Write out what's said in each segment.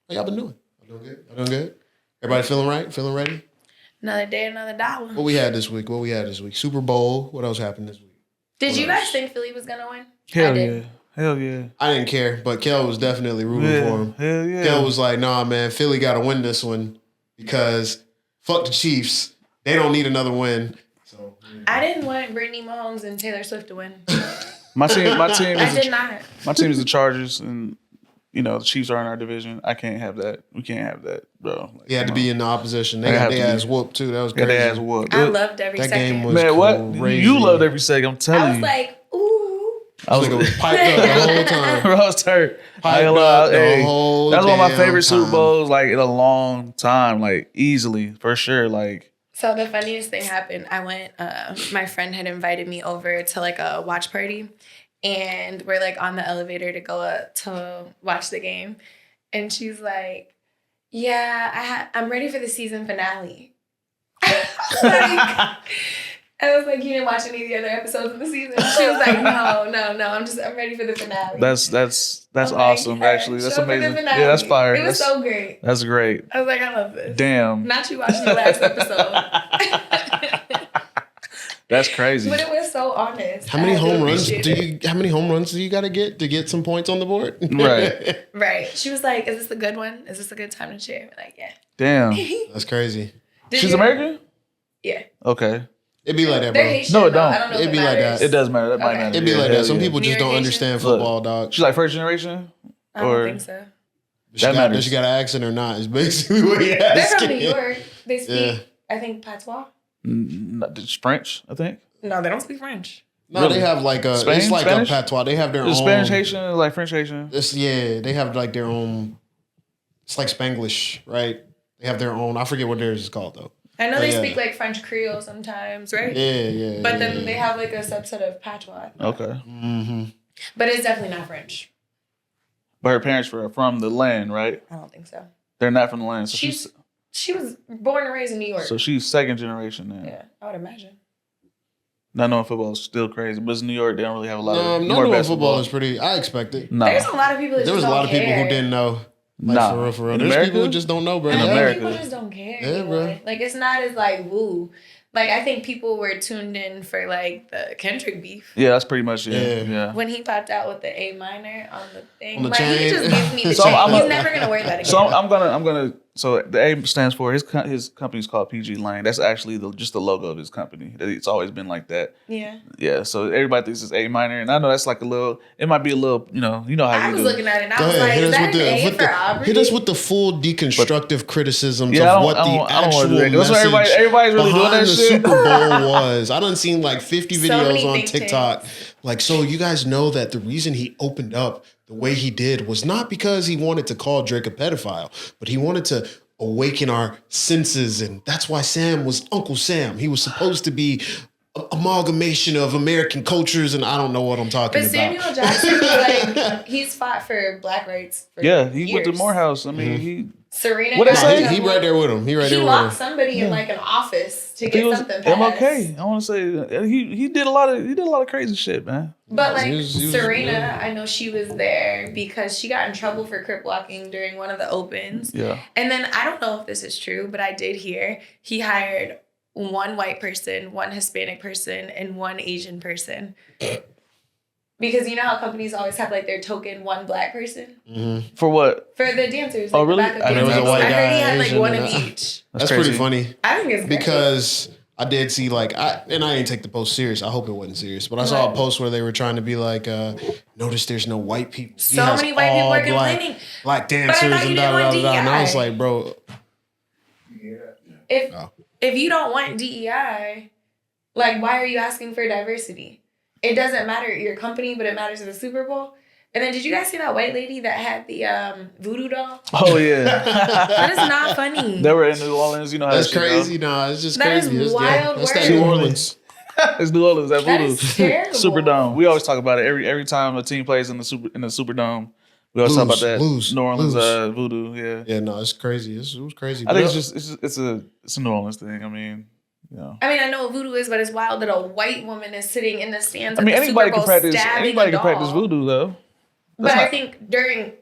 How y'all been doing? I'm doing good. I'm doing good. Everybody feeling right? Feeling ready? Another day, another dollar. What we had this week? Super Bowl. What else happened this week? Did you guys think Philly was gonna win? Hell yeah. I didn't care, but Kell was definitely rooting for him. Hell yeah. Kell was like, nah, man, Philly got to win this one because fuck the Chiefs. They don't need another win. So I didn't want Brittany Mahomes and Taylor Swift to win. My team I did not. My team is the Chargers, and the Chiefs are in our division. I can't have that. We can't have that, bro. Like, he had to be in the opposition. They got their ass whooped too. That was crazy. Yeah, their ass whooped. I loved every that second. Game was man, what? crazy. You loved every second. I'm telling you. I was like, ooh. I was piped up the whole time. Bro, I was hurt. Piped up the whole That's one of my damn favorite time. Super Bowls, like in a long time, like easily for sure. Like, so the funniest thing happened. I went. My friend had invited me over to like a watch party, and we're like on the elevator to go up to watch the game, and she's like, "Yeah, I'm ready for the season finale." I was like, "You didn't watch any of the other episodes of the season?" She was like, "No, I'm ready for the finale." That's awesome. Like, Actually, that's show me the amazing. finale. Yeah, that's fire. It was so great. That's great. I was like, I love this. Damn. Not you watching the last episode. That's crazy. But it was so honest. How many home runs do you got to get some points on the board? Right. Right. She was like, "Is this a good one? Is this a good time to share?" We're like, yeah. Damn. That's crazy. She's American? Yeah. Okay. It'd be like that, bro. They're Haitian, No, it though. don't. I don't know It'd if be like that. It does matter. That might matter. It'd be like that. Some people New just don't York understand Haitian? football, dog. She's like first generation? I don't think so. Does she got an accent or not? Is basically what you're They're asking. from New York. They speak, I think, patois. It's French, I think. No, they don't speak French. No, Really? they have like a Spain? it's like Spanish? a patois. They have their own Spanish Haitian, like French Haitian. They have like their own. It's like Spanglish, right? They have their own. I forget what theirs is called though. I know Oh, they yeah. speak like French Creole sometimes, right? Yeah. But then they have like a subset of patois. Okay. Mm-hmm. But it's definitely not French. But her parents were from the land, right? I don't think so. They're not from the land. So She was born and raised in New York. so she's second generation then. Yeah, I would imagine. Not knowing football is still crazy, but it's New York. They don't really have a lot of No, more knowing basketball. football is pretty. I expected. No. There's a lot of people that There was just a lot don't of people who care. didn't know. Like, Nah. for real. In There's America? people who just don't know, bro. I think America. people just don't care. Yeah, anymore. bro. Like, it's not as like woo. Like, I think people were tuned in for like the Kendrick beef. Yeah, that's pretty much it. Yeah. Yeah. When he popped out with the A minor on the thing, On the like he chain. just gives me the So chain. I'm He's a- never gonna wear that again. So I'm gonna. So the A stands for his company's called PG Lane. That's actually just the logo of his company. It's always been like that. Yeah. Yeah. So everybody thinks it's A minor, and I know that's like a little. It might be a little. You know how I you was do. looking at it and I Go was ahead, like, hit is us that an A for Aubrey? hit us with the full deconstructive criticisms Yeah, of what I don't the wanna actual do that. That's message what everybody's really doing behind that the shit. Super Bowl was. I done seen like 50 So videos many on think TikTok. tanks. Like, so you guys know that the reason he opened up the way he did was not because he wanted to call Drake a pedophile, but he wanted to awaken our senses, and that's why Sam was Uncle Sam. He was supposed to be an amalgamation of American cultures, and I don't know what I'm talking But about. Samuel Jackson, like, he's fought for black rights for Yeah, he went to years. Morehouse. I mean, Serena. What they got say? in He trouble. right there with him. He right He there with locked him. somebody in like an office to he get was something passed. MLK. I want to say he did a lot of crazy shit, man. But like He was- Serena, yeah. I know she was there because she got in trouble for crip walking during one of the opens. Yeah. And then I don't know if this is true, but I did hear he hired one white person, one Hispanic person, and one Asian person. Because you know how companies always have like their token one black person For what? for the dancers. Oh, Like, the really? backup I There was a dancers. white I heard he guy, had like Asian, one and of I- each. That's crazy. pretty funny. I think it's great. Because I did see like I didn't take the post serious. I hope it wasn't serious, but I saw a Right. post where they were trying to be like, notice there's no white people. He So has many white people all are complaining. black dancers thought you and didn't want And I was DEI. like, bro, if Oh. if you don't want DEI, like why are you asking for diversity? It doesn't matter at your company, but it matters at the Super Bowl. And then did you guys see that white lady that had the voodoo doll? Oh yeah. That is not funny. They were in New Orleans. You know how that's that shit go. crazy. Nah, it's just That is crazy. wild That's that work. New Orleans. It's New Orleans. That That Voodoo. is terrible. Superdome. We always talk about it every time a team plays in the Superdome. We always talk about that. Lose. New Orleans Voodoo. Yeah. Yeah, no, it's crazy. It was crazy. I think But it's a New Orleans thing. I mean, you know. I mean, I know what voodoo is, but it's wild that a white woman is sitting in the stands. I mean, at the anybody Super can Bowl practice. stabbing Anybody a can practice doll. voodoo though. But That's I not- think during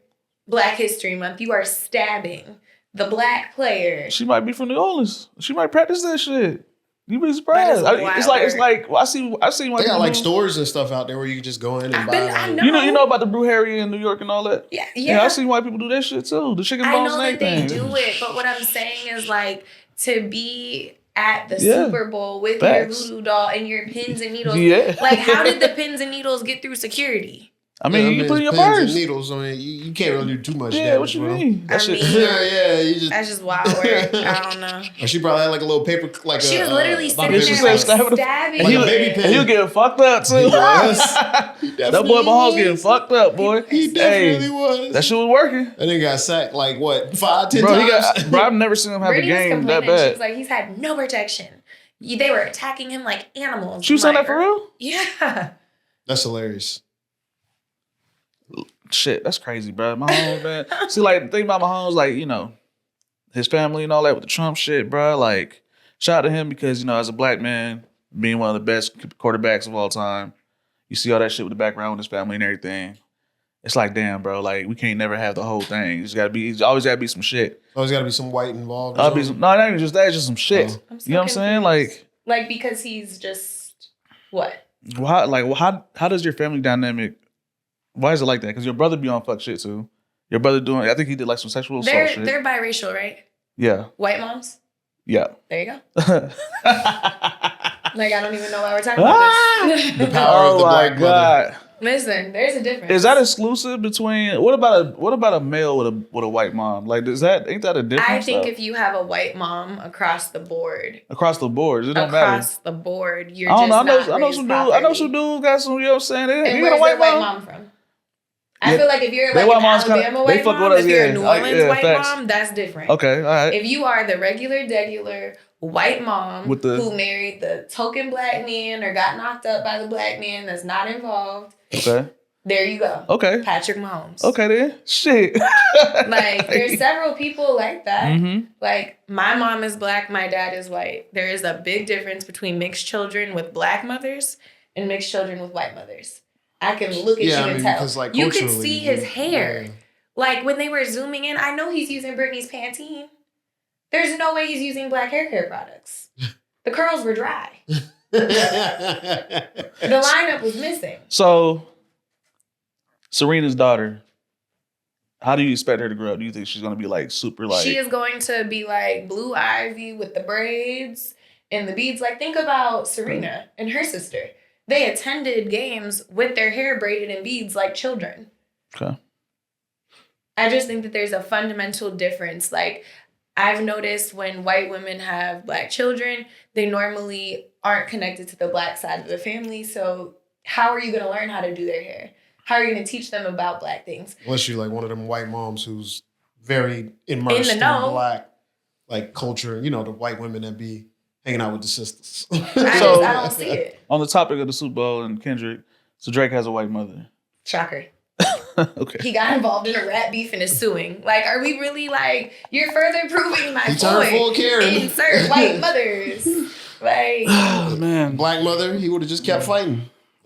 Black History Month, you are stabbing the black player. She might be from New Orleans. She might practice that shit. You be surprised. That is It's like. Well, I see. They got like stores and stuff out there where you can just go in and buy. I Like, know. You know about the Brew Harry in New York and all that. Yeah. I see white people do that shit too. The chicken I bones know and that they everything. do it, but what I'm saying is like to be at the Super Bowl with your voodoo doll and your pins and needles. Yeah. Like, how did the pins and needles get through security? I mean, you put in your pins purse. and needles. I mean, you can't really do too much. Yeah, damage, what you bro. mean? I mean, You just. that's just wild work. I don't know. Or she probably had like a little paper, like She was literally about sitting a there paper like clip. stabbing Like a it. baby pin. And you getting fucked up too. He was. That boy Mahomes getting fucked up, boy. He definitely was. That shit was working. And then got sacked like what 5, 10 Bro, times. I've never seen him have Brittany a was game that complaining. She bad. was like, he's had no protection. They were attacking him like animals. She was saying that for real? Yeah. That's hilarious. Shit, that's crazy, bro. Mahomes, man. See, like, the thing about Mahomes, like, you know, his family and all that with the Trump shit, bro. Like, shout out to him because, you know, as a black man, being one of the best quarterbacks of all time, you see all that shit with the background with his family and everything. It's like, damn, bro, like, we can't never have the whole thing. It's always gotta be some shit. Always got to be some white involved. No, not even just that, it's just some shit. I'm so You know what I'm saying? Like, because he's just what? how does your family dynamic, why is it like that? Because your brother be on fuck shit too. Your brother I think he did like some sexual assault shit. They're biracial, right? Yeah. White moms? Yeah. There you go. Like, I don't even know why we're talking about this. The power of the black mother. Listen, there's a difference. Is that exclusive between what about a male with a white mom? Like, ain't that a difference? I think if you have a white mom across the board, it don't matter. across the board, you're I don't just know. not I know raised some dudes. I know properly. some dudes got some. You know what I'm saying? And You where's got a white their mom. white mom from? I feel like if you're Their like white an mom's Alabama kinda- white they fuck mom, with us, if you're a yeah. New Orleans white facts. mom, that's different. Okay, all right. If you are the regular white mom With the- who married the token black man or got knocked up by the black man that's not involved, Okay. there you go. Okay. Patrick Mahomes. Okay then. Shit. Like, there's several people like that. Mm-hmm. Like, my mom is black, my dad is white. There is a big difference between mixed children with black mothers and mixed children with white mothers. I can look at you and tell. because, like, You can culturally, see his hair. yeah. Like, when they were zooming in, I know he's using Britney's Pantene. There's no way he's using black hair care products. The curls were dry. The lineup was missing. So, Serena's daughter, how do you expect her to grow up? Do you think she's gonna be like super like? She is going to be like Blue Ivy with the braids and the beads. Like, think about Serena and her sister. They attended games with their hair braided in beads like children. Okay. I just think that there's a fundamental difference. Like, I've noticed when white women have black children, they normally aren't connected to the black side of the family. So how are you going to learn how to do their hair? How are you going to teach them about black things? Unless you're like one of them white moms who's very immersed in black like culture, you know, the white women that be hanging out with the sisters. I don't see it. On the topic of the Super Bowl and Kendrick, so Drake has a white mother. Shocker. Okay. He got involved in a rat beef and is suing. Like, are we really like, you're further proving my He turned full point. Karen. Insert white mothers. Like, Oh man. Black mother, he would have just kept fighting.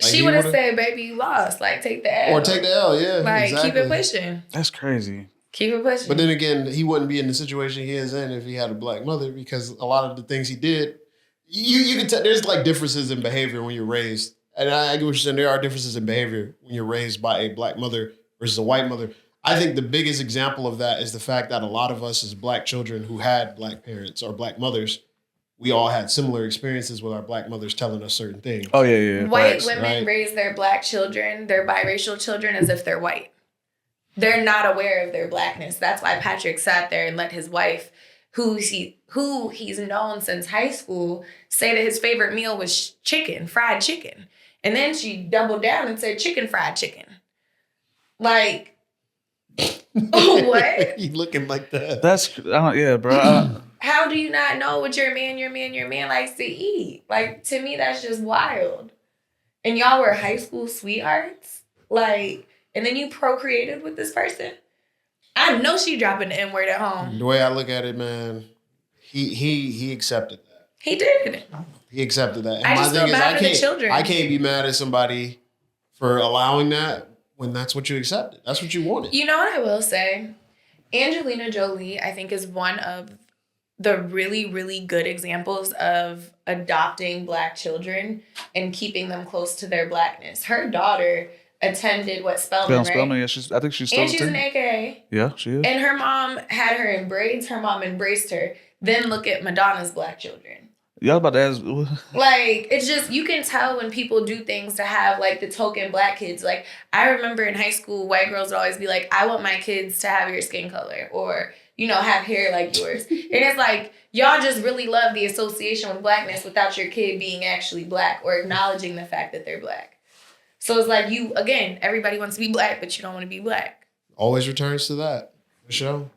Like, she he would have would've- said, baby, you lost. Like, take the L. Or take the L, yeah. Like, exactly. keep it pushing. That's crazy. Keep it pushing. But then again, he wouldn't be in the situation he is in if he had a black mother, because a lot of the things he did, you can tell there's like differences in behavior when you're raised. And I get what you're saying. There are differences in behavior when you're raised by a black mother versus a white mother. I think the biggest example of that is the fact that a lot of us as black children who had black parents or black mothers, we all had similar experiences with our black mothers telling us certain things. Oh yeah. White Facts. women right? raise their black children, their biracial children, as if they're white. They're not aware of their blackness. That's why Patrick sat there and let his wife, who he's known since high school, say that his favorite meal was chicken, fried chicken. And then she doubled down and said chicken, fried chicken. Like, what? You looking like that? That's yeah, bro. How do you not know what your man likes to eat? Like, to me, that's just wild. And y'all were high school sweethearts? Like, and then you procreated with this person? I know she dropping the N-word at home. The way I look at it, man, he accepted that. He did. He accepted that. And I just feel bad for the children. I can't be mad at somebody for allowing that, when that's what you accepted. That's what you wanted. You know what I will say? Angelina Jolie, I think, is one of the really, really good examples of adopting Black children and keeping them close to their Blackness. Her daughter attended Spelman, right? Spelman, yeah, I think she's still and she's an AKA. Yeah, she is. And her mom had her in braids. Her mom embraced her. Then look at Madonna's Black children. Y'all about to ask. Like, it's just, you can tell when people do things to have, like, the token Black kids. Like, I remember in high school, white girls would always be like, I want my kids to have your skin color. Or, you know, have hair like yours. And it's like, y'all just really love the association with Blackness without your kid being actually Black or acknowledging the fact that they're Black. So it's like, you, again, everybody wants to be Black, but you don't want to be Black. Always returns to that. For sure.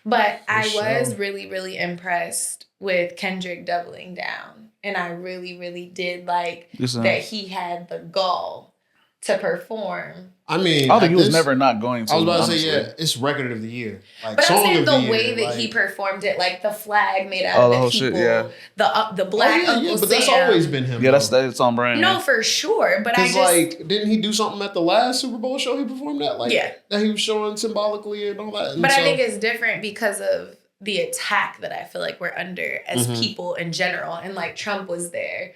But I was really, really impressed with Kendrick doubling down. And I really, really did like that he had the gall to perform. I mean, I think he was never not going to. I was about to say, yeah, it's record of the year. Like, but I'm saying the year, way that he performed it, like the flag made out of the people, shit, yeah. the Black Uncle Sam. But that's always been him. Yeah, that's on brand. No, for sure. But I just like, didn't he do something at the last Super Bowl show he performed at? Like, that he was showing symbolically and all that. And but I think it's different because of the attack that I feel like we're under as people in general, and like Trump was there.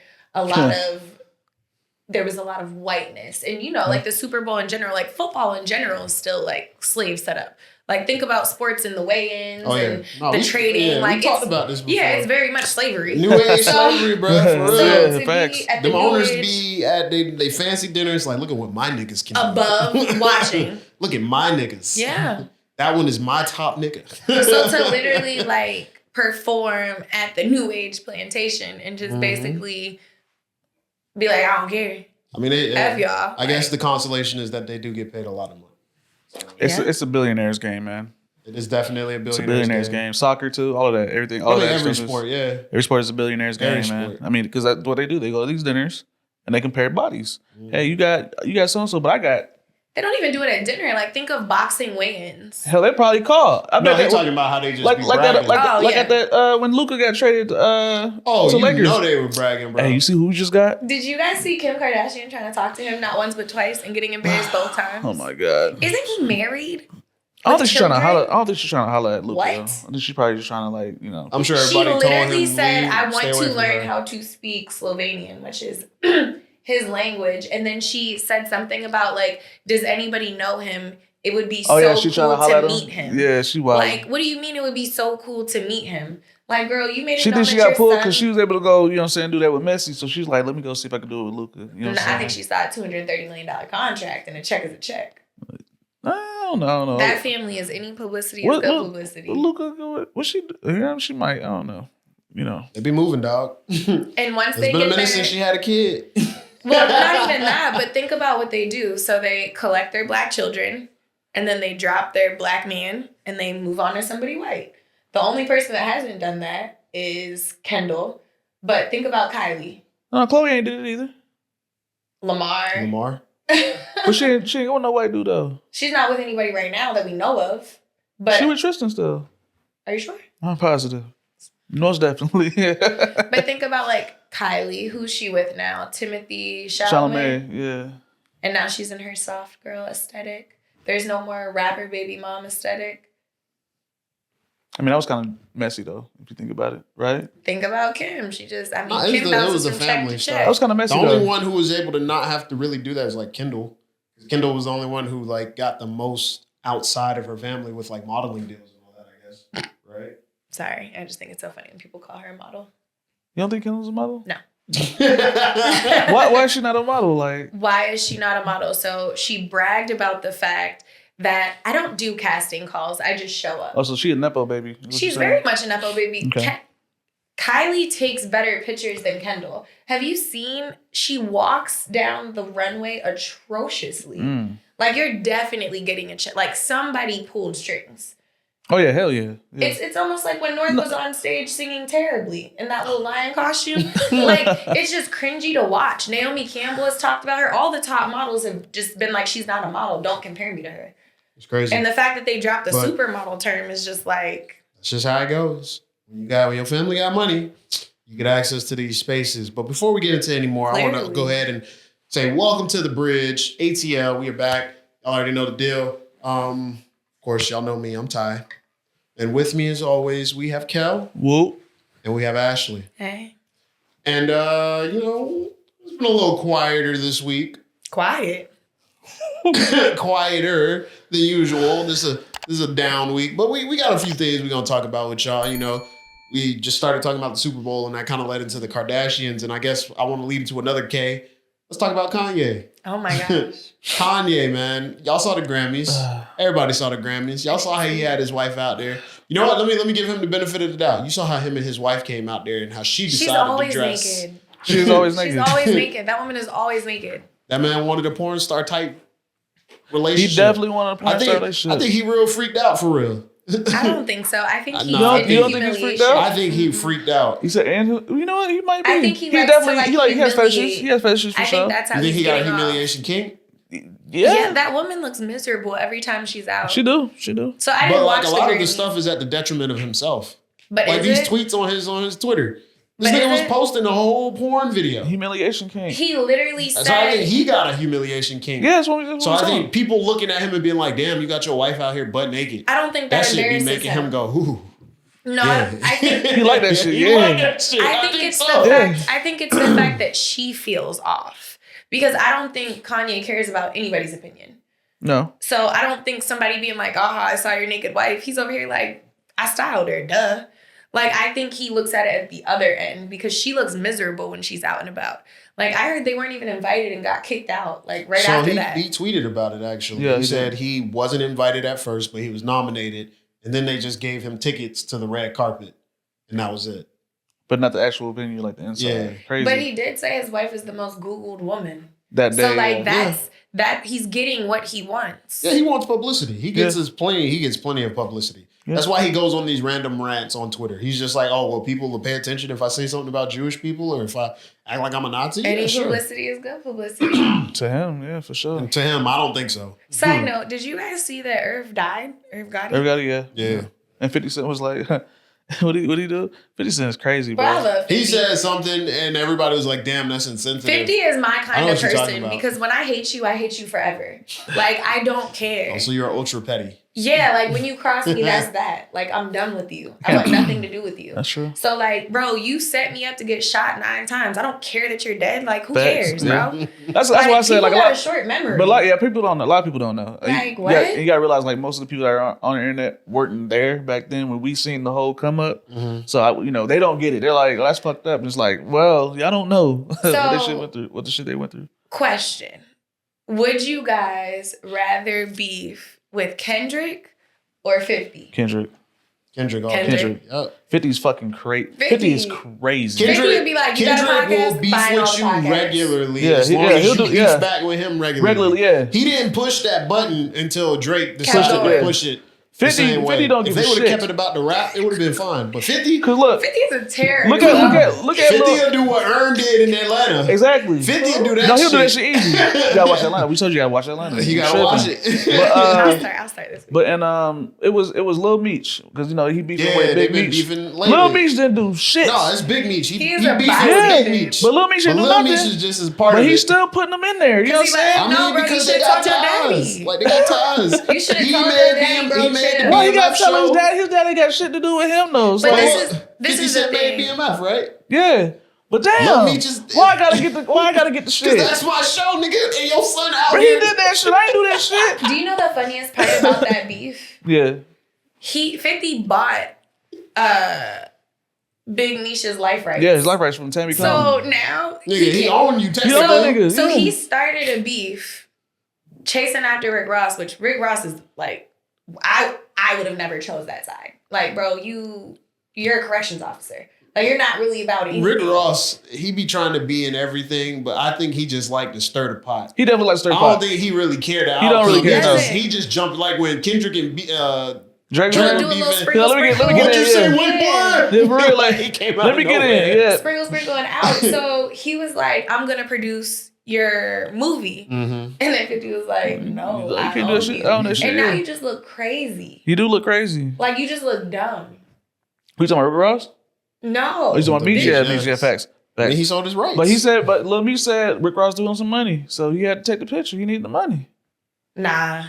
There was a lot of whiteness. And, you know, like the Super Bowl in general, like football in general is still like slave setup. Like, think about sports and the weigh-ins and the trading. Yeah, like, we talked about this before. Yeah, it's very much slavery. New age slavery, bro. For real. Facts. Them owners be at they fancy dinners like, look at what my niggas can above do. watching. Look at my niggas. Yeah. That one is my top nigga. So to literally like perform at the New Age plantation and just basically be like, I don't care. I mean, F y'all. I guess the consolation is that they do get paid a lot of money. So, it's a billionaire's game, man. It is definitely a billionaire's game. Soccer too, all of that, everything. All of that every sport, every sport is a billionaire's game, man. I mean, because that's what they do. They go to these dinners and they compare bodies. Hey, you got so and so, but I got. They don't even do it at dinner. Like, think of boxing weigh-ins. Hell, they probably call. I bet they're talking about how they just like be that, bragging. at that when Luka got traded. To you Lakers. know they were bragging, bro. Hey, you see who we just got? Did you guys see Kim Kardashian trying to talk to him not once but twice and getting embarrassed both times? Oh my god! Isn't he married? I don't think she's trying to holler. I don't think she's trying to holler at Luka. What? I think she's probably just trying to, like, you know. I'm sure everybody told him. She literally said, "I want stay away to from learn her." how to speak Slovenian," which is his language. And then she said something about, like, does anybody know him? It would be so cool to meet him. Yeah, she was. Like, what do you mean it would be so cool to meet him? Like, girl, you made it She known think she that got pulled your because son... she was able to go, you know what I'm saying, do that with Messi. So she's like, let me go see if I can do it with Luka. You know what I'm saying? I think she saw a $230 million contract, and a check is a check. I don't know. That family is any publicity is good publicity. Luka, what she do? Yeah, she might, I don't know. You know. They be moving, dog. And once It's they been get a minute since she had a kid. Well, not even that, but think about what they do. So they collect their Black children, and then they drop their Black man, and they move on to somebody white. The only person that hasn't done that is Kendall. But think about Kylie. No, Chloe ain't did it either. Lamar. But she ain't with no white dude, though. She's not with anybody right now that we know of. But she with Tristan still. Are you sure? I'm positive. Most definitely. But think about, like, Kylie. Who's she with now? Timothy Chalamet. Yeah. And now she's in her soft girl aesthetic. There's no more rapper baby mom aesthetic. I mean, that was kind of messy, though, if you think about it, right? Think about Kim. She just, Kim it was a family stuff. That was kind of messy, The only one who was able to not have to really do that is, like, Kendall. Kendall was the only one who, like, got the most outside of her family with, like, modeling deals and all that, I guess. Right? Sorry. I just think it's so funny when people call her a model. You don't think Kendall's a model? No. Why is she not a model? Like, why is she not a model? So she bragged about the fact that I don't do casting calls. I just show up. Oh, so she a Nepo baby. She's very much a Nepo baby. Okay. Kylie takes better pictures than Kendall. Have you seen? She walks down the runway atrociously. Like, you're definitely getting a check. Like, somebody pulled strings. Oh, yeah, hell yeah. It's almost like when North was on stage singing terribly in that little lion costume. Like, it's just cringy to watch. Naomi Campbell has talked about her. All the top models have just been like, she's not a model. Don't compare me to her. It's crazy. And the fact that they dropped the supermodel term is just like... That's just how it goes. When your family got money, you get access to these spaces. But before we get into any more, I want to go ahead and say welcome to the Bridge ATL. We are back. Y'all already know the deal. Of course, y'all know me. I'm Ty. And with me, as always, we have Kell. Whoop. And we have Ashley. Hey. And, it's been a little quieter this week. Quiet. Quieter than usual. This is a down week. But we got a few things we're going to talk about with y'all. We just started talking about the Super Bowl, and that kind of led into the Kardashians. And I guess I want to lead into another K. Let's talk about Kanye. Oh my gosh. Kanye, man. Y'all saw the Grammys. Everybody saw the Grammys. Y'all saw how he had his wife out there. You know what? Let me give him the benefit of the doubt. You saw how him and his wife came out there and how she decided to dress. She's always naked. She's always naked. She's always naked. That woman is always naked. That man wanted a porn star type relationship. He definitely wanted a porn star relationship. I think he real freaked out for real. I don't think so. I think he You don't think he's freaked out? I think he freaked out. He said, and you know what? He might be. I think he has fetishes. He has fetishes for I sure. think that's how You think he's he got a getting off. humiliation king? Yeah, that woman looks miserable every time she's out. She do. So I But didn't like watch a lot of the Grammys. stuff is at the detriment of himself. But Like is these it? tweets on his Twitter. This But nigga is was it? posting a whole porn video. Humiliation king. He literally So I think said, he got a humiliation king. Yeah, that's what we So I think people looking at him and being like, damn, you got your wife out here butt naked. I don't think That that shit be embarrasses making him. him go, ooh. No, Yeah. I think he like that shit. You Yeah. like that shit. I think it's so. the fact. I think it's the fact that she feels off because I don't think Kanye cares about anybody's opinion. No. So I don't think somebody being like, "Oh, I saw your naked wife." He's over here like, "I styled her, duh." Like I think he looks at it at the other end because she looks miserable when she's out and about. Like I heard they weren't even invited and got kicked out. Like right after that. He tweeted about it actually. Yeah, he he said did. he wasn't invited at first, but he was nominated, and then they just gave him tickets to the red carpet, and that was it. But not the actual opinion, like the inside. Yeah. Crazy. But he did say his wife is the most Googled woman. that day. So like that he's getting what he wants. Yeah, he wants publicity. He gets He gets plenty of publicity. Yeah. That's why he goes on these random rants on Twitter. He's just like, oh, well, people will pay attention if I say something about Jewish people or if I act like I'm a Nazi. Any Yeah, sure. publicity is good publicity. To him, yeah, for sure. And to him, I don't think so. Side note, did you guys see that Irv died? Irv Gotti? Everybody, yeah. Yeah. And 50 Cent was like, what he do? 50 Cent is crazy, Bro, I bro. love 50. He said something and everybody was like, damn, that's insensitive. 50 is my I kind know of what you're talking person about. because when I hate you forever. Like, I don't care. Oh, so you're ultra petty. Yeah, like when you cross me, that's that. Like, I'm done with you. I want nothing to do with you. That's true. So, like, bro, you set me up to get shot 9 times. I don't care that you're dead. Like, who Facts, cares, yeah. bro? That's why I said, like, a people lot. have a short memory. But people don't know. A lot of people don't know. Like, you what? You gotta realize, like, most of the people that are on the internet weren't there back then when we seen the whole come up. Mm-hmm. So, they don't get it. They're like, oh, that's fucked up. And it's like, well, y'all don't know what they So- shit went through. What the shit they went through. Question. Would you guys rather beef with Kendrick or 50? Kendrick. Kendrick. Kendrick. Yep. 50's fucking crazy. 50 50 is crazy. Kendrick would be like, you got a Kendrick podcast? will beef Buy all with the you podcasts. regularly Yeah, as long yeah, as he'll you do- beef yeah. back with him regularly. Regularly, yeah. He didn't push that button until Drake Kept decided going. to push it. the 50 same way. don't If give they a would have shit. kept it about the rap, it would have been fine. But 50, Cause look, 50 is a terror. look at 50 Lil- will do what Earn did in Atlanta. exactly. 50 will do that No, he'll shit. do that shit easy. You gotta watch Atlanta. We told you gotta watch Atlanta. You gotta tripping. watch it. But I'll start this week. but it was Lil Meech because he beefing Yeah, with they've Big been Meech. beefing lately. Lil Meech didn't do shit. No, it's Big Meech. He He's beefing a with bastard. Big Meech. But Lil Meech didn't do Lil nothing. Meech is just as part But of it. he's still putting them in there. You know what I'm Because saying? he like, no, bro, because you they should got talk to your ties. daddy. Like they got ties. You should have He told made your the- daddy, bro, he made the chill. Why he BMF got to tell his show. dad? His daddy got shit to do with him though. So But like, this 50 is the Cent made thing. BMF, right? yeah. But damn, Lil Meech is- why I gotta get the shit? Because that's my show, nigga. And your son out But he here. did that shit. I ain't do that shit. Do you know the funniest part about that beef? Yeah. 50 bought Big Meech's life rights. Yeah, his life rights from Tammy So Coleman. now Nigga, he can't- own you. He Technically. own that nigga. So yeah. he started a beef chasing after Rick Ross, which Rick Ross is like, I would have never chose that side. Like, bro, you're a corrections officer. Like, you're not really about anything. Rick Ross, he be trying to be in everything, but I think he just like to stir the pot. He definitely likes stir I pot. don't think he really cared. He don't really care, no. He just jumped like when Kendrick and Drake. Drake Do a little beefing. sprinkle, Yeah, let me get sprinkle. in, What you say, yeah. white boy? Yeah, for real, like, he came out let me of get nowhere. in. Yeah. Sprinkle, sprinkle, and out. So he was like, I'm going to produce your movie. Mm-hmm. And then 50 was like, no, You I can't do own that shit. you. I own that shit. And now Yeah. you just look crazy. You do look crazy. Like, you just look dumb. Who you talking about, Rick Ross? No. Oh, you talking about The Meech? Yeah, bitch, Meech. Yeah, yes. facts. I mean, Facts. he sold his rights. But Lil Meech said Rick Ross doing some money, so he had to take the picture. He needed the money. Nah.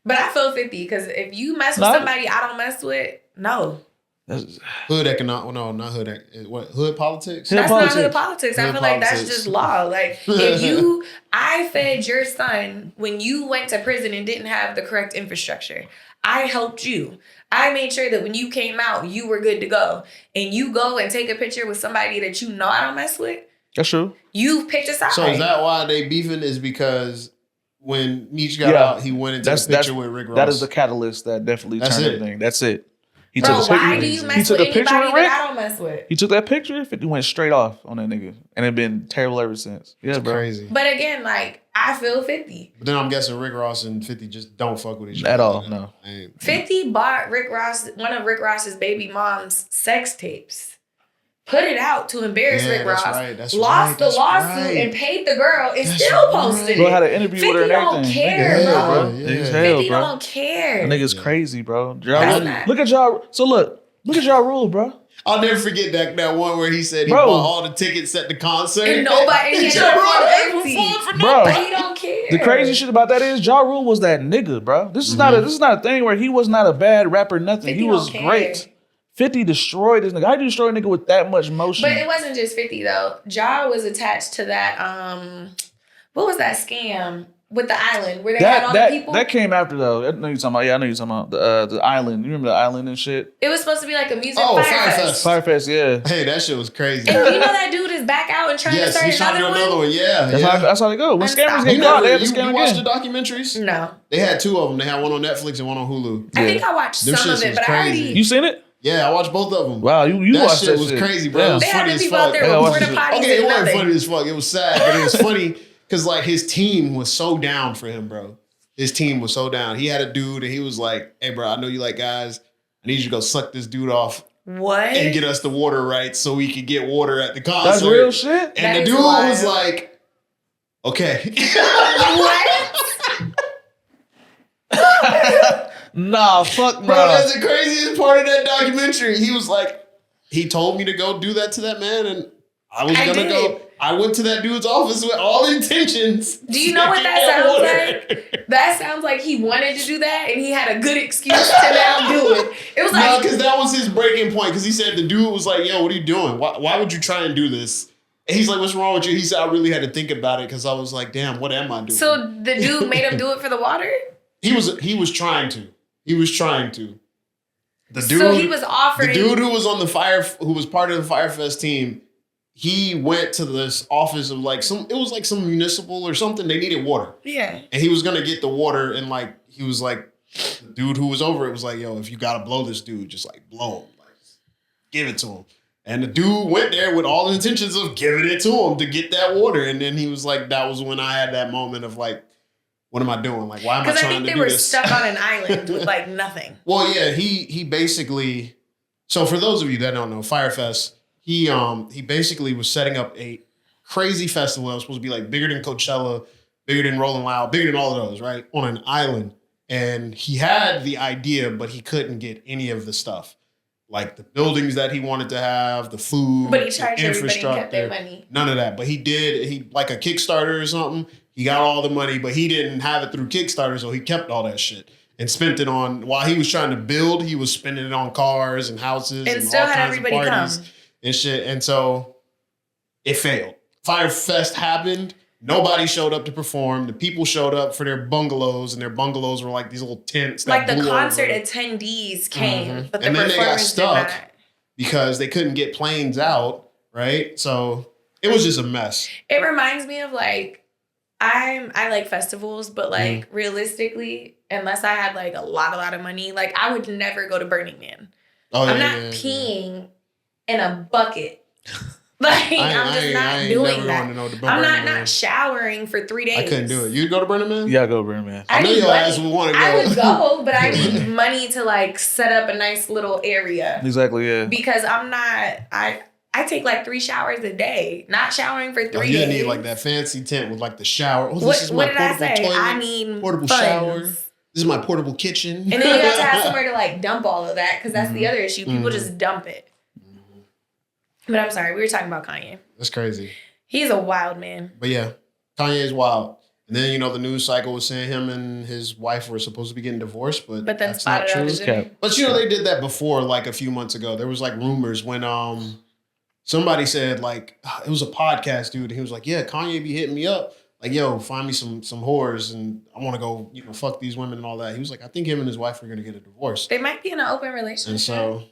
But I feel 50 because if you mess with No. somebody I don't mess with, no. That's, Hood economic. No, not hood. What hood politics? Hood That's politics. not hood politics. I Hood feel like that's politics. just law. Like if I fed your son when you went to prison and didn't have the correct infrastructure. I helped you. I made sure that when you came out, you were good to go. And you go and take a picture with somebody that you know I don't mess with. That's true. You picked a side. So is that why they beefing? Is because when Meech got out, he went into the picture with Rick Ross. That is the catalyst that definitely turned everything. That's it. He Bro, took a why picture. do you He mess took with a picture anybody with Rick. that I don't mess with? He took that picture. 50 went straight off on that nigga, and it been terrible ever since. Yeah, It's bro. crazy. But again, like I feel 50. But then I'm guessing Rick Ross and 50 just don't fuck with each other At all, no. 50 bought one of Rick Ross's baby mom's sex tapes. Put it out to embarrass Rick Ross. Lost the lawsuit and paid the girl and still posted it. Bro had an interview with her and everything. 50 don't care, bro. Niggas 50 bro. don't care. That nigga's crazy, bro. Not. Look at y'all. So look at y'all rule, bro. I'll never forget that one where he said he Bro. bought all the tickets at the concert. And nobody and and Ja Rule empty. Bro. But he don't care. The crazy shit about that is Ja Rule was that nigga, bro. This is not a thing where he was not a bad rapper, nothing. 50 He was don't care. great. 50 destroyed this nigga. How do you destroy a nigga with that much motion? But it wasn't just 50 though. Ja was attached to that what was that scam with the island where they had all the people? That came after though. I know you're talking about. Yeah, I know you're talking about the island. You remember the island and shit? It was supposed to be like a music Oh, Fyre Fest. Fyre Fest, yeah. Hey, that shit was crazy. And you know that dude is back out and trying to Yes, start he's trying to do another another one? one. Yeah, That's how they go. When scammers get You caught, they never, have to scam you watched again. the documentaries? No. They had two of them. They had one on Netflix and one on Hulu. I think I watched Them some of shits it, was but crazy. I already... You seen it? Yeah, I watched both of them. Wow, you that watched shit that was shit. crazy, bro. It Yeah. was They had funny them as people out fuck. there Yeah, with watch porta it. potties Okay, it and wasn't nothing. funny as fuck. It was sad, but it was funny because like his team was so down for him, bro. His team was so down. He had a dude and he was like, "Hey, bro, I know you like guys. I need you to go suck this dude off What? and get us the water rights so we could get water at the concert." That's real shit? And the That dude is wild. was like, "Okay." What? Nah, fuck Bro, nah. that's the craziest part of that documentary. He was like, he told me to go do that to that man, and I was gonna did. go. I went to that dude's office with all intentions. Do you know what that sounds like? That sounds like he wanted to do that and he had a good excuse to now do it. It was No, like... because that was his breaking point. Because he said the dude was like, "Yo, what are you doing? Why would you try and do this?" And he's like, "What's wrong with you?" He said, "I really had to think about it because I was like, damn, what am I doing?" So the dude made him do it for the water? He was trying to. He was trying to. The dude. So he was offering... The dude who was on the Fyre, who was part of the Fyre Fest team, he went to this office of like it was like some municipal or something. They needed water. Yeah. And he was gonna get the water, and like he was like, the dude who was over it was like, "Yo, if you gotta blow this dude, just like blow him, like give it to him." And the dude went there with all the intentions of giving it to him to get that water. And then he was like, that was when I had that moment of like, what am I doing? Like, why am I Because I trying think to they do were this? stuck on an island with like nothing. Well, yeah, he basically. So for those of you that don't know, Fyre Fest, he basically was setting up a crazy festival that was supposed to be like bigger than Coachella, bigger than Rolling Loud, bigger than all of those, right? On an island. And he had the idea, but he couldn't get any of the stuff. Like the buildings that he wanted to have, the food, But he charged the everybody and kept their infrastructure, money. none of that. But he like a Kickstarter or something. He got all the money, but he didn't have it through Kickstarter, so he kept all that shit and spent it on, while he was trying to build, he was spending it on cars and houses and still all had kinds everybody of parties come. and shit. And so it failed. Fyre Fest happened. Nobody showed up to perform. The people showed up for their bungalows, and their bungalows were like these little tents. Like that the blew concert over. attendees came, but the And then they got performers stuck. did not. Because they couldn't get planes out, right? So it was just a mess. It reminds me of like, I like festivals, but like realistically, unless I had like a lot of money, like I would never go to Burning Man. Oh, I'm not peeing in a bucket. Like I'm just not doing that. I'm not showering for 3 days. I couldn't do it. You'd go to Burning Man? Yeah, go Burning Man. I know need your money. ass would want to go. I would go, but I need money to like set up a nice little area. Exactly, yeah. Because I'm not, I take like 3 showers a day. Not showering for 3 days. You need like that fancy tent with like the shower. Oh, this What, is my what did I portable say? toilet, I need portable funds. shower. This is my portable kitchen. And then you have to have somewhere to like dump all of that because that's the other issue. People just dump it. But I'm sorry, we were talking about Kanye. That's crazy. He's a wild man. But yeah, Kanye is wild. And then, the news cycle was saying him and his wife were supposed to be getting divorced, but then that's not spotted true. out the dinner. But, they did that before, like a few months ago. There was like rumors when somebody said like, it was a podcast dude. And he was like, yeah, Kanye be hitting me up. Like, yo, find me some whores and I want to go, fuck these women and all that. He was like, I think him and his wife are going to get a divorce. They might be in an open relationship. And so,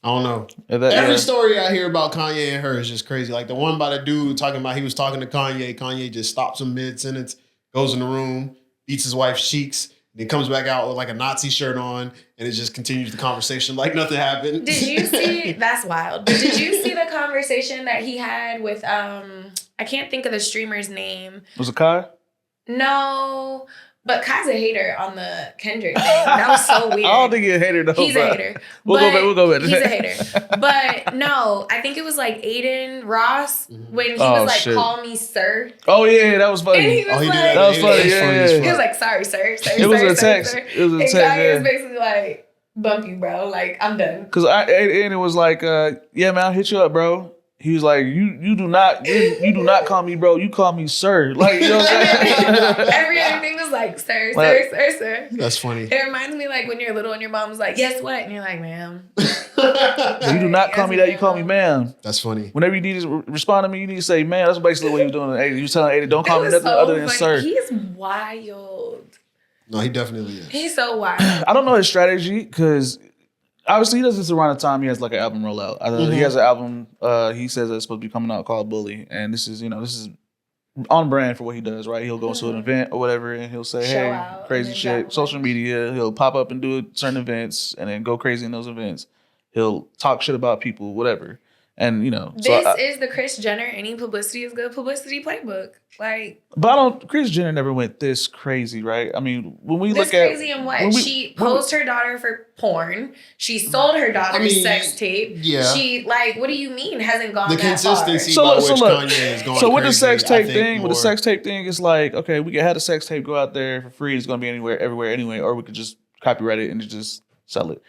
I don't know. Every story I hear about Kanye and her is just crazy. Like the one by the dude talking about he was talking to Kanye. Kanye just stops him mid-sentence, goes in the room, beats his wife's cheeks, and then comes back out with like a Nazi shirt on, and it just continues the conversation like nothing happened. Did you see, that's wild, but did you see the conversation that he had with, I can't think of the streamer's name. Was it Kai? No, but Kai's a hater on the Kendrick thing. That was so weird. I don't think he's a hater though. He's a hater. We'll go back. He's a hater. But no, I think it was like Aiden Ross when he was like, shit. call me sir. Oh yeah, that was funny. And he was like, that was funny. Yeah. He was like, sorry, sir. It was a text. It was a text. And Kanye Yeah. was basically like, bump you, bro. Like, I'm done. Cause it was like, yeah, man, I'll hit you up, bro. He was like, you do not call me bro. You call me sir. Like, you know what I'm saying? Every other thing was like, sir. That's funny. It reminds me like when you're little and your mom's like, yes, what? And you're like, ma'am. You do not call me that. You call me ma'am. That's funny. Whenever you need to respond to me, you need to say, man. That's basically what he was doing. Hey, you was telling Ada, don't call me nothing other than sir. He's wild. No, he definitely is. He's so wild. I don't know his strategy because obviously he does this around the time he has like an album rollout. He has an album. He says it's supposed to be coming out called Bully, and this is on brand for what he does. Right? He'll go to an event or whatever, and he'll say, Show "Hey, out, crazy shit." Social media. He'll pop up and do certain events, and then go crazy in those events. He'll talk shit about people, whatever. And this is the Kris Jenner. Any publicity is good publicity playbook. Like, but Kris Jenner never went this crazy, right? I mean, when we look at crazy in what she posed her daughter for porn, she sold her daughter's sex tape. Yeah, she what do you mean hasn't gone the that consistency far? by which Kanye is going. So with the crazy, sex tape thing, it's like, okay, we can have the sex tape go out there for free. It's gonna be everywhere anyway, or we could just copyright it and just sell it.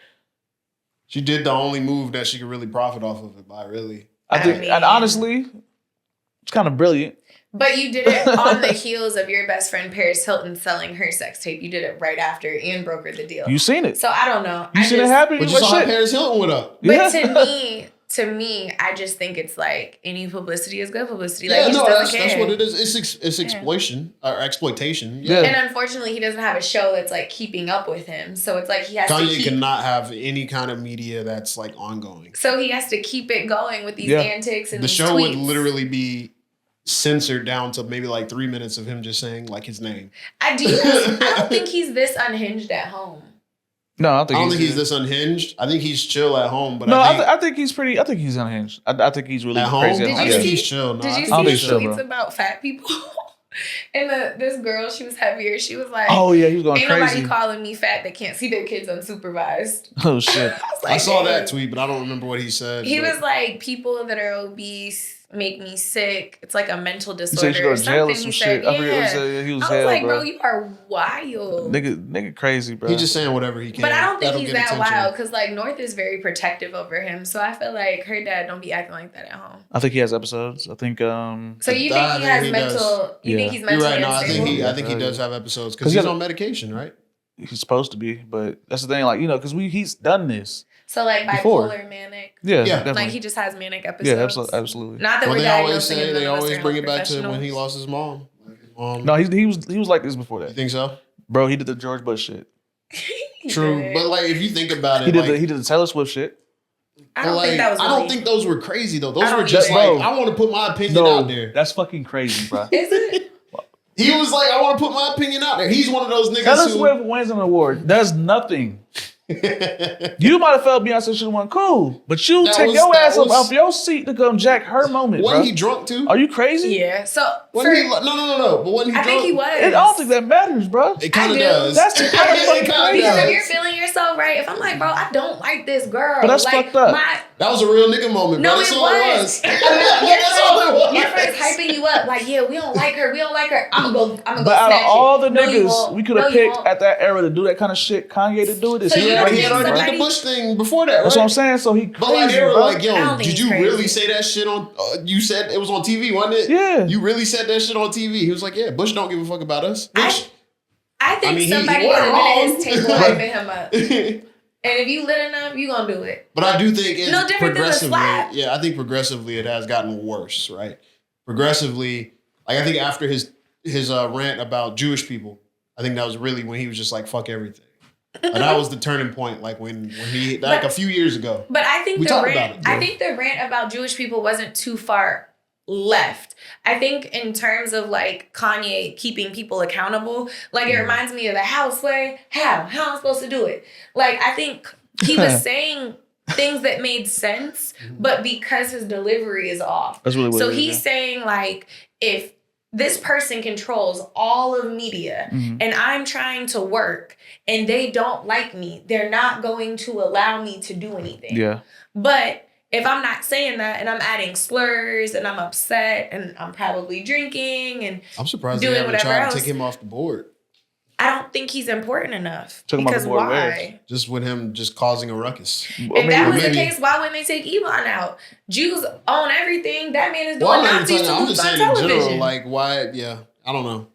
She did the only move that she could really profit off of it by, really. I think, and honestly, it's kind of brilliant. But you did it on the heels of your best friend Paris Hilton selling her sex tape. You did it right after and brokered the deal. You seen it. So I don't know. You seen it happen? But you saw how Paris Hilton went up. But to me, I just think it's like any publicity is good publicity. Like, that's what it is. It's exploitation or exploitation. Yeah. And unfortunately, he doesn't have a show that's like keeping up with him. So it's like he has Kanye cannot have any kind of media that's like ongoing. So he has to keep it going with these antics and the these show tweets. would literally be censored down to maybe like 3 minutes of him just saying like his name. I don't think he's this unhinged at home. No, I don't think he's this unhinged. I think he's chill at home, but I think he's pretty. I think he's unhinged. I think he's really at crazy. Home? I think he's chill. No, did you see his tweets about fat people? And this girl, she was heavier. She was like, "Oh yeah, he was going ain't crazy. Ain't nobody calling me fat that can't see their kids unsupervised." Oh shit! I saw that tweet, but I don't remember what he said. He was like, "People that are obese make me sick. It's like a mental disorder." He said you go to jail or some shit. Yeah. I forget what he said. He was I was like, bro, you are wild. Nigga crazy, bro. He's just saying whatever he can. But I don't think he's that wild because like North is very protective over him. So I feel like her dad don't be acting like that at home. I think he has episodes. I think. So you think he has mental? You think he's mentally unstable? No, I think he does have episodes because he's on medication, right? He's supposed to be, but that's the thing. Like because he's done this. So like bipolar, manic. Yeah, definitely. Like he just has manic episodes. Yeah, absolutely. Not that they always bring it back to when he lost his mom. No, he was like this before that. You think so? Bro, he did the George Bush shit. True, but like if you think about it, he did the Taylor Swift shit. I don't think that was. I don't think those were crazy though. Those were just like I want to put my opinion out there. That's fucking crazy, bro. Is it? He was like, I want to put my opinion out there. He's one of those niggas Taylor Swift wins an award. Does nothing. You might have felt Beyonce should have won. Cool. But you take your ass up off your seat to come jack her moment, bro. Wasn't he drunk too? Are you crazy? Yeah. So no. But wasn't he drunk? I think he was. I don't think that matters, bro. It kind of does. That's kind of fucking crazy. Because if you're feeling yourself right, if I'm like, bro, I don't like this girl. But that's like, fucked up. That was a real nigga moment, bro. No, That's it all it was. was. That's all it was. Your friend's hyping you up like, yeah, we don't like her. I'm gonna go But out of snatch all it. the niggas we could have picked won't. at that era to do that kind of shit, Kanye to do it is So he you right don't He here, had think bro. already did the Bush thing before that, right? That's what I'm saying. So he But like crazy, they were bro. like, I yo, don't think did he's you really crazy. say that shit on? You said it was on TV, wasn't it? Yeah. You really said that shit on TV. He was like, yeah, Bush don't give a fuck about us. Which, I think I mean, he somebody wasn't could have been at his table wrong. hyping him up. And if you lit enough, you gonna do it. But I do think it's No different than a progressively. slap. Yeah, I think progressively it has gotten worse, right? Progressively, like I think after his rant about Jewish people, I think that was really when he was just like, fuck everything. And that was the turning point, like when he like a few years ago. But I think We the talked rant, about it, yeah. I think the rant about Jewish people wasn't too far left. I think in terms of like Kanye keeping people accountable, like it reminds me of the house way. How am I supposed to do it? Like I think he was saying things that made sense, but because his delivery is off. That's really what So it is, he's saying like if this person controls all of media and I'm trying to work and they don't like me, they're not going to allow me to do anything. Yeah. But if I'm not saying that and I'm adding slurs and I'm upset and I'm probably drinking and I'm surprised doing they haven't whatever tried else, to take him off the board. I don't think he's important enough. Took him off the Because board why? where? Just with him just causing a ruckus. If that was the maybe- case, why wouldn't they take Elon out? Jews own everything. That man is doing Well, I'm not Nazi even talking. I'm salutes just on saying in television. general, like why? Yeah, I don't know.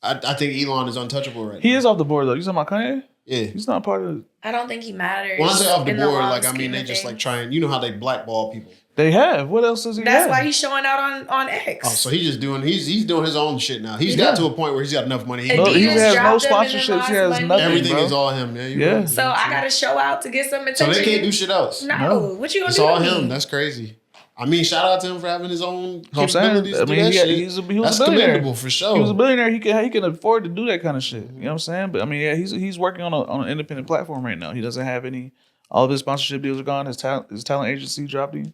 I think Elon is untouchable right He now. is off the board though. You talking about Kanye? Yeah. He's not part of it. I don't think he matters. When I say off the in board, long like I mean scheme they of just like things. trying. You know how they blackball people. They have. What else does he That's have? why he's showing out on X. Oh, so he's just doing he's doing his own shit now. He's got to a point where he's got enough money. And No, Adidas he has no dropped him and then sponsorships. He has lost money. nothing, Everything bro. is all him. Yeah. You're Yeah. right. So I gotta show out to get some So attention. they can't do shit else. No. What you gonna It's do? all to me? him. That's crazy. I mean, shout out to him for having his own That's what I'm saying. capabilities I to do mean, that shit. he was That's a billionaire. commendable for sure. He was a billionaire. He can afford to do that kind of shit. You know what I'm saying? But I mean, yeah, he's working on an independent platform right now. He doesn't have any. All of his sponsorship deals are gone. His talent agency dropped him.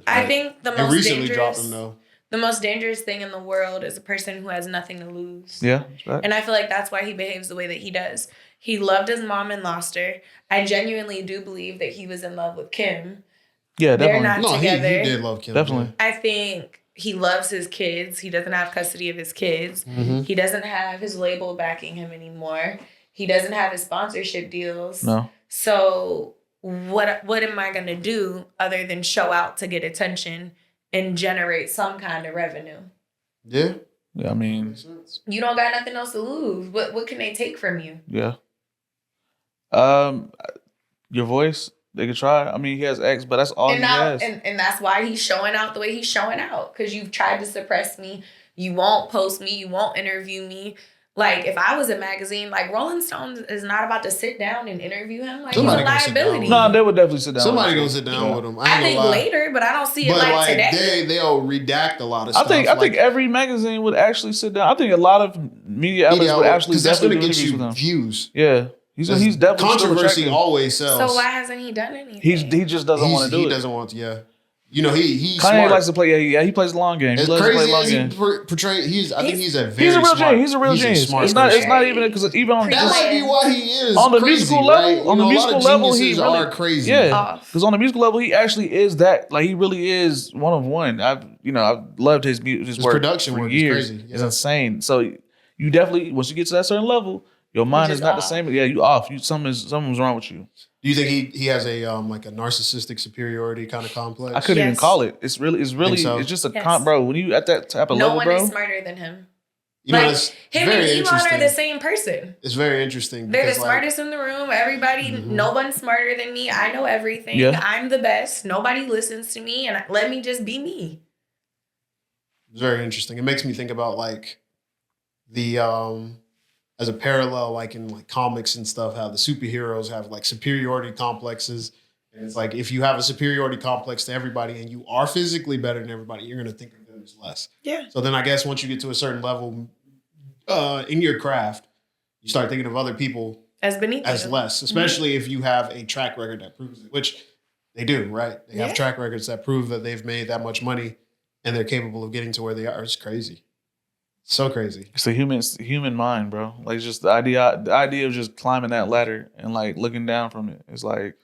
I think the They most recently dangerous, dropped him though. the most dangerous thing in the world is a person who has nothing to lose. Yeah, that's right. And I feel like that's why he behaves the way that he does. He loved his mom and lost her. I genuinely do believe that he was in love with Kim. Yeah, They're definitely. not No, he together. did love Kim. Definitely. I think he loves his kids. He doesn't have custody of his kids. Mm-hmm. He doesn't have his label backing him anymore. He doesn't have his sponsorship deals. No. So what am I gonna do other than show out to get attention and generate some kind of revenue? Yeah. Yeah, I mean, Makes sense. You don't got nothing else to lose. What can they take from you? yeah. Your voice, they could try. I mean, he has X, but that's all And he now, has. and that's why he's showing out the way he's showing out. Because you've tried to suppress me. You won't post me. You won't interview me. Like, if I was a magazine, like Rolling Stone is not about to sit down and interview him. Like, Somebody he's a gonna sit down liability. with No, they would definitely sit down. Somebody with gonna him. sit down Yeah. with him. I ain't think gonna lie. later, but I don't see it But like like today. they'll redact a lot of I stuff. think every magazine would actually sit down. I think a lot of media outlets would actually because that's definitely gonna do get interviews with you him. views. Yeah, he's definitely still controversy attractive. always sells. So why hasn't he done anything? He just doesn't want to do He it. doesn't want to. Yeah, you know he's Kanye smart. likes to play. Yeah, he plays the long game. He As loves to play crazy long as he game. portrays, I think he's a very He's a real smart. genius. He's a real genius. smart It's not. person. It's not even because even on That just, might be why he is on the crazy, musical right? level. On the You know, a lot musical of level, he geniuses really are crazy. Yeah, Off. because on the musical level, he actually is that. Like he really is one of one. I've loved his work. production for work is years. crazy. It's Yeah. insane. So you definitely once you get to that certain level, your mind just is not the off. same. Yeah, you off. Something's wrong with you. Do you think he has a like a narcissistic superiority kind of complex? I couldn't even Yes. call it. It's really Think so? it's just a Yes. bro. When you at that type of No level, one bro. is smarter than him. You know, Like, it's him very and Elon interesting. are the same person. It's very interesting. They're the because, like, smartest in the room. Everybody, no one's smarter than me. I know everything. Yeah. I'm the best. Nobody listens to me, and let me just be me. It's very interesting. It makes me think about like the as a parallel, like in like comics and stuff, how the superheroes have like superiority complexes. And it's like if you have a superiority complex to everybody and you are physically better than everybody, you're gonna think of them as less. Yeah. So then I guess once you get to a certain level in your craft, you start thinking of other people As beneath as you. less, especially if you have a track record that proves it, which they do, right? They Yeah. have track records that prove that they've made that much money and they're capable of getting to where they are. It's crazy. So crazy. It's a human mind, bro. Like it's just the idea of just climbing that ladder and like looking down from it. It's like,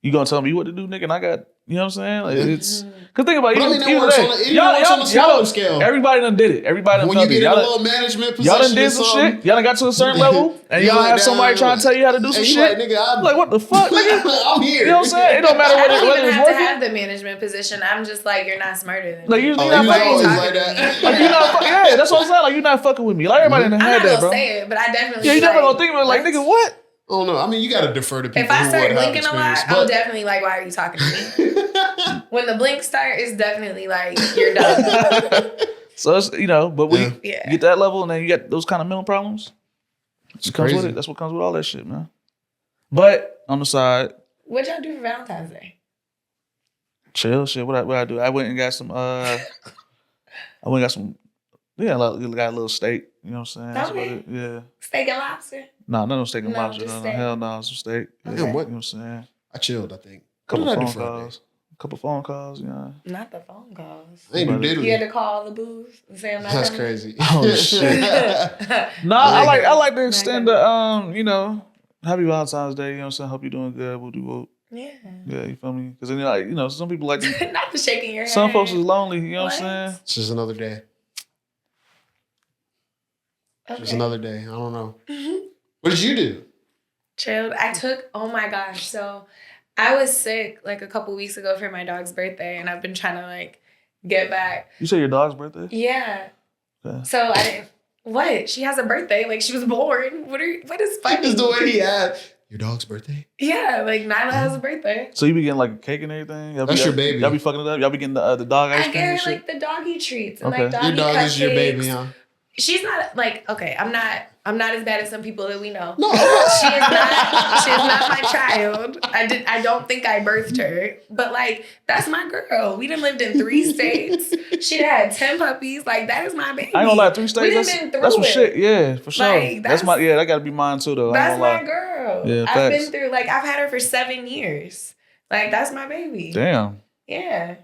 You gonna tell me what to do, nigga? And I got, you know what I'm saying? Like, it's cause think about it. But I mean, that Even works today, on a smaller scale. Everybody done did it. Everybody done When felt you it. get in a Y'all little management y'all position, done did some shit. Y'all done got to a certain level, and You y'all like, have somebody trying to tell you how to do some and you shit. like, nigga, I'm like, what the fuck, nigga? I'm here. You know what I'm saying? It don't matter I don't whether even it's have to working. have the management position. I'm just like, you're not smarter than Like, me. you're Oh, not you fucking always with me. like that. Like, you're not fucking. Yeah, that's what I'm saying. Like, you're not fucking with me. Like, everybody done I'm had not that, gonna bro. say it, but I definitely Yeah, you be never like, gonna think of it like, what? nigga, what? Oh no, I mean you gotta defer to people If I who start would have blinking a experience. lot, I'm definitely like, why are you talking to me? When the blink start, it's definitely like, you're done. So it's, you know, but when you Yeah. get that level and then you get those kind of mental problems, it comes with crazy. it. That's what comes with all that shit, man. But on the side, What'd y'all do for Valentine's Day? chill shit. What I do? I went and got some. Yeah, got a little steak. You know what I'm saying? That's about Okay. it. Yeah. Steak and lobster? Nah, no steak and No, lobster. just No, steak. hell no, some steak. Yeah, Okay. Damn, what? You know what I'm saying? I chilled, I think. Couple What did I do phone Friday? calls. Couple phone calls. Yeah. Not the phone calls. I ain't do You had diddly. to call the booth and say I'm not That's coming? crazy. Oh shit. No, I like to extend the you know, happy Valentine's Day. You know what I'm saying? Hope you're doing good. Whoop. Yeah. Yeah, you feel me? Because then you're like, you know, some people like to, Not the shaking your head. some folks is lonely. You know what I'm What? saying? It's just another day. Okay. Just another day. I don't know. What did you do? Chilled. I took, oh my gosh. So I was sick like a couple weeks ago for my dog's birthday, and I've been trying to like get back. You say your dog's birthday? Yeah. Okay. So I didn't, what? She has a birthday. Like she was born. What is funny? Is the way he asked. Your dog's birthday? Yeah, like Nyla has a birthday. So you be getting like a cake and everything? That's your baby. Y'all be fucking it up? Y'all be getting the dog ice I cream get her and shit? like the doggy treats and Okay. like doggy Your dog is your baby, cupcakes. huh? She's not like, okay, I'm not as bad as some people that we know. No. She is not my child. I don't think I birthed her. But like, that's my girl. We done lived in 3 states. She done had 10 puppies. Like, that is my baby. I ain't gonna lie, 3 states, We done been through that's some it. shit. Yeah, for sure. Like, that's my, that gotta be mine too though. That's I ain't gonna my lie. girl. Yeah, I've facts. been through, like, I've had her for 7 years. Like, that's my baby. Damn. Yeah.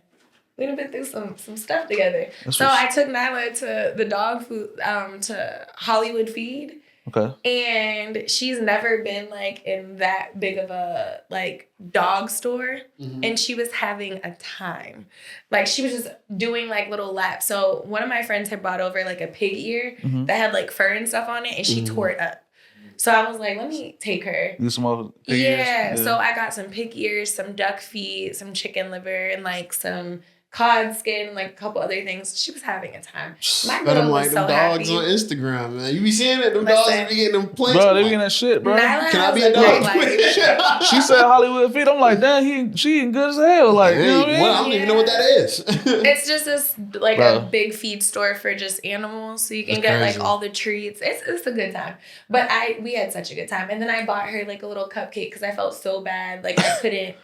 We done been through some stuff together. That's so what's- I took Nyla to the dog food, to Hollywood Feed. Okay. And she's never been like in that big of a like dog store. Mm-hmm. And she was having a time. Like she was just doing like little laps. So one of my friends had brought over like a pig ear Mhm. that had like fur and stuff on it, and she tore it up. So I was like, let me take her. Get some more pig Yeah. ears? So I got some pig ears, some duck feet, some chicken liver, and like some cod skin, like a couple other things. She was having a time. My Let girl them was like so them dogs happy. on Instagram, man. You be seeing it? Them Listen. dogs be getting them plates. Bro, they be getting that shit, bro. Nyla Can I has be a great dog? life. She said Hollywood Feet. I'm like, damn, she eating good as hell. Like, you know what I mean? Well, I don't even know what that is. It's just this like Bro. a big feed store for just animals, so you can That's get crazy. like all the treats. It's a good time. But we had such a good time, and then I bought her like a little cupcake because I felt so bad, like I couldn't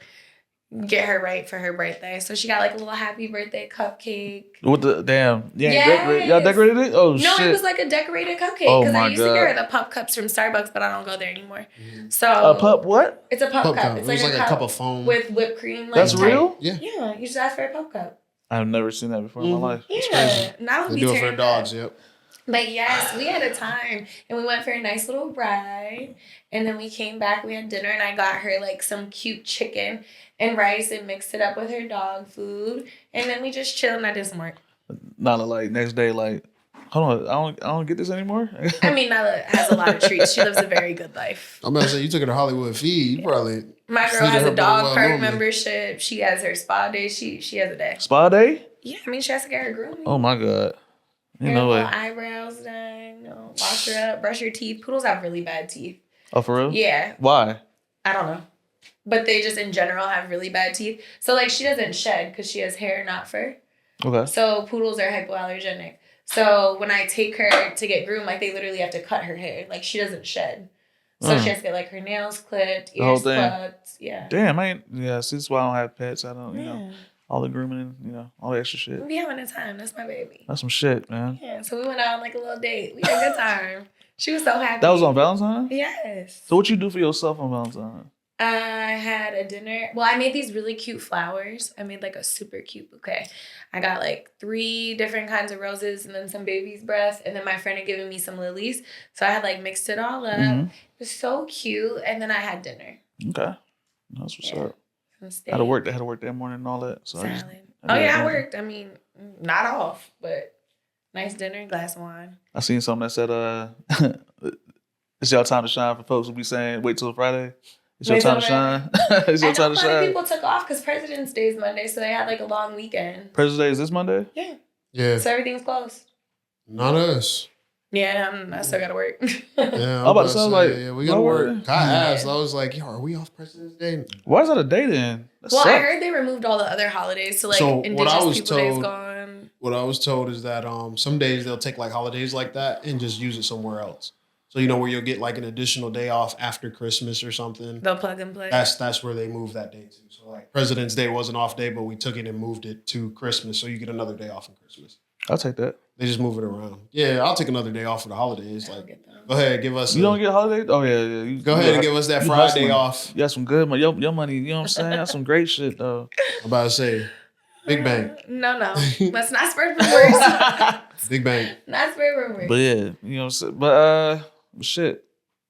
get her right for her birthday, so she got like a little happy birthday cupcake. What the damn? Yeah, Yes. y'all decorated it? Oh No, shit! it was like a decorated cupcake Oh, because I my used to get her God. the pup cups from Starbucks, but I don't go there anymore. So A pup? What? It's a pup Pup cup. cup. It's It was like a cup of foam. with whipped cream. Like, That's type. real? Yeah. Yeah, you just ask for a pup cup. I've never seen that before in my life. It's Yeah, crazy. not They only do it for the dogs, yep. But yes, we had a time, and we went for a nice little ride, and then we came back, we had dinner, and I got her like some cute chicken and rice and mixed it up with her dog food, and then we just chilled and I did some work. Not like next day, like, hold on, I don't get this anymore. I mean, Nyla has a lot of treats. She lives a very good life. I'm about to say, you took her to Hollywood Feed. You probably. My girl feeded has her a dog pretty well park normally. membership. She has her spa day. She has a day. Spa day? Yeah, I mean, she has to get her grooming. Oh my god! Get You her know little what? eyebrows done. Wash her up. Brush her teeth. Poodles have really bad teeth. Oh, for real? Yeah. Why? I don't know. But they just in general have really bad teeth. So like she doesn't shed because she has hair, not fur. Okay. So poodles are hypoallergenic. So when I take her to get groomed, like they literally have to cut her hair. Like she doesn't shed. So she has to get like her nails clipped, The whole ears thing. plucked. Yeah. Damn, I ain't. Yeah, see, that's why I don't have pets. I don't, you know, Yeah. all the grooming and all the extra shit. We be having a time. That's my baby. That's some shit, man. Yeah. So we went out on like a little date. We had a good time. She was so happy. That was on Valentine's. Yes. So what you do for yourself on Valentine's? I had a dinner. Well, I made these really cute flowers. I made like a super cute bouquet. I got like 3 different kinds of roses and then some baby's breath. And then my friend had given me some lilies. So I had like mixed it all up. Mhm. It was so cute. And then I had dinner. Okay, that's what's Yeah. up. Stay. I had to work that morning and all that. So Silent. I worked. I mean, not off, but nice dinner, glass of wine. I seen something that said, it's your time to shine for folks who be saying, wait till Friday. It's your time to shine. It's your time to shine. People took off because President's Day is Monday, so they had like a long weekend. President's Day is this Monday? Yeah. Yeah. So everything's closed. Not us. Yeah, I still gotta work. Yeah, I'm about to say, like, yeah, we gotta no work. worry. I asked, I was like, yo, are we off President's Day? Why is that a day then? That Well, sucks. I heard they removed all the other holidays, so like So Indigenous People Day's gone. What I was told is that some days they'll take like holidays like that and just use it somewhere else. So where you'll get like an additional day off after Christmas or something. They'll plug and play. That's where they move that day to. So like President's Day was an off day, but we took it and moved it to Christmas, so you get another day off on Christmas. I'll take that. They just move it around. Yeah, I'll take another day off for the holidays. Like, go ahead, give us. You don't get holidays? Oh yeah. Go ahead and give us that Friday off. You got some good money. Your money, you know what I'm saying? That's some great shit though. I'm about to say, Big Bang. No. Let's not spread rumors. Big Bang. Not spread rumors. But yeah, you know what I'm saying? But shit.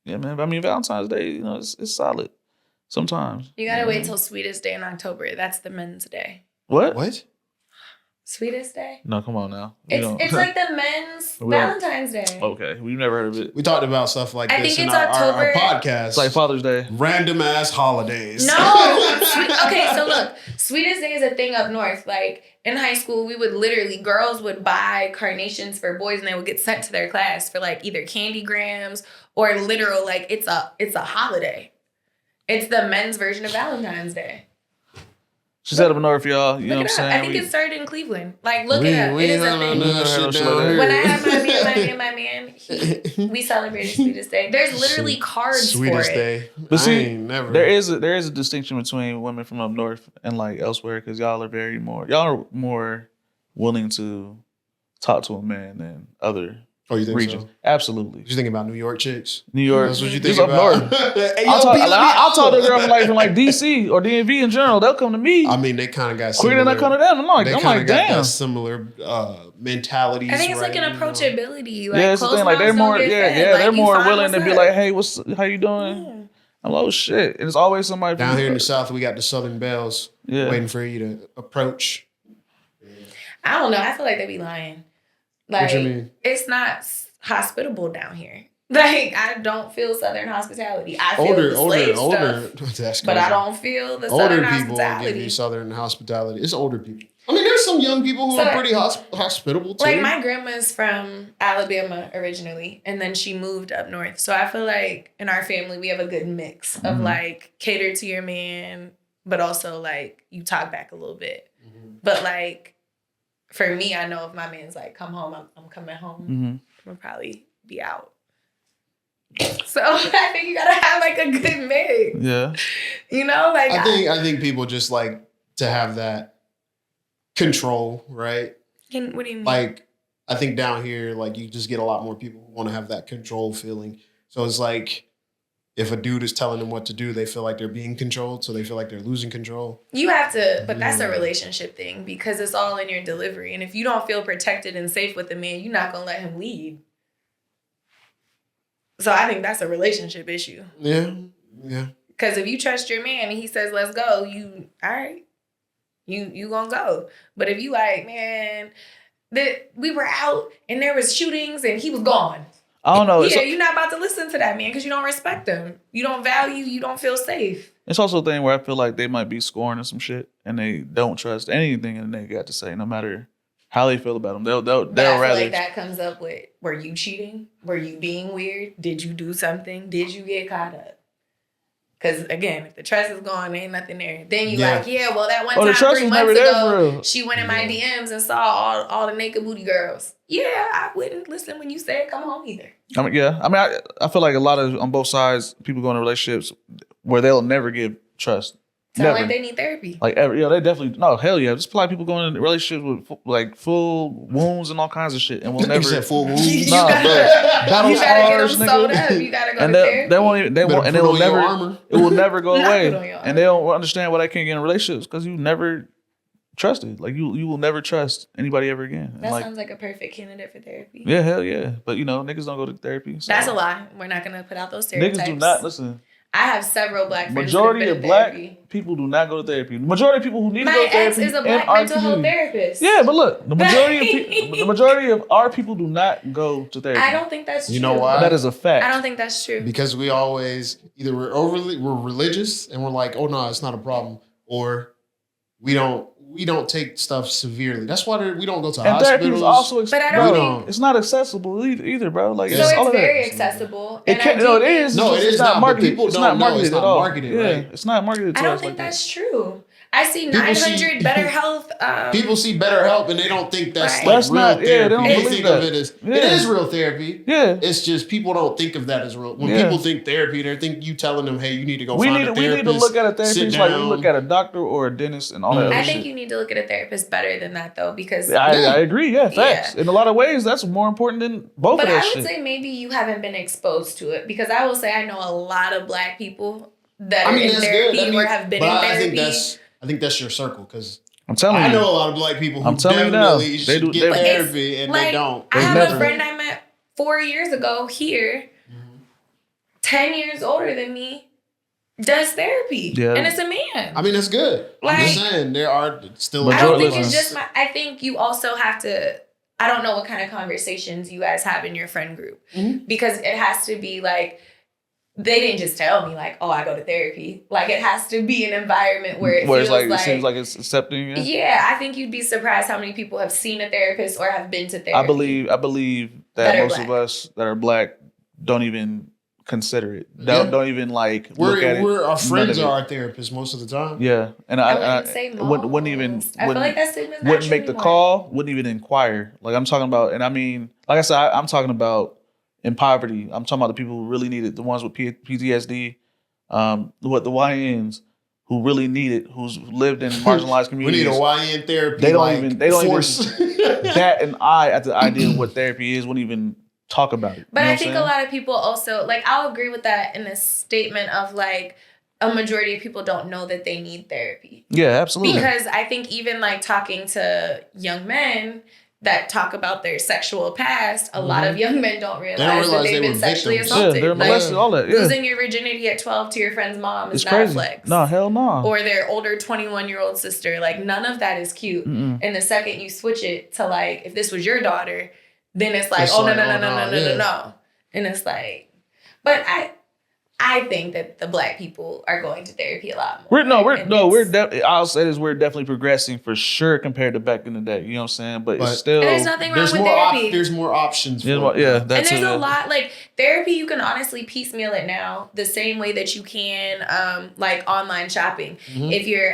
Yeah, man. I mean, Valentine's Day, it's solid. Sometimes. You gotta wait till Sweetest Day in October. That's the men's day. What? Sweetest Day? No, come on now. It's like the men's Valentine's Day. Okay, we've never heard of it. We talked about stuff like I this think in it's our October. podcast. It's like Father's Day. Random ass holidays. No. Okay, so look, Sweetest Day is a thing up north. Like in high school, we would girls would buy carnations for boys and they would get sent to their class for like either candy grams or literal, like it's a holiday. It's the men's version of Valentine's Day. She said up north, y'all. You know what I'm saying? I think it started in Cleveland. Like, look it up. It is a thing. When I had my man, we celebrated Sweetest Day. There's literally cards Sweetest for Day. it. But see, I ain't never. there is a distinction between women from up north and like elsewhere because y'all are more willing to talk to a man than other you think regions. so? Absolutely. You think about New York chicks? New York. That's what you Just think up about. north. Hey, I'll talk to a girl from like DC or DMV in general. They'll come to me. I mean, they kind of got quicker than I come to them. I'm like, damn. Got similar mentalities. I think it's like an approachability. Like, yeah, it's the thing. Like they're more, they're more willing to be up? like, hey, how you doing? Yeah. I'm like, oh shit. And it's always somebody down here in the South. We got the Southern Belles waiting for you to approach. I don't know. I feel like they be lying. Like, What you mean? It's not hospitable down here. Like, I don't feel Southern hospitality. I feel the slave stuff, That's but I crazy. don't feel the Older Southern people hospitality. give you Southern hospitality. It's older people. I mean, there's some young people who are pretty hospitable too. Like, my grandma's from Alabama originally, and then she moved up north. So I feel like in our family, we have a good mix of like cater to your man, but also like you talk back a little bit. But like, for me, I know if my man's like, come home, I'm coming home, I'm gonna probably be out. So I think you gotta have like a good mix. Yeah. You know, like I think people just like to have that control, right? What do you mean? Like, I think down here, like you just get a lot more people who want to have that control feeling. So it's like if a dude is telling them what to do, they feel like they're being controlled, so they feel like they're losing control. You have to, but that's a relationship thing because it's all in your delivery. And if you don't feel protected and safe with the man, you're not gonna let him lead. So I think that's a relationship issue. Yeah. Because if you trust your man and he says, let's go, all right. You gonna go. But if you like, man, that we were out and there was shootings and he was gone. I don't know. Yeah, you're not about to listen to that man because you don't respect him. You don't value, you don't feel safe. It's also a thing where I feel like they might be scoring or some shit and they don't trust anything and they got to say, no matter how they feel about them. They'll But I feel rather. like that comes up with, were you cheating? Were you being weird? Did you do something? Did you get caught up? Because again, if the trust is gone, there ain't nothing there. Then you like, well, that one time 3 months ago, she went in my DMs and saw all the naked booty girls. Yeah, I wouldn't listen when you said come home either. I feel like a lot of on both sides, people go into relationships where they'll never give trust. Sound like they need therapy. Like they definitely hell yeah. Just like people going into relationships with like full wounds and all kinds of shit, and we'll never said full wounds. You gotta get them sewed up. You gotta go to therapy. It will never go away, and they don't understand why they can't get in relationships because you never trusted. Like you will never trust anybody ever again. That sounds like a perfect candidate for therapy. Yeah, hell yeah. But niggas don't go to therapy. So. That's a lie. We're not gonna put out those stereotypes. Niggas do not listen. I have several black friends. Majority that have of been black in therapy. people do not go to therapy. The majority of people who need to go My to therapy ex is a in black our mental health community. therapist. Yeah, but look, the majority of our people do not go to therapy. I don't think that's true. You know why? That is a fact. I don't think that's true. Because we always either we're religious and we're like, oh no, it's not a problem, or we don't take stuff severely. That's why we don't go to and hospitals. therapy is also But I don't think- it's not accessible either, bro. Like so it's all it's of that. very accessible. It And can, I do no, it think- is. No, It's it just is not not, but marketed. people It's don't not know marketed it's at not all. marketed, Yeah, right? it's not marketed to I don't us think like that's true. I see People 900 Better Health. People see better help and they don't think that's Right. like That's real not- yeah, therapy. they don't They believe think that. of it as Yeah. it is real therapy. Yeah. It's just people don't think of that as real. When Yeah. people think therapy, they think you telling them, "Hey, you need to go We find need a to therapist." look at a sit therapist like we down. look at a doctor or a dentist and all that other I shit. think you need to look at a therapist better than that though, because I agree. Yeah, facts. Yeah. In a lot of ways, that's more important than both but of that I would shit. say maybe you haven't been exposed to it, because I will say I know a lot of black people that are in that's therapy good. or have been but in I therapy. think that's your circle because I'm telling I you. know a lot of black people who I'm telling you now, definitely they should do- get they- therapy and they Like, don't. I have never. a friend I met 4 years ago here, 10 years older than me, does therapy. Yeah. And it's a man. I mean, that's good. I'm just Like- saying there are still. I don't think Majority- it's just I think you also have to. I don't know what kind of conversations you guys have in your friend group, because it has to be like, they didn't just tell me like, oh, I go to therapy. Like, it has to be an environment where it feels it's like, like it seems like it's accepting. Yeah. yeah, I think you'd be surprised how many people have seen a therapist or have been to therapy. I believe that That are most of black. us that are black don't even consider it. Yeah. Don't even like look at it. Our None friends of it. are our therapists most of the time. Yeah, and I I wouldn't say wouldn't even most. I feel like that stigma's not wouldn't true make the anymore. call, wouldn't even inquire. Like I'm talking about, and I mean, like I said, I'm talking about in poverty. I'm talking about the people who really need it, the ones with PTSD, what the YNs who really need it, who's lived in marginalized We communities. need a YN therapy. They don't like, even- they don't even- force. That and I, at the idea of what therapy is, wouldn't even talk about it. But You know I what think I'm a saying? lot of people also, like, I'll agree with that in this statement of like, a majority of people don't know that they need therapy. Yeah, absolutely. Because I think even like talking to young men that talk about their sexual past, a lot of young men don't realize, that realize they've they been were sexually victims. Yeah, assaulted. they're Like, molested, all that. Yeah, losing your virginity at 12 to your friend's mom is it's not crazy. a flex. No, hell no. Or their older 21-year-old sister. Like, none of that is cute. Mm-mm. And the second you switch it to like, if this was your daughter, then it's like, It's oh, like, no. yeah. And it's like, but I think that the black people are going to therapy a lot more. I'll say this: we're definitely progressing for sure compared to back in the day. You know what I'm saying? But But- it's still And there's nothing wrong There's with more. therapy. There's more options. For yeah, it. yeah, And that's there's a lot, like, therapy, you can honestly piecemeal it now the same way that you can, like, online shopping. If you're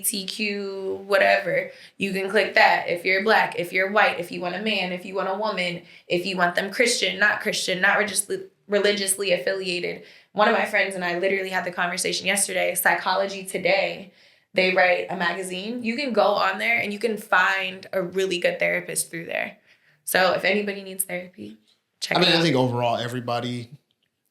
LGBTQ, whatever, you can click that. If you're black, if you're white, if you want a man, if you want a woman, if you want them Christian, not religiously affiliated. One of my friends and I literally had the conversation yesterday. Psychology Today, they write a magazine. You can go on there and you can find a really good therapist through there. So if anybody needs therapy, check it out. I think overall everybody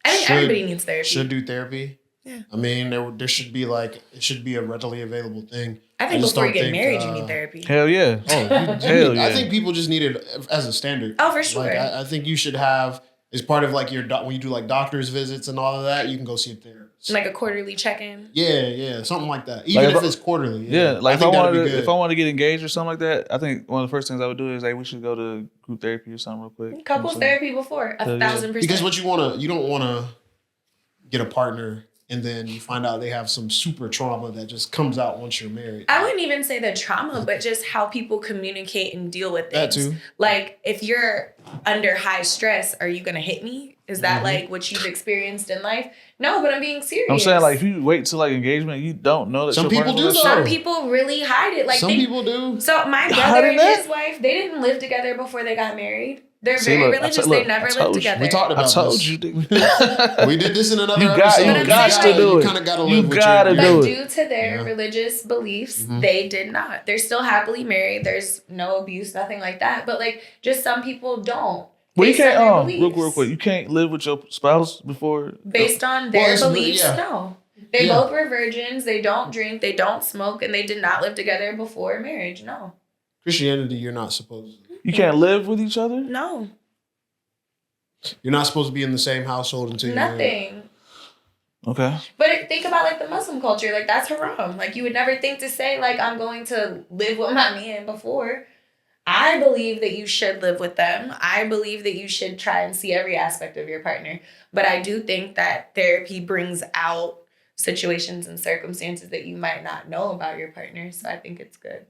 Everybody needs therapy. should do therapy. Yeah. I mean, there should be like it should be a readily available thing. I think just before you don't get think, married, you need therapy. hell yeah. Oh, Hell yeah. I think people just need it as a standard. Oh, for sure. Like, I think you should have as part of like your when you do like doctor's visits and all of that, you can go see a therapist. Like a quarterly check-in. Yeah, something like that. Even Like if it's quarterly. Yeah, like I think that'd be good. if I wanted to get engaged or something like that, I think one of the first things I would do is, hey, we should go to group therapy or something real quick. Couples therapy before, Yeah. 1,000%. Because you don't want to get a partner and then you find out they have some super trauma that just comes out once you're married. I wouldn't even say the trauma, but just how people communicate and deal with That things. too. Like, if you're under high stress, are you going to hit me? Is that like what you've experienced in life? No, but I'm being serious. I'm saying, like, if you wait till like engagement, you don't know that Some your people partner's do, with that though. Some shit. people really hide it. Like, Some people do. So my Hiding brother and that? his wife, they didn't live together before they got married. They're See, very look, religious. look, they never I lived told you. together. We talked I about told this. you. Nigga. We did this in another You got- episode. you got to do You it. kind of got to You live with gotta your, do But it. due to their Yeah. religious beliefs, they did not. They're still happily married. There's no abuse, nothing like that. But like, just some people don't. Well, you based on can't. their Real beliefs. quick. You can't live with your spouse before. Based on their it's- beliefs, yeah. no. They Yeah. both were virgins. They don't drink. They don't smoke, and they did not live together before marriage. No, Christianity, you're not supposed to. You can't live with each other. no, You're not supposed to be in the same household until you're married. nothing. Okay. But think about like the Muslim culture. Like that's haram. Like you would never think to say like I'm going to live with my man before. I believe that you should live with them. I believe that you should try and see every aspect of your partner. But I do think that therapy brings out situations and circumstances that you might not know about your partner. So I think it's good.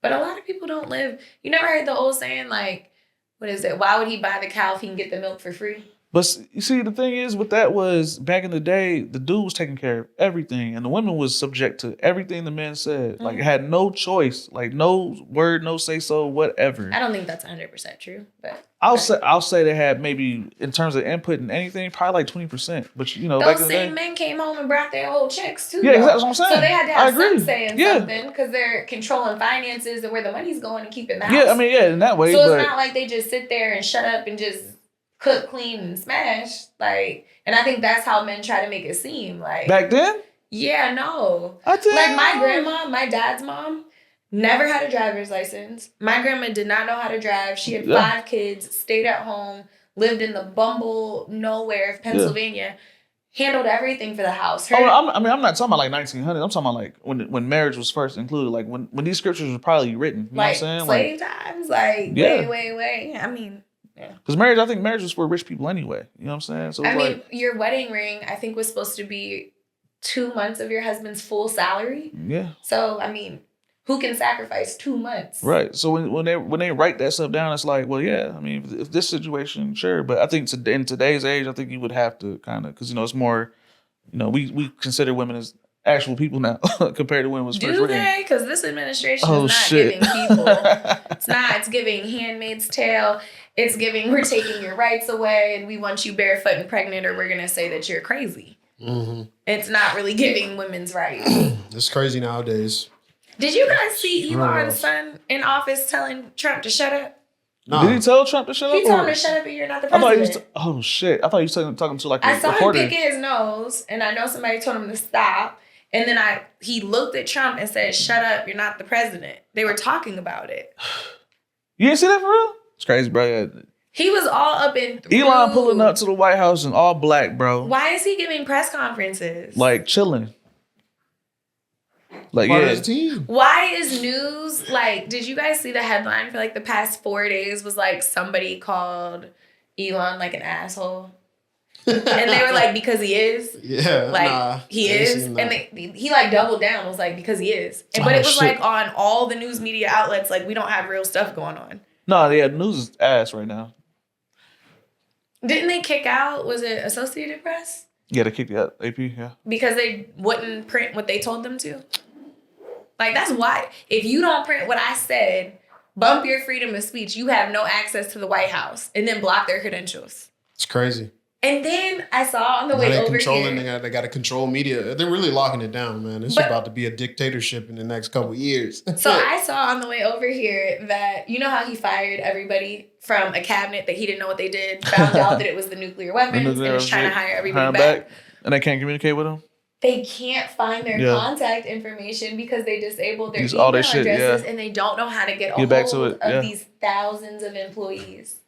But a lot of people don't live. You never heard the old saying like, what is it? Why would he buy the cow if he can get the milk for free? But you see, the thing is with that was back in the day, the dude was taking care of everything, and the women was subject to everything the men said. Like, had no choice, like no word, no say so, whatever. I don't think that's 100% true, but I'll say they had maybe in terms of input and anything, probably like 20%. But you know, back those in the day, same men came home and brought their whole checks too. Yeah, though. that's what I'm saying. So they had to have some say in Yeah. something because they're controlling finances and where the money's going and keeping the house. Yeah, I mean, yeah, in that way. So but it's not like they just sit there and shut up and just cook, clean, and smash. Like, and I think that's how men try to make it seem. Like back then, yeah, no. I think Like my grandma, my dad's mom, never had a driver's license. My grandma did not know how to drive. She had 5 kids, stayed at home, lived in the bumble nowhere of Pennsylvania, handled everything for the house. I'm not talking about like 1900. I'm talking about like when marriage was first included, like when these scriptures were probably written. You like know what I'm saying? slave times, like way. I mean, yeah. Because I think marriage was for rich people anyway. You know what I'm saying? So I mean, your wedding ring, I think, was supposed to be 2 months of your husband's full salary. Yeah. So I mean, who can sacrifice 2 months? Right. So when they write that stuff down, it's like, well, yeah. I mean, if this situation, sure, but I think in today's age, I think you would have to kind of because it's more, we consider women as actual people now compared to when it was first written. Do they? Because this administration is not giving people. It's not. It's giving Handmaid's Tale. It's giving we're taking your rights away and we want you barefoot and pregnant or we're going to say that you're crazy. Mm-hmm. It's not really giving women's rights. It's crazy nowadays. Did you guys see Elon's son in office telling Trump to shut up? No. Did he tell Trump to shut up? He told him to shut up and you're not the president. Oh, shit. I thought he was talking to like a reporter. I saw him picking his nose and I know somebody told him to stop. And then he looked at Trump and said, shut up, you're not the president. They were talking about it. You didn't see that for real? It's crazy, bro. He was all up in... Elon pulling up to the White House in all black, bro. Why is he giving press conferences? Like, chilling. Like, Why is news... Like, did you guys see the headline for like the past 4 days was like somebody called Elon like an asshole? And they were like, because he is. Yeah. Like, he is. And he like doubled down. Was like, because he is. But it was like on all the news media outlets, like, we don't have real stuff going on. No, yeah, news is ass right now. Didn't they kick out, was it Associated Press? Yeah, they kicked out AP, yeah. Because they wouldn't print what they told them to? Like, that's why. If you don't print what I said, bump your freedom of speech, you have no access to the White House. And then block their credentials. It's crazy. And then I saw on the way over here. They got to control media. They're really locking it down, man. It's about to be a dictatorship in the next couple of years. So I saw on the way over here that, you know how he fired everybody from a cabinet that he didn't know what they did, found out that it was the nuclear weapons, and was trying to hire everybody back. And they can't communicate with them? They can't find their contact information because they disabled their email addresses and they don't know how to get hold of these thousands of employees.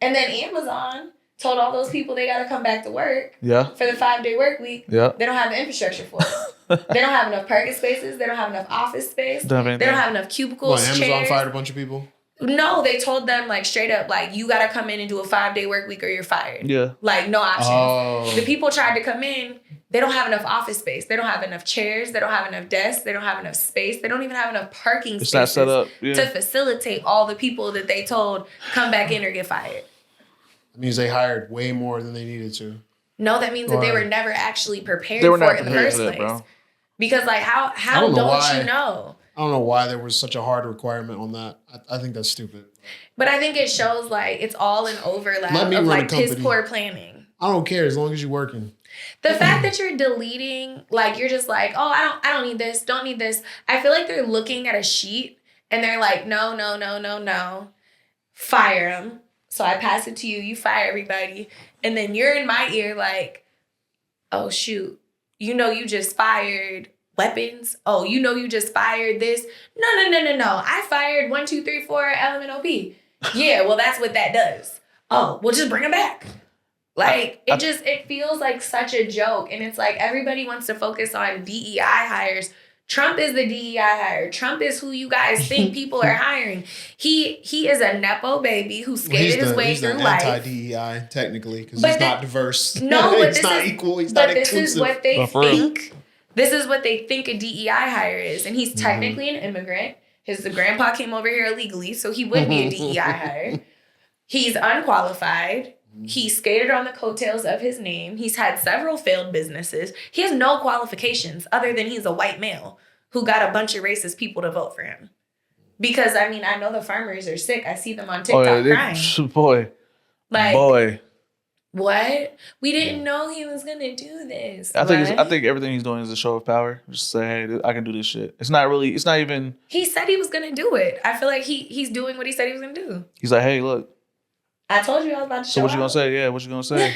And then Amazon told all those people they got to come back to work for the 5-day work week. Yeah. They don't have the infrastructure for it. They don't have enough parking spaces. They don't have enough office space. They don't have enough cubicles. Amazon chairs. Fired a bunch of people? No, they told them like straight up, like, you got to come in and do a 5-day work week or you're fired. Yeah. Like, no options. Oh. The people tried to come in. They don't have enough office space. They don't have enough chairs. They don't have enough desks. They don't have enough space. They don't even have enough parking spaces not set up. to facilitate all the people that they told come back in or get fired. That means they hired way more than they needed to. No, that means that they were never actually prepared for it in the first place. Bro. Because, like, how don't you know? I don't know why there was such a hard requirement on that. I think that's stupid. But I think it shows, like, it's all an overlap of, like, piss poor planning. I don't care as long as you're working. The fact that you're deleting, like, you're just like, oh, I don't need this, don't need this. I feel like they're looking at a sheet and they're like, no. Fire them. So I pass it to you. You fire everybody. And then you're in my ear like, oh, shoot. You know you just fired weapons. Oh, you know you just fired this. No. I fired 1, 2, 3, 4 element OP. Yeah, well, that's what that does. Oh, well, just bring them back. Like, it feels like such a joke. And it's like everybody wants to focus on DEI hires. Trump is the DEI hire. Trump is who you guys think people are hiring. He is a Nepo baby who skated his way through life. He's the anti-DEI, technically, because he's not diverse. No, but it's not equal. He's not inclusive. This is what they think. This is what they think a DEI hire is. And he's technically an immigrant. His grandpa came over here illegally, so he would be a DEI hire. He's unqualified. He skated on the coattails of his name. He's had several failed businesses. He has no qualifications other than he's a white male who got a bunch of racist people to vote for him. Because, I mean, I know the farmers are sick. I see them on TikTok crying. Boy. What? We didn't know he was gonna do this. I think everything he's doing is a show of power. Just say, hey, I can do this shit. It's not even. He said he was gonna do it. I feel like he's doing what he said he was gonna do. He's like, hey, look. I told you I was about to show. So what you gonna say? Yeah, what you gonna say?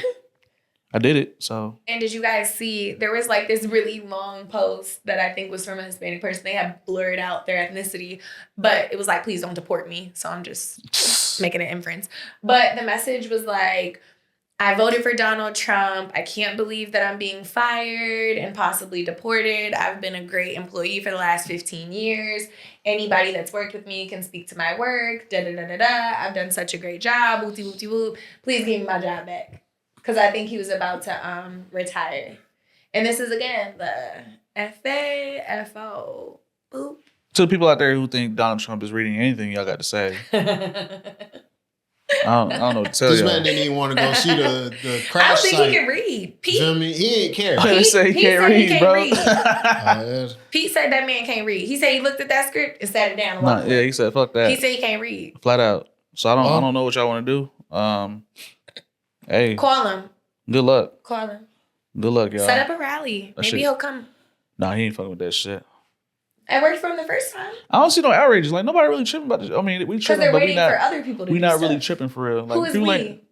I did it. So. And did you guys see? There was like this really long post that I think was from a Hispanic person. They had blurred out their ethnicity, but it was like, please don't deport me. So I'm just making an inference. But the message was like, I voted for Donald Trump. I can't believe that I'm being fired and possibly deported. I've been a great employee for the last 15 years. Anybody that's worked with me can speak to my work. I've done such a great job. Whoopty whoopty whoop. Please give me my job back. Because I think he was about to retire. And this is, again, the FAFO. Boop. To the people out there who think Donald Trump is reading anything y'all got to say. I don't know what to tell you. This man didn't even want to go see the crash I don't think site. he can read. Pete, You know what I mean? He ain't care. Pete said he can't read, bro. Pete said that man can't read. He said he looked at that script and sat it down. And he said fuck that. He said he can't read. Flat out. So I don't know what y'all want to do. Hey, call him. Good luck. Call him. Good luck, y'all. Set up a rally. Maybe he'll come. Nah, he ain't fucking with that shit. I worked for him the first time. I don't see no outrages. Like, nobody really tripping about this. I mean, we tripping, but we not. For other people to we do not stuff. really tripping for real. Like, Who is we?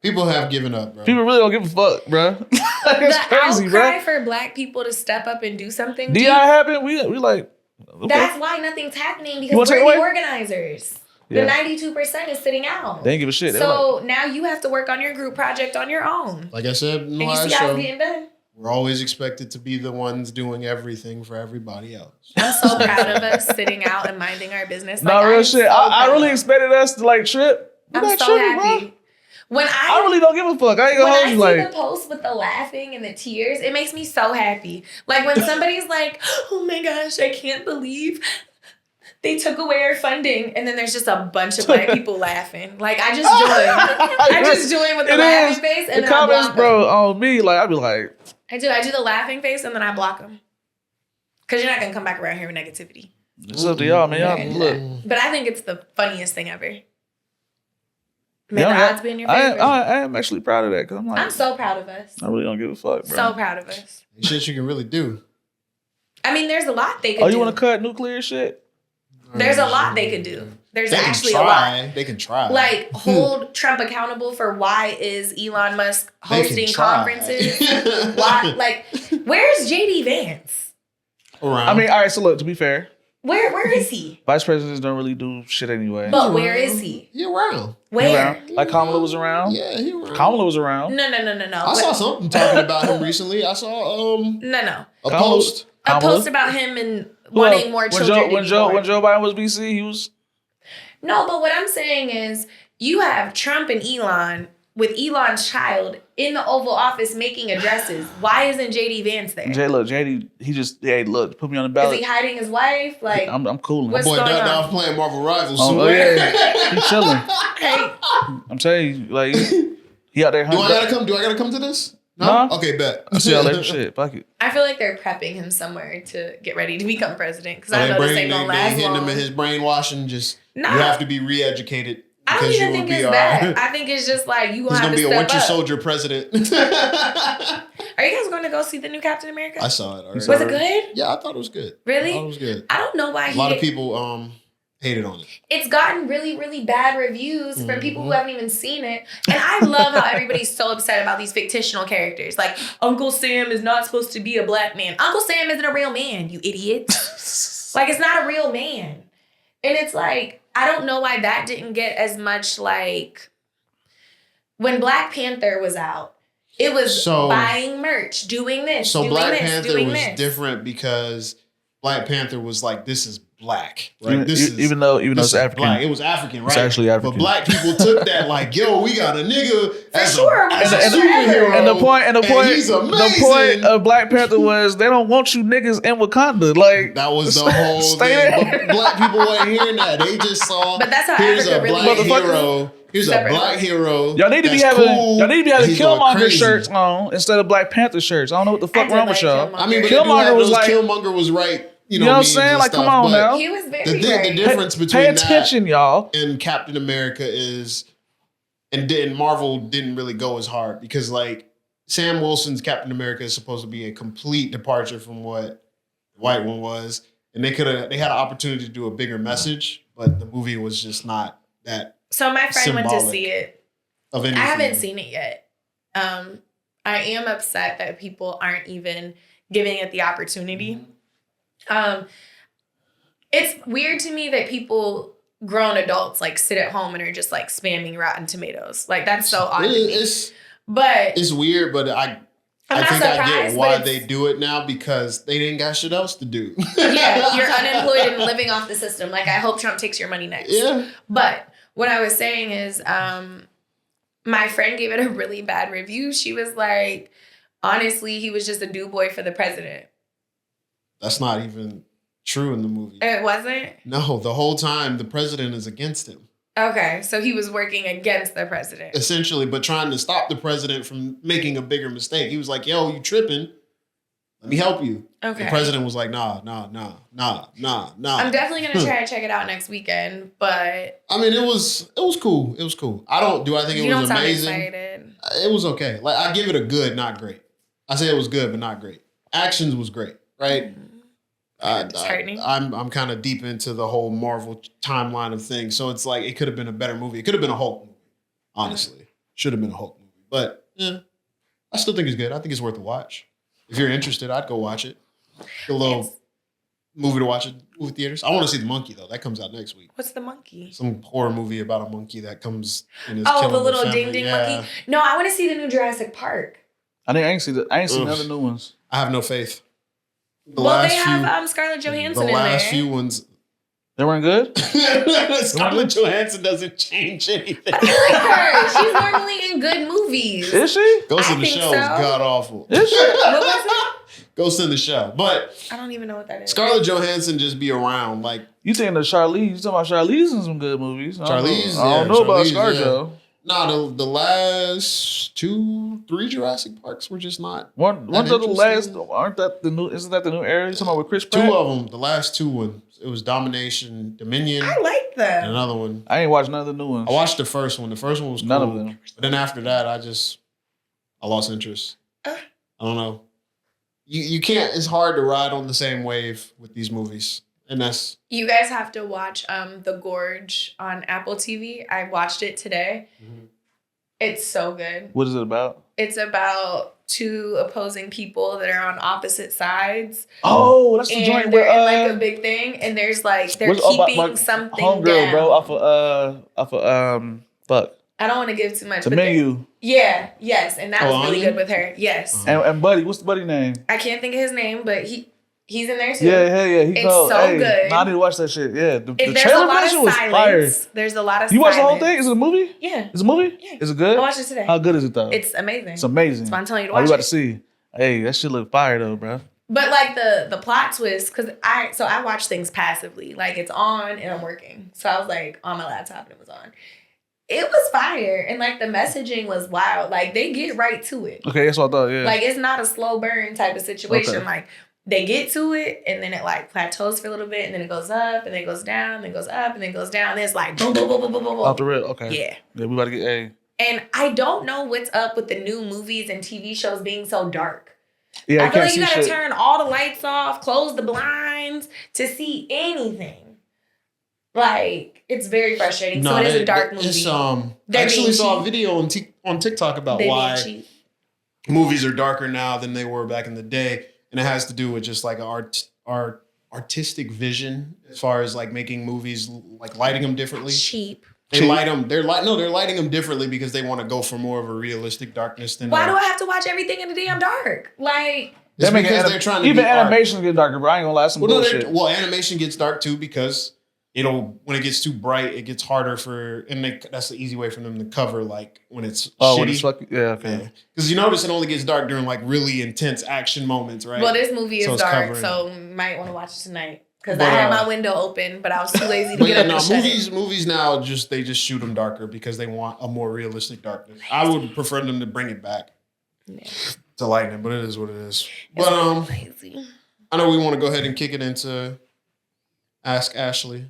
People have given up, bro. People really don't give a fuck, bro. That's crazy, bro. The outcry for black people to step up and do something. DI happened. We like. Okay. That's why nothing's happening, because we're the organizers. The 92% is sitting out. They ain't give a shit. So now you have to work on your group project on your own. Like I said in the and last you see how show, it's getting done? We're always expected to be the ones doing everything for everybody else. I'm so proud of us sitting out and minding our business. Like, real shit. I really expected us to like trip. I'm so happy. Bro. When I really don't give a fuck. I ain't gonna hold you like. When I see the post with the laughing and the tears, it makes me so happy. Like when somebody's like, "Oh my gosh, I can't believe they took away our funding," and then there's just a bunch of black people laughing. Like I just join. I just join with the laughing face, and the then comments, I block them. on me, like I'd be like, I do the laughing face, and then I block them. Cause you're not gonna come back around here with negativity. It's up to y'all, man. Y'all look. But I think it's the funniest thing ever. May the odds be in your favor. I am actually proud of that, because I'm so proud of us. I really don't give a fuck, bro. So proud of us. Shit you can really do. I mean, there's a lot they could do. Oh, you want to cut nuclear shit? There's a lot they could do. There's actually a lot. They can try. Like, hold Trump accountable for why is Elon Musk hosting conferences? Why? Like, where's JD Vance? Around. I mean, all right, so look, to be fair. Where is he? Vice presidents don't really do shit anyway. But where is he? He around. Where? Around. Like Kamala was around? Yeah, he around. Kamala was around. No. I saw something talking about him recently. I saw No. a post. A post about him and wanting more children. When Joe Biden was VC, he was. No, but what I'm saying is you have Trump and Elon with Elon's child in the Oval Office making addresses. Why isn't JD Vance there? JD, he just, hey, look, put me on the ballot. Is he hiding his wife? Like, I'm cooling. What's My boy going on? Dud playing Marvel Rivals. Oh yeah, he's chilling. Hey. I'm telling you, like, he out there. Do I gotta come to this? No? Huh? Okay, bet. I'll see y'all later. Shit, fuck it. I feel like they're prepping him somewhere to get ready to become president, because I know this ain't gonna last hitting long. him in his brainwashing. Just Nah. you have to be re-educated. I don't even think it's that. I think it's just like you gonna have to be a step Winter up. Soldier president. Are you guys going to go see the new Captain America? I saw it already. Was it good? Yeah, I thought it was good. Really? I thought it was good. I don't know why a lot of people hated on it. It's gotten really, really bad reviews from people who haven't even seen it. And I love how everybody's so upset about these fictional characters. Like, Uncle Sam is not supposed to be a black man. Uncle Sam isn't a real man, you idiot. Like, it's not a real man. And it's like, I don't know why that didn't get as much, like, when Black Panther was out, it was buying merch, doing this, so doing Black this, Panther doing was this. different because Black Panther was like, this is black, right? Even though it's African, black. It was African, right? It's actually African. But black people took that like, yo, we got a nigga as a superhero. And the point of Black Panther was they don't want you niggas in Wakanda. Like that was the whole thing. But black people weren't hearing that. They just saw. But that's how here's Africa a black really hero. Here's a black hero. Y'all need to be having Killmonger shirts on instead of Black Panther shirts. I don't know what the fuck wrong with y'all. I mean, but Killmonger was like Killmonger was right. You know what I'm saying? Like, come on now. He was very the difference between pay attention, y'all, and Captain America is, and Marvel didn't really go as hard because like Sam Wilson's Captain America is supposed to be a complete departure from what the white one was, and they had an opportunity to do a bigger message, but the movie was just not that. So my friend went to see it. I haven't seen it yet. I am upset that people aren't even giving it the opportunity. Mm-hmm. It's weird to me that people, grown adults, like sit at home and are just like spamming Rotten Tomatoes. Like that's so odd to me. But it's weird, but I think I get why they do it now because they didn't got shit else to do. Yeah, you're unemployed and living off the system. Like I hope Trump takes your money next. Yeah. But what I was saying is, my friend gave it a really bad review. She was like, honestly, he was just a do boy for the president. That's not even true in the movie. It wasn't? No, the whole time the president is against him. Okay, so he was working against the president. Essentially, but trying to stop the president from making a bigger mistake. He was like, yo, you tripping. Let me help you. Okay. The president was like, nah. I'm definitely going to try and check it out next weekend, but... I mean, it was cool. It was cool. Do I think it was amazing? Excited. It was okay. Like, I give it a good, not great. I say it was good, but not great. Actions was great, right? I'm kind of deep into the whole Marvel timeline of things, so it's like it could have been a better movie. It could have been a Hulk movie, honestly. Should have been a Hulk movie, but yeah, I still think it's good. I think it's worth a watch. If you're interested, I'd go watch it. A little movie to watch at movie theaters. I want to see The Monkey though. That comes out next week. What's The Monkey? Some horror movie about a monkey that comes in his the little ding ding monkey. No, I want to see the new Jurassic Park. I ain't seen none of the new ones. I have no faith. They have Scarlett Johansson in there. The last few ones. They weren't good? Scarlett Johansson doesn't change anything. I like her. She's normally in good movies. Is she? Ghost in the Shell is god awful. Is she? What was it? Ghost in the Shell. But I don't even know what that is. Scarlett Johansson just be around. Like you thinking of Charlize. You talking about Charlize in some good movies. Charlize? I don't know about ScarJo. No, the last 2-3 Jurassic Parks were just not. One of the last, aren't that the new? Isn't that the new era? You talking about with Chris Pratt? 2 of them. The last 2 ones. It was Dominion. I like them. And another one. I ain't watched none of the new ones. I watched the first one. The first one was cool. None of them. But then after that, I lost interest. I don't know. You can't. It's hard to ride on the same wave with these movies. And that's... You guys have to watch The Gorge on Apple TV. I watched it today. Mm-hmm. It's so good. What is it about? It's about 2 opposing people that are on opposite sides. Oh, that's the joint where... they're in like a big thing. And there's like... They're keeping something homegirl, down. Bro, off of fuck. I don't want to give too much. The Menu. Yeah, yes. And that was really good with her. Yes. And Buddy, what's the Buddy name? I can't think of his name, but he's in there too. Yeah. It's so good. No, I need to watch that shit. Yeah. The there's trailer a lot of was silence. fire. There's a lot of You watched the whole silence. thing? Is it a movie? Yeah. It's a movie? Yeah. Is it good? I watched it today. How good is it though? It's amazing. It's amazing. That's why I'm telling you to watch watch it. About it. to see. Hey, that shit look fire though, bro. But like the plot twist, because I watch things passively. Like it's on and I'm working. So I was like on my laptop and it was on. It was fire. And like the messaging was wild. Like they get right to it. Okay, that's what I thought, yeah. Like it's not a slow burn type of situation. Okay. Like they get to it and then it like plateaus for a little bit and then it goes up and then it goes down and then goes up and then goes down. And it's like boom, boom, boom, boom, boom, boom. Off the rip, okay. Yeah. Yeah, we about to get A. And I don't know what's up with the new movies and TV shows being so dark. Yeah, I feel like you gotta turn all the lights off, close the blinds to see anything. Like, it's very frustrating. So it is a dark movie. I actually saw a video on TikTok about why movies are darker now than they were back in the day. And it has to do with just like our artistic vision as far as like making movies, like lighting them differently. Cheap. They light them. They're lighting them differently because they want to go for more of a realistic darkness than. Why do I have to watch everything in the damn dark? Like, it's because they're trying to even be animation get darker, bro. I ain't gonna lie, some bullshit. Animation gets dark too because when it gets too bright, it gets harder that's the easy way for them to cover like when it's shitty. When it's okay. Because you notice it only gets dark during like really intense action moments, right? Well, this movie is dark, so might want to watch it tonight. Because I had my window open, but I was too lazy to get up and shut it. Movies now they just shoot them darker because they want a more realistic darkness. I would prefer them to bring it back to lighten it, but it is what it is. But lazy. I know we want to go ahead and kick it into Ask Ashley.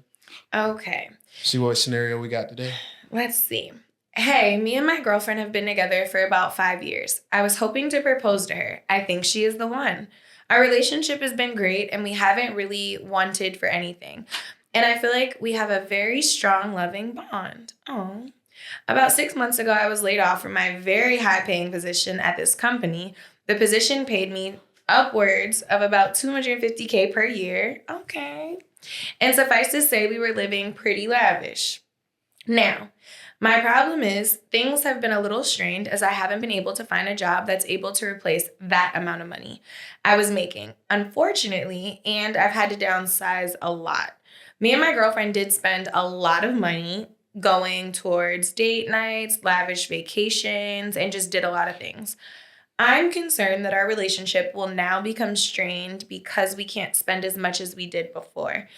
Okay. See what scenario we got today. Let's see. Hey, me and my girlfriend have been together for about 5 years. I was hoping to propose to her. I think she is the one. Our relationship has been great and we haven't really wanted for anything. And I feel like we have a very strong, loving bond. Oh. About 6 months ago, I was laid off from my very high-paying position at this company. The position paid me upwards of about $250K per year. Okay. And suffice to say, we were living pretty lavish. Now, my problem is things have been a little strained as I haven't been able to find a job that's able to replace that amount of money I was making, unfortunately, and I've had to downsize a lot. Me and my girlfriend did spend a lot of money going towards date nights, lavish vacations, and just did a lot of things. I'm concerned that our relationship will now become strained because we can't spend as much as we did before.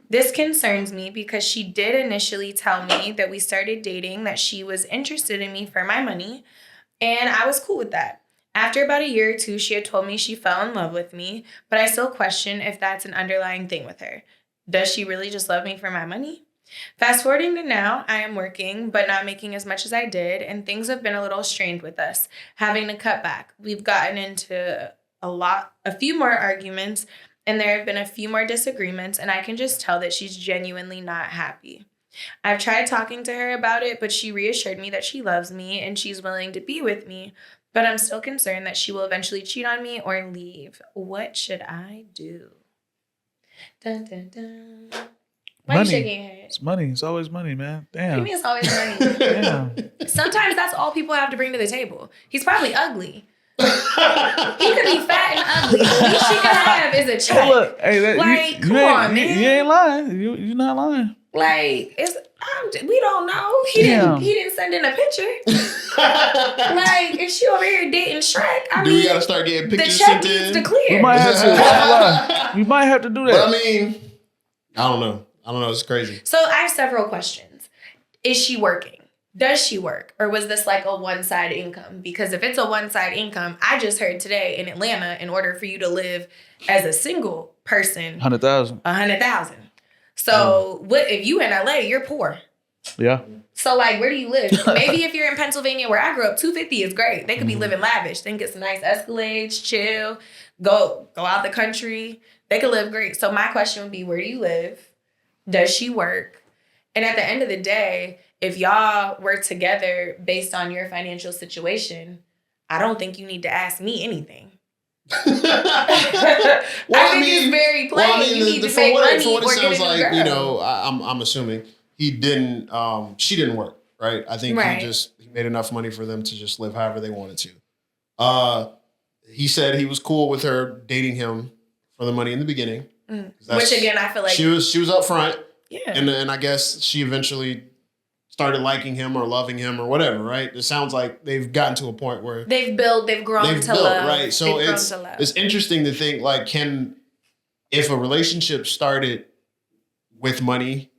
This concerns me because she did initially tell me that we started dating, that she was interested in me for my money, and I was cool with that. After about a year or two, she had told me she fell in love with me, but I still question if that's an underlying thing with her. Does she really just love me for my money? Fast forwarding to now, I am working, but not making as much as I did, and things have been a little strained with us, having to cut back. We've gotten into a few more arguments, and there have been a few more disagreements, and I can just tell that she's genuinely not happy. I've tried talking to her about it, but she reassured me that she loves me and she's willing to be with me, but I'm still concerned that she will eventually cheat on me or leave. What should I do? Dun, dun, dun. Why are you shaking your head? It's money. It's always money, man. Damn. What do you mean it's always money? Damn. Sometimes that's all people have to bring to the table. He's probably ugly. He could be fat and ugly. The least she could have is a check. Hey, look, hey, come on, man. You ain't lying. You're not lying. Like, we don't know. He didn't send in a picture. Like, if she over here dating Shrek, we gotta start getting pictures the check sent needs in? to clear. We might have to. We might have to do that. But I mean, I don't know. It's crazy. So I have several questions. Is she working? Does she work? Or was this like a one-side income? Because if it's a one-side income, I just heard today in Atlanta, in order for you to live as a single person, $100,000. So what if you in LA, you're poor. Yeah. So like, where do you live? Maybe if you're in Pennsylvania where I grew up, $250 is great. They could be living lavish. They can get some nice Escalades, chill, go out the country. They could live great. So my question would be, where do you live? Does she work? And at the end of the day, if y'all were together based on your financial situation, I don't think you need to ask me anything. Well, it's very plain. You need to make money or get a new girl. You know, I'm assuming he didn't. She didn't work, right? I think he made enough money for them to just live however they wanted to. He said he was cool with her dating him for the money in the beginning. Which again, I feel like she was up front. Yeah. And I guess she eventually started liking him or loving him or whatever, right? It sounds like they've gotten to a point where they've grown to love. Right. So it's interesting to think like, if a relationship started with money,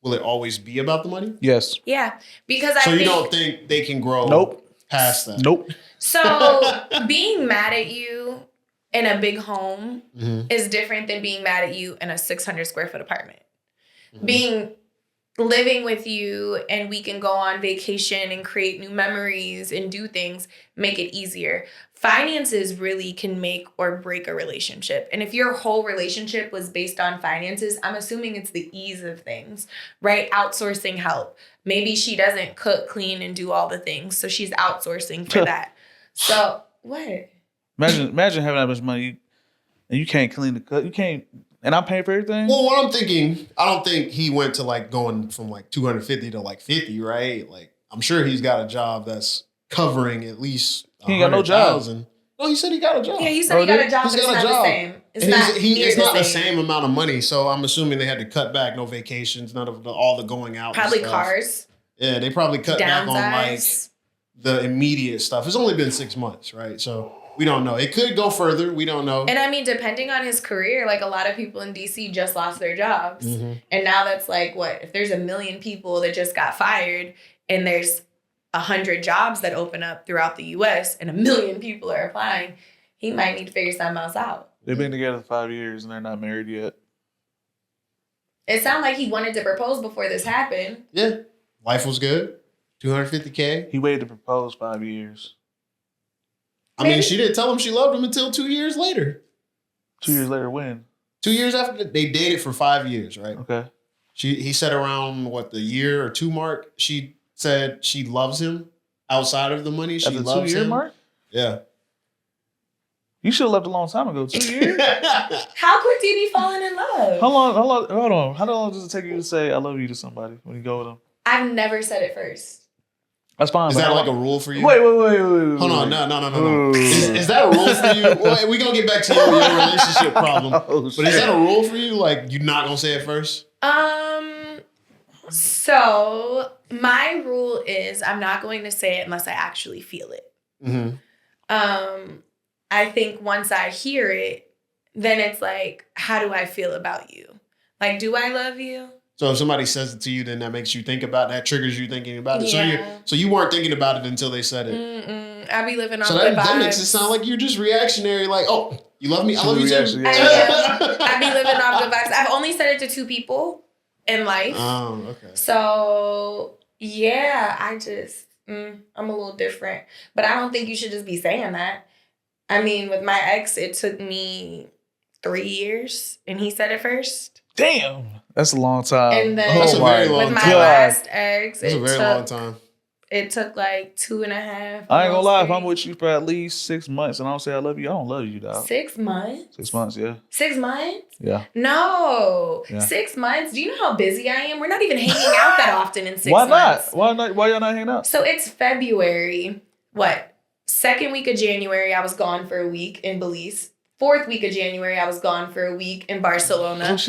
will it always be about the money? Yes. Yeah. Because you don't think they can grow past that? Nope. So being mad at you in a big home is different than being mad at you in a 600 square foot apartment. Living with you and we can go on vacation and create new memories and do things, make it easier. Finances really can make or break a relationship. And if your whole relationship was based on finances, I'm assuming it's the ease of things, right? Outsourcing help. Maybe she doesn't cook, clean, and do all the things. So she's outsourcing for that. So what? Imagine having that much money and you can't clean the cut. You can't and I'm paying for everything. Well, what I'm thinking, I don't think he went to like going from like 250 to like 50, right? Like, I'm sure he's got a job that's covering at least He ain't got no job. No, he said he got a job. Yeah, he said he got a job, He's but it's got a not job. the same. It's And not it's not the same. same amount of money, so I'm assuming they had to cut back. No vacations, none of all the going out. Probably and stuff. cars. Yeah, they probably cut back on like Downsize. the immediate stuff. It's only been 6 months, right? So we don't know. It could go further. We don't know. And I mean, depending on his career, like a lot of people in DC just lost their jobs. Mm-hmm. And now that's like, what? If there's 1 million people that just got fired and there's 100 jobs that open up throughout the US and 1 million people are applying, he might need to figure something else out. They've been together 5 years and they're not married yet. It sounded like he wanted to propose before this happened. Yeah, life was good. 250K. He waited to propose 5 years. I mean, she didn't tell him she loved him until 2 years later. 2 years later, when? 2 years after they dated for 5 years, right? Okay. He said around the year or two mark, she said she loves him outside of the money. She At the loves 2 year him. mark? Yeah. You should have left a long time ago. 2 years? How quick do you be falling in love? Hold on. How long does it take you to say I love you to somebody when you go with them? I've never said it first. That's fine. Is that like a rule for you? Wait. Hold on, no. Is that a rule for you? Wait, we gonna get back to your relationship problem. Oh, but is that a rule for you? Like, you're not gonna say it first? So my rule is I'm not going to say it unless I actually feel it. Mm-hmm. I think once I hear it, then it's like, how do I feel about you? Like, do I love you? So if somebody says it to you, then that makes you think about it, that triggers you thinking about it. Yeah. So you weren't thinking about it until they said it. I be living on So the vibes. that makes it sound like you're just reactionary. Like, oh, you love me? I love you too. I be living off the vibes. I've only said it to 2 people in life. Oh, okay. So yeah, I just I'm a little different. But I don't think you should just be saying that. I mean, with my ex, it took me 3 years, and he said it first. Damn, that's a long time. And then That's a very long with my time. last ex, That's a very long time. It took like 2.5. I ain't gonna lie, if I'm with you for at least 6 months and I don't say I love you, I don't love you, dog. 6 months? 6 months, yeah. 6 months? Yeah. No. Yeah. 6 months? Do you know how busy I am? We're not even hanging out that often in 6 Why months. not? Why not? Why y'all not hanging out? So it's February. What? 2nd week of January, I was gone for a week in Belize. 4th week of January, I was gone for a week in Barcelona. Last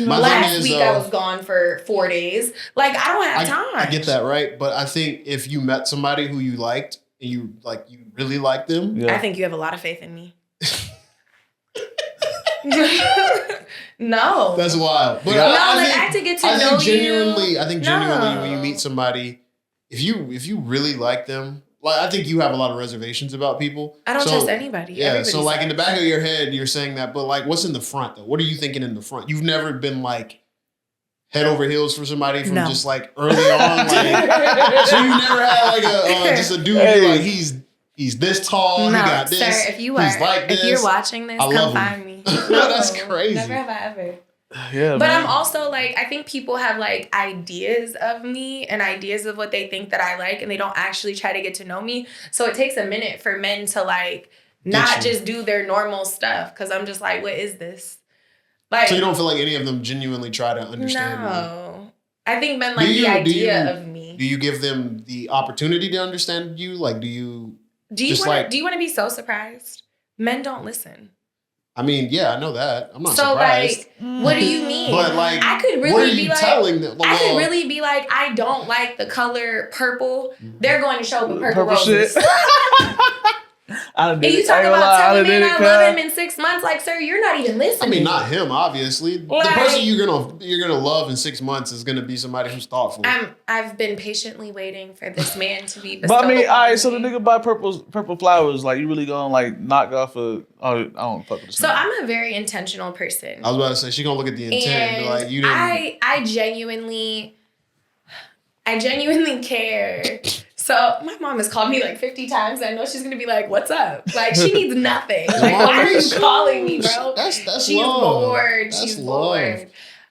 week, I was gone for 4 days. Like, I don't have time. I get that, right? But I think if you met somebody who you liked and you really liked them. Yeah. I think you have a lot of faith in me. No. That's wild. But I think to get to know you. I think genuinely when you meet somebody, if you really like them, like, I think you have a lot of reservations about people. I don't trust anybody. Yeah, everybody so like in the back of your head, you're saying that, but like, what's in the front though? What are you thinking in the front? You've never been like head over heels for somebody from just like early on, like, so you never had like a just a dude like he's this tall, he got this, sir, if you're watching this, come find me. No, that's crazy. Never have I ever. Yeah, but man. I'm also like, I think people have like ideas of me and ideas of what they think that I like, and they don't actually try to get to know me. So it takes a minute for men to like not just do their normal stuff, because I'm just like, what is this? Like, so you don't feel like any of them genuinely try to understand? No, I think men like the idea of me. Do you give them the opportunity to understand you? Like, do you want to be so surprised? Men don't listen. I mean, yeah, I know that. I'm not so surprised. Like, what do you mean? But like, I could really what are you telling them? I could really be like, I don't like the color purple. They're going to show up with purple roses. Shit. And you talk about telling me I love him in 6 months, like, sir, you're not even listening. I mean, not him, obviously. Like, the person you're gonna love in 6 months is gonna be somebody who's thoughtful. I've been patiently waiting for this man to be. But I mean, all right. So the nigga buy purple flowers. Like, you really gonna like knock off a? Oh, I don't fuck with this. So man. I'm a very intentional person. I was about to say she gonna look at the intent and be like, you didn't. I genuinely care. So my mom has called me like 50 times. I know she's gonna be like, "What's up?" Like, she needs nothing. Like, why are you calling me, bro? That's she's love. bored. That's she's love. bored.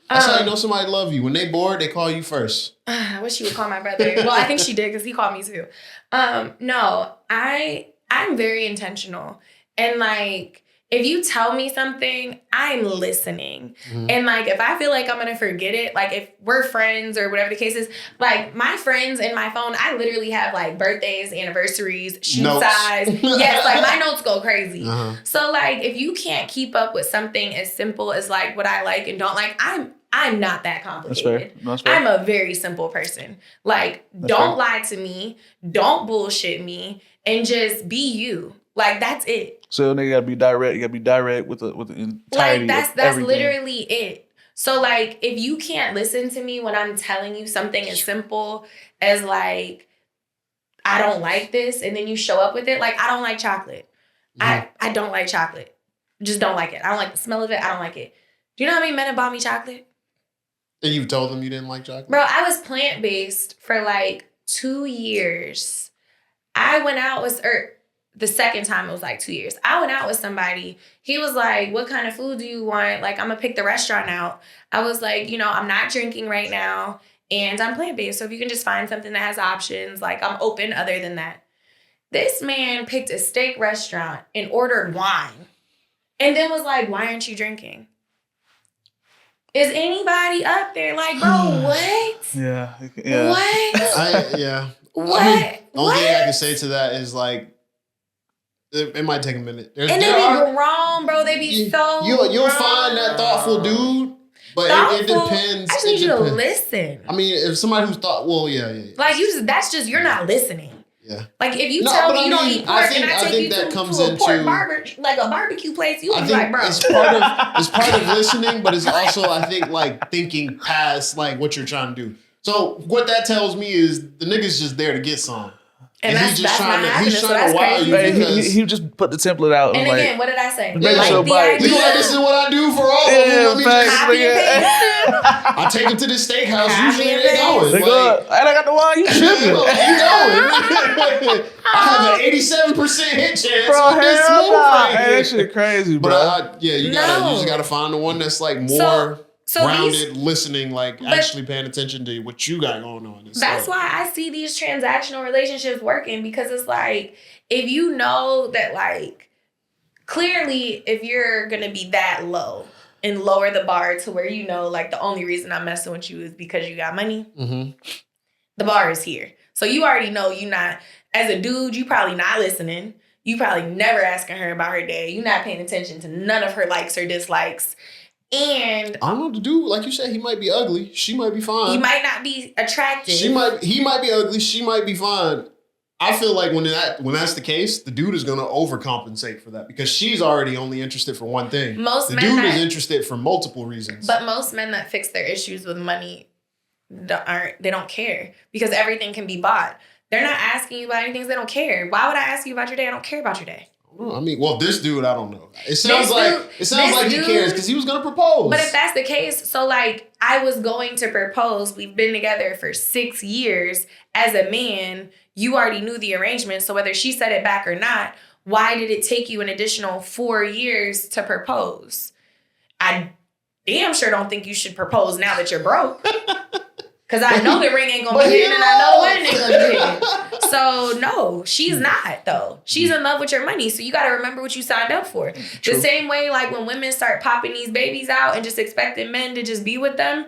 That's how you know somebody love you. When they bored, they call you first. I wish she would call my brother. Well, I think she did because he called me too. No, I'm very intentional, and like, if you tell me something, I'm listening. Mhm. And like, if I feel like I'm going to forget it, like if we're friends or whatever the case is, like my friends in my phone, I literally have like birthdays, anniversaries, shoe Notes. size. Yes, like my notes go crazy. Uh-huh. So like, if you can't keep up with something as simple as like what I like and don't like, I'm not that complicated. That's fair. I'm a very simple person. Like, don't lie to me, don't bullshit me, and just be you. Like, that's it. So nigga gotta be direct. You gotta be direct with the entirety. Like, that's everything. literally it. So like, if you can't listen to me when I'm telling you something as simple as like, I don't like this, and then you show up with it, like, I don't like chocolate. I don't like chocolate. Just don't like it. I don't like the smell of it. I don't like it. Do you know how many men have bought me chocolate? And you told them you didn't like chocolate? Bro, I was plant-based for like 2 years. I went out with, the second time it was like 2 years. I went out with somebody. He was like, what kind of food do you want? Like, I'm going to pick the restaurant out. I was like, I'm not drinking right now and I'm plant-based. So if you can just find something that has options, like I'm open other than that. This man picked a steak restaurant and ordered wine and then was like, why aren't you drinking? Is anybody up there like, bro, what? Yeah. What? Yeah. What? I mean, the only thing I What? can say to that is like, it might take a minute. And they be grown, bro. They be so You'll grown. find that thoughtful dude, but it depends. I just need you to listen. I mean, if somebody who's yeah. Like that's just you're not listening. Yeah. Like if you tell me you don't eat pork and I take you to a pork like a barbecue place, you'll be like, bro. It's part of listening, but it's also I think like thinking past like what you're trying to do. So what that tells me is the nigga's just there to get some. And he's just trying to wow crazy. you because he just put the template out. And like, again, what did I say? Like this is what I do for all of them. Copy and paste. I take them to the steakhouse. Usually they going. They go, and I got the wine. You tripping? You going? I have an 87% hit chance. Bro, with this hell move nah. right Hey, here. that shit crazy, bro. But you just gotta find the one that's like more grounded, listening, like actually paying attention to what you got going on. That's why I see these transactional relationships working, because it's like, if you know that, like, clearly if you're gonna be that low and lower the bar to where like the only reason I'm messing with you is because you got money, the bar is here. So you already know you not, as a dude, you probably not listening. You probably never asking her about her day. You not paying attention to none of her likes or dislikes. And I don't know the dude, like you said, he might be ugly. She might be fine. he might not be attractive. He might be ugly. She might be fine. I feel like when that's the case, the dude is gonna overcompensate for that because she's already only interested for one thing. The dude is interested for multiple reasons. But most men that fix their issues with money they don't care because everything can be bought. They're not asking you about anything, they don't care. Why would I ask you about your day? I don't care about your day. I mean, well, this dude, I don't know. It sounds like he cares because he was gonna propose. But if that's the case, so like I was going to propose. We've been together for 6 years. As a man, you already knew the arrangement. So whether she said it back or not, why did it take you an additional 4 years to propose? I damn sure don't think you should propose now that you're broke. Because I know the ring ain't going to be hitting and I know the wedding ain't going to be hitting. So, no, she's not, though. She's in love with your money. So, you got to remember what you signed up for. True. The same way, like, when women start popping these babies out and just expecting men to just be with them,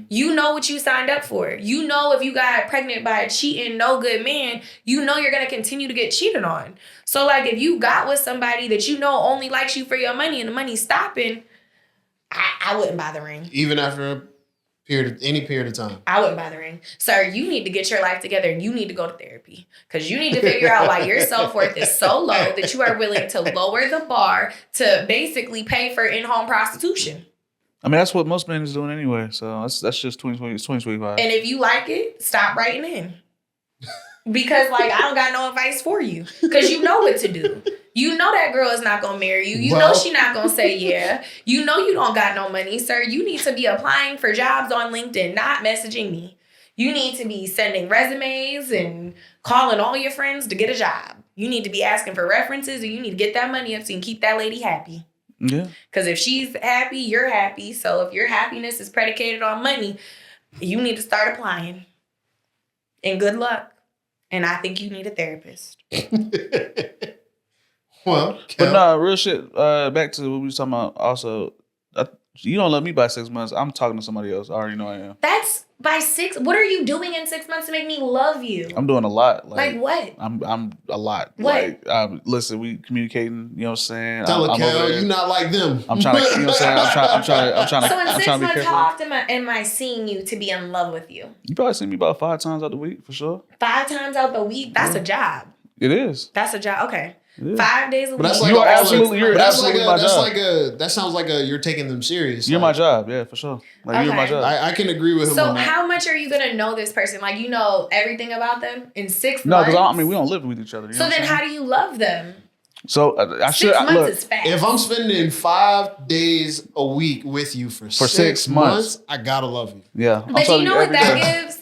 you know what you signed up for. You know if you got pregnant by a cheating, no good man, you know you're going to continue to get cheated on. So, like, if you got with somebody that you know only likes you for your money and the money's stopping, I wouldn't buy the ring. Even after any period of time. I wouldn't buy the ring. Sir, you need to get your life together and you need to go to therapy. Because you need to figure out why your self-worth is so low that you are willing to lower the bar to basically pay for in-home prostitution. I mean, that's what most men is doing anyway. So that's just 2025. And if you like it, stop writing in. Because, like, I don't got no advice for you. Because you know what to do. You know that girl is not going to marry you. You know she not going to say yeah. You know you don't got no money. Sir, you need to be applying for jobs on LinkedIn, not messaging me. You need to be sending resumes and calling all your friends to get a job. You need to be asking for references, and you need to get that money up so you can keep that lady happy. Yeah. Because if she's happy, you're happy. So if your happiness is predicated on money, you need to start applying. And good luck. And I think you need a therapist. Well, But no, real shit. Back to what we was talking about. Also, you don't love me by 6 months. I'm talking to somebody else. I already know I am. That's by 6. What are you doing in 6 months to make me love you? I'm doing a lot. Like what? I'm a lot. What? Like, listen, we communicating. You know what I'm saying? tell I'm her, over Kell, there. you not like them. I'm trying to. You know what I'm saying? I'm trying to. So in I'm 6 trying to be months, careful. how often am I seeing you to be in love with you? You probably see me about 5 times out the week for sure. 5 times out the week? That's a job. It is. That's a job. Okay. Yeah. 5 days a week. that's like You are a- absolutely. You're but that's absolutely like my that's job. like that sounds like you're taking them serious. You're like, my job. Yeah, for sure. Like you're my Okay. job. I can agree with him So on that. how much are you gonna know this person? Like you know everything about them in 6 No, months? because we don't live with each other. You know So what then I'm how saying? do you love them? So I 6 should months look. is fast. If I'm spending 5 days a week with you for 6 6 months, months. I gotta love you. Yeah. I'm But you telling know what every that day. gives?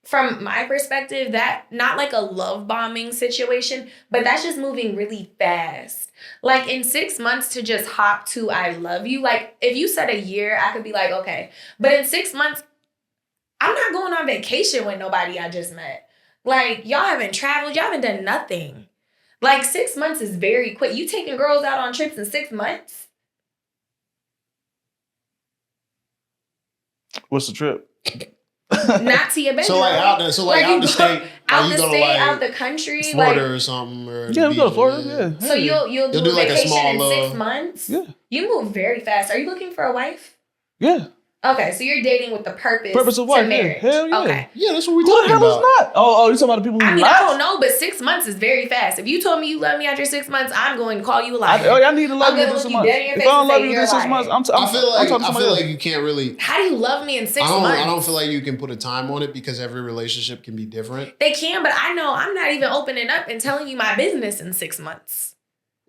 From my perspective, that not like a love bombing situation, but that's just moving really fast. Like in 6 months to just hop to I love you. Like if you said a year, I could be like, okay. But in 6 months, I'm not going on vacation with nobody I just met. Like y'all haven't traveled, y'all haven't done nothing. Like 6 months is very quick. You taking girls out on trips in 6 months? What's the trip? Not to your bedroom. So like out there, so like Like, out you the go- state, out like, the you go state, to like out the country, Florida like or something, or Yeah, we go to beach, Florida. Yeah. so you'll You'll do do a like a vacation small in little- 6 months. Yeah. You move very fast. Are you looking for a wife? Yeah. Okay, so you're dating with the purpose Purpose of to what? Yeah. marriage. Hell yeah. Okay. Yeah, that's what we're Who the talking hell is about. not? Oh, you talking about the people who I mean, not? I don't know, but 6 months is very fast. If you told me you love me after 6 months, I'm going to call you a liar. I need to love I'm you gonna within look 6 you months. dead in your If face I don't and love say you you're within a 6 months, liar. I'm I feel like talking to somebody else. you can't really. How do you love me in 6 I months? don't feel like you can put a time on it because every relationship can be different. They can, but I know I'm not even opening up and telling you my business in 6 months.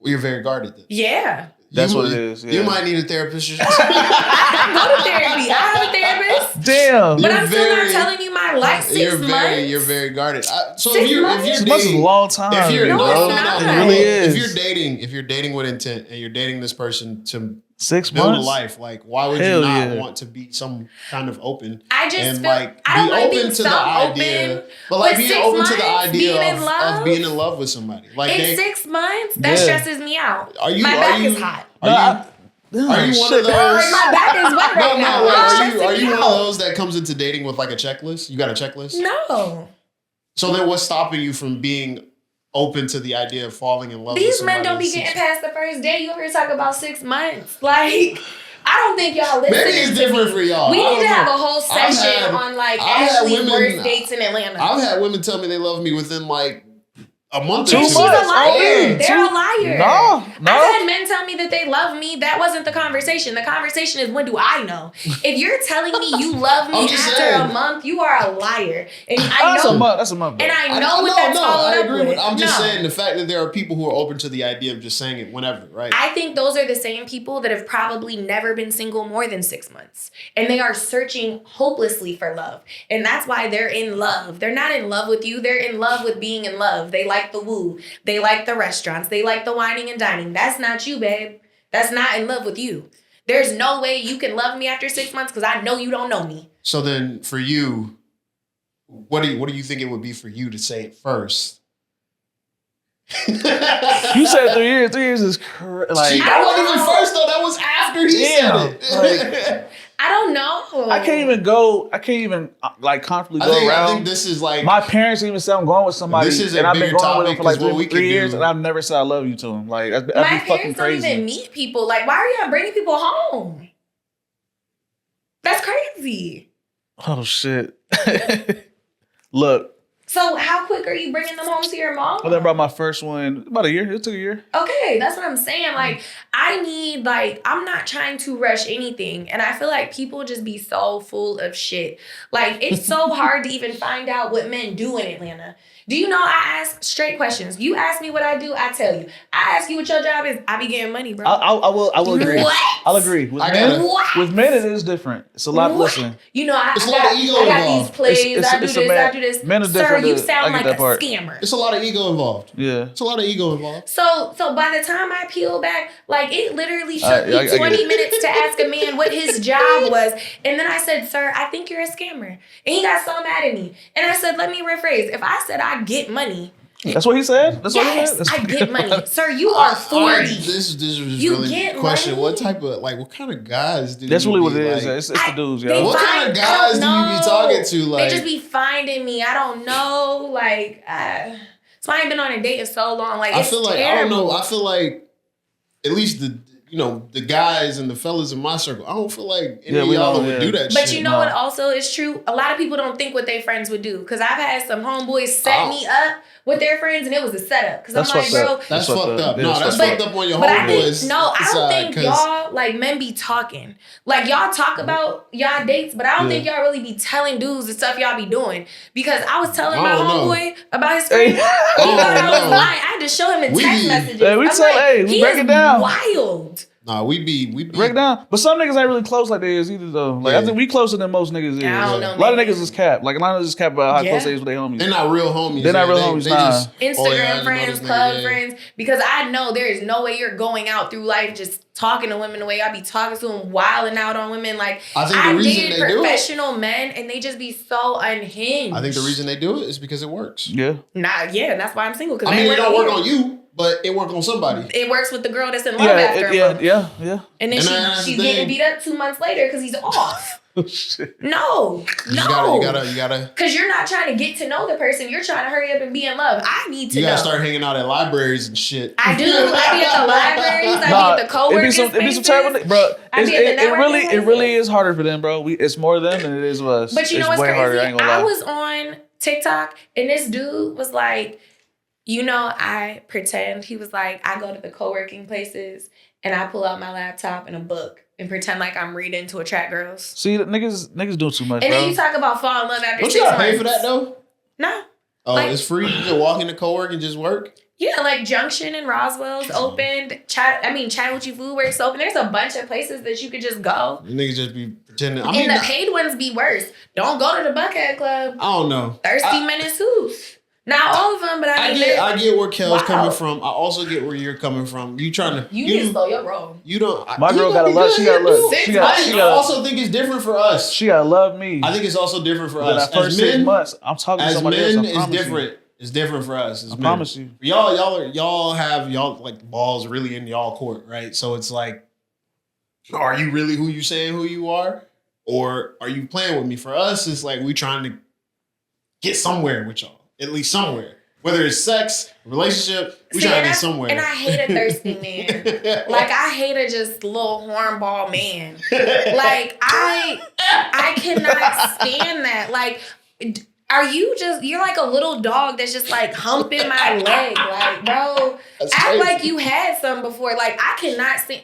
You're very guarded then. Yeah. That's You what might- it is. Yeah. You might need a therapist. I go to therapy. I have a therapist. Damn. But You're I'm still very- not telling you my life 6 months. You're very guarded. So 6 if you're months? 6 months is a dating, long time. if you're No, bro. it's not. It really is. If you're dating with intent and you're dating this person to 6 build months. a life, like why would Hell you not yeah. want to be some kind of open? I just and feel like I don't be mind open being to the idea, open, but like but being 6 open to the months, idea being in of love? being in love with somebody. Like in they, 6 months, that Yeah. stresses me out. Are you- my are back you- is hot. are you one of shit. those? Like, my back is wet right No, now. like, It's are stressing you me one out. of those that comes into dating with like a checklist? You got a checklist? No. So then what's stopping you from being open to the idea of falling in love with These somebody? men don't be in getting 6 past the first day. You ever talk about 6 months? Like, I don't think y'all listen. Maybe it's different for y'all. We I need don't to have know. a whole I've session had- on like I've had Ashley's women- worst dates in Atlanta. I've had women tell me they love me within like a month or 2 two. And she's months. a liar. Yeah, They're a 2 liar. No. I've had men tell me that they love me. That wasn't the conversation. The conversation is, when do I know? If you're telling me you love me I'm just after saying. a month, you are a liar. And I That's know, a month. That's a month. and bro. I know what that's followed I up agree with. with. I'm just No. saying the fact that there are people who are open to the idea of just saying it whenever, right? I think those are the same people that have probably never been single more than 6 months. And they are searching hopelessly for love. And that's why they're in love. They're not in love with you. They're in love with being in love. They like the woo. They like the restaurants. They like the whining and dining. That's not you, babe. That's not in love with you. There's no way you can love me after 6 months because I know you don't know me. So then for you, what do you think it would be for you to say it first? You said 3 years. 3 years is like. That wasn't even first though. That was after he Damn. said it. I don't know. I can't even like comfortably go I around. think this is like My parents even said I'm going with somebody, This is a and I've been bigger going with them topic, for like 'cause what we 3 could years, do- and I've never said I love you to them. Like that'd My be fucking parents don't crazy. even meet people. Like, why are y'all bringing people home? That's crazy. Oh shit! Look, So how quick are you bringing them home to your mom? I brought my first one about a year. It took a year. Okay, that's what I'm saying. Like, I'm not trying to rush anything. And I feel like people just be so full of shit. Like, it's so hard to even find out what men do in Atlanta. Do you know I ask straight questions? You ask me what I do, I tell you. I ask you what your job is, I be getting money, bro. I will agree. What? I'll agree. With I men, gotta- What? with men, it is different. It's a lot. What? Listen, You know, I It's a lot of ego got involved. these plays, It's- I do it's a this, man- I do this. men is Sir, different you to- I sound get like that a part. scammer. it's a lot of ego involved. yeah. It's a lot of ego involved. So by the time I peel back, like it literally took I me get 20 it. minutes to ask a man what his job was. And then I said, sir, I think you're a scammer. And he got so mad at me. And I said, let me rephrase. If I said I get money, That's what he said? That's what he Yes, said? I get money. Sir, you are 40. This was You really get question. money? What type of what kind of guys do? That's you really what be, it is. like- It's the dudes, They yo. What kind find- of guys do you be talking to? Like they just be finding me. I don't know. Like, so I ain't been on a date in so long. Like, I it's feel like terrible. I don't know. I feel like at least the guys and the fellas in my circle. I don't feel like any of we y'all don't, would do that. But shit. you know what also is true? A lot of people don't think what their friends would do. Because I've had some homeboys set me up with their friends and it was a setup. Because I'm That's like, fucked bro. up. That's fucked up. Yeah, No, that's that's fucked fucked up on your But I homeboys. think, I don't side, think 'cause- y'all, like, men be talking. Like, y'all talk about y'all dates, but I don't think y'all really be telling dudes the stuff y'all be doing. Because I was telling my I don't know. homeboy about his friend. He thought I was know. lying. I had to show him the We text be- messages. Hey, we I'm tell- like, hey, we he break is it down. wild. Nah, we be Break it down. But some niggas ain't really close like they is either, though. Like, I Yeah. think we closer than most niggas is. I don't know, A lot of man. niggas is cap. Like, a lot of niggas is cap about how Yeah. close they is with their homies. They're not real homies. They're not Yeah, real homies, They nah. just Instagram oh, yeah, I just know friends, this club nigga, yeah. friends, because I know there is no way you're going out through life just talking to women the way I be talking to them, wilding out on women. Like, I think the I've reason dated they do it- professional men and they just be so unhinged. I think the reason they do it is because it works. Yeah. That's why I'm single. I mean, it don't work on you, but it work on somebody. It works with the girl that's in love after a month. Yeah. And then And that's she's the getting thing. beat up 2 months later because he's off. Oh, shit. No. You gotta Because you're not trying to get to know the person. You're trying to hurry up and be in love. I need to you know. gotta start hanging out at libraries and shit. I do. I be at the libraries. I be at the co-working It be some spaces. terrible, bro. I be at the networking It really places. is harder for them, bro. It's more them than it is us. But you know it's what's way crazy? harder. I ain't gonna lie. I was on TikTok and this dude was like, I pretend. He was like, I go to the co-working places and I pull out my laptop and a book and pretend like I'm reading to attract girls. See, niggas doing too much, And bro. then you talk about fall in love after Don't 6 you gotta months. pay for that though? No. Oh, Like- it's free. You can walk into co-work and just work. Yeah, like Junction and Roswell's opened. Chattahoochee Food Works open. There's a bunch of places that you could just go. You niggas just be pretending. I And mean, the paid ones be worse. Don't go to the Buckhead Club. I don't know. Thirsty Minutes Hoof. Not all of them, but I mean, I get where Kell's Wow. coming from. I also get where you're coming from. You trying to you need to slow your roll. You don't. My you girl gonna gotta be love. good She here, gotta love. dude. She got. I She got. also think it's different for us. She gotta love me. I think it's also different for But us. that first As 6 men, months, I'm talking to as somebody men, else. I it's promise different. It's different for us. As I men. promise you. Y'all have like the balls really in y'all court, right? So it's like, are you really who you saying who you are, or are you playing with me? For us, it's like we trying to get somewhere with y'all, at least somewhere. Whether it's sex, relationship, we trying to get somewhere. And I hate a thirsty man. Like, I hate a just little hornball man. Like, I cannot stand that. Like, you're like a little dog that's just like humping my leg. Like, bro, That's act crazy. like you had some before. Like, I cannot stand.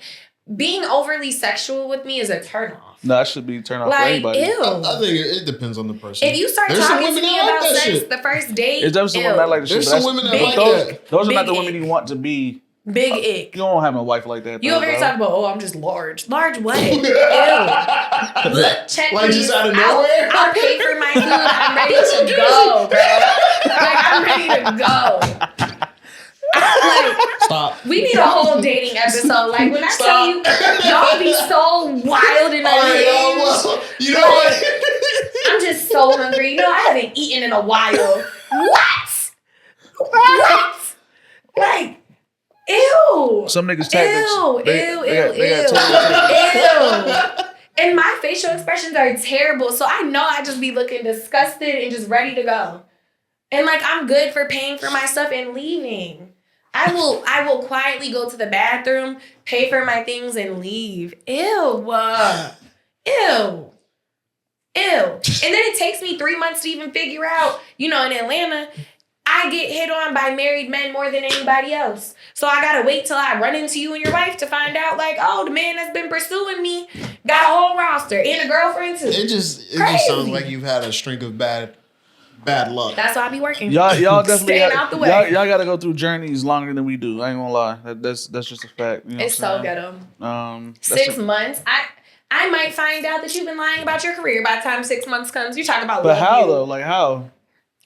Being overly sexual with me is a turnoff. No, that should be turned off for Like, anybody. ew. I think it depends on the person. If you start There's some talking to women me that like about that sex shit. the first date, It's definitely someone ew. that like the There's shit. some but women big that like that. those are Big not the ick. women you want to be. Big ick. You don't have a wife like that. You though, over here bro. talking about, oh, I'm just large. Large what? Ew. Look, check Like, please. just out of nowhere? I'll pay for my food. I'm ready to go, bro. Like, I'm ready to go. Like, Stop. we need a whole dating episode. Like, when I Stop. tell you, y'all be so wild and All right, unhinged. well, you know what? I'm just so hungry. You know, I haven't eaten in a while. What? What? Like, ew. Some niggas tactics. Ew, they ew, got ew, totally tactics. ew. And my facial expressions are terrible, so I know I just be looking disgusted and just ready to go. And like, I'm good for paying for my stuff and leaving. I will quietly go to the bathroom, pay for my things, and leave. Ew. Ew. And then it takes me 3 months to even figure out, in Atlanta, I get hit on by married men more than anybody else. So I gotta wait till I run into you and your wife to find out, like, oh, the man that's been pursuing me got a whole roster and a girlfriend too. It just Crazy. sounds like you've had a string of bad luck. That's why I be working. Y'all definitely Staying out the way. Y'all got to go through journeys longer than we do. I ain't gonna lie. That's just a fact. You know It's what so I'm ghetto. saying? 6 months. I might find out that you've been lying about your career by the time 6 months comes. You're talking about But love how you. though? Like how?